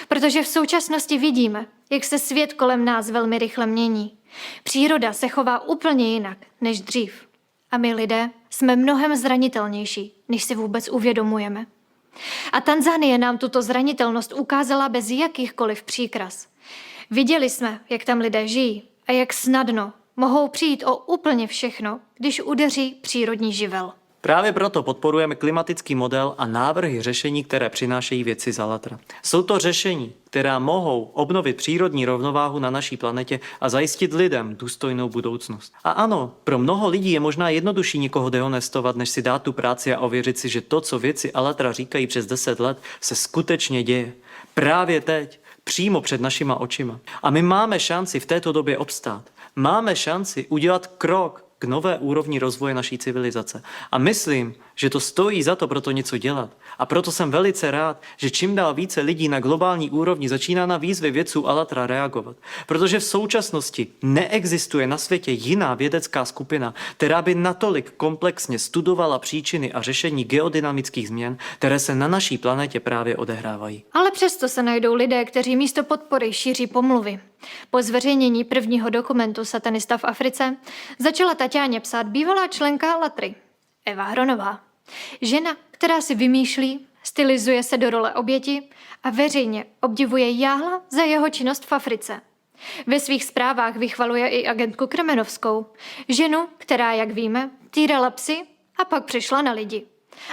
Protože v současnosti vidíme, jak se svět kolem nás velmi rychle mění. Příroda se chová úplně jinak než dřív. A my lidé jsme mnohem zranitelnější, než si vůbec uvědomujeme. A Tanzanie nám tuto zranitelnost ukázala bez jakýchkoliv příkras. Viděli jsme, jak tam lidé žijí a jak snadno mohou přijít o úplně všechno, když udeří přírodní živel. Právě proto podporujeme klimatický model a návrhy řešení, které přinášejí vědci z Allatra. Jsou to řešení, která mohou obnovit přírodní rovnováhu na naší planetě a zajistit lidem důstojnou budoucnost. A ano, pro mnoho lidí je možná jednodušší někoho dehonestovat, než si dát tu práci a ověřit si, že to, co vědci Allatra říkají přes 10 let, se skutečně děje. Právě teď, přímo před našima očima. A my máme šanci v této době obstát. Máme šanci udělat krok k nové úrovni rozvoje naší civilizace. A myslím, že to stojí za to proto něco dělat. A proto jsem velice rád, že čím dál více lidí na globální úrovni začíná na výzvy vědců Allatra reagovat. Protože v současnosti neexistuje na světě jiná vědecká skupina, která by natolik komplexně studovala příčiny a řešení geodynamických změn, které se na naší planetě právě odehrávají. Ale přesto se najdou lidé, kteří místo podpory šíří pomluvy. Po zveřejnění prvního dokumentu Satanista v Africe začala Tatianě psát bývalá členka Allatry, Eva Hronová. Žena, která si vymýšlí, stylizuje se do role oběti a veřejně obdivuje Jahla za jeho činnost v Africe. Ve svých zprávách vychvaluje i agentku Kremenovskou, ženu, která, jak víme, týrala psy a pak přišla na lidi.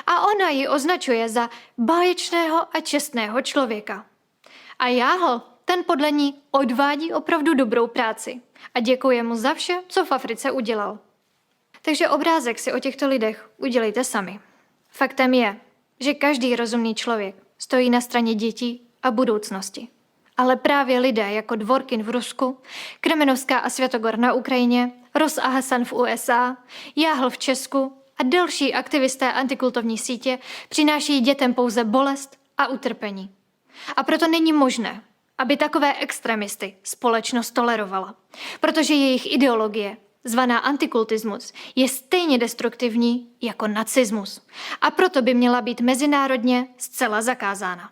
A ona ji označuje za báječného a čestného člověka. A Jahl Ten podle ní odvádí opravdu dobrou práci a děkuje mu za vše, co v Africe udělal. Takže obrázek si o těchto lidech udělejte sami. Faktem je, že každý rozumný člověk stojí na straně dětí a budoucnosti. Ale právě lidé jako Dvorkin v Rusku, Kremenovská a Světogor na Ukrajině, Ross a Hasan v USA, Jahl v Česku a další aktivisté antikultovní sítě přináší dětem pouze bolest a utrpení. A proto není možné, aby takové extremisty společnost tolerovala, protože jejich ideologie, zvaná antikultismus, je stejně destruktivní jako nacismus a proto by měla být mezinárodně zcela zakázána.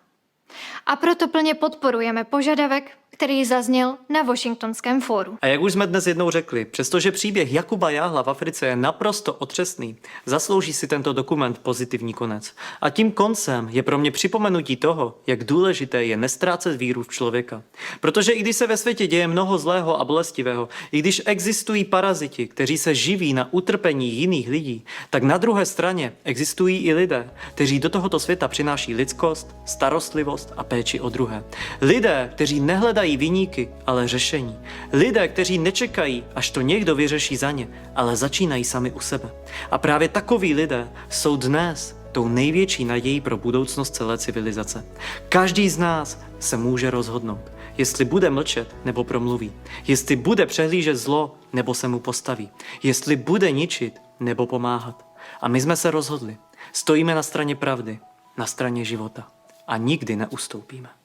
A proto plně podporujeme požadavek, který zazněl na Washingtonském fóru. A jak už jsme dnes jednou řekli, přestože příběh Jakuba Jahla v Africe je naprosto otřesný, zaslouží si tento dokument pozitivní konec. A tím koncem je pro mě připomenutí toho, jak důležité je nestrácet víru v člověka. Protože i když se ve světě děje mnoho zlého a bolestivého, i když existují paraziti, kteří se živí na utrpení jiných lidí, tak na druhé straně existují i lidé, kteří do tohoto světa přináší lidskost, starostlivost a péči o druhé. Lidé, kteří nehledají viníky, ale řešení. Lidé, kteří nečekají, až to někdo vyřeší za ně, ale začínají sami u sebe. A právě takoví lidé jsou dnes tou největší nadějí pro budoucnost celé civilizace. Každý z nás se může rozhodnout, jestli bude mlčet nebo promluví, jestli bude přehlížet zlo nebo se mu postaví, jestli bude ničit nebo pomáhat. A my jsme se rozhodli. Stojíme na straně pravdy, na straně života a nikdy neustoupíme.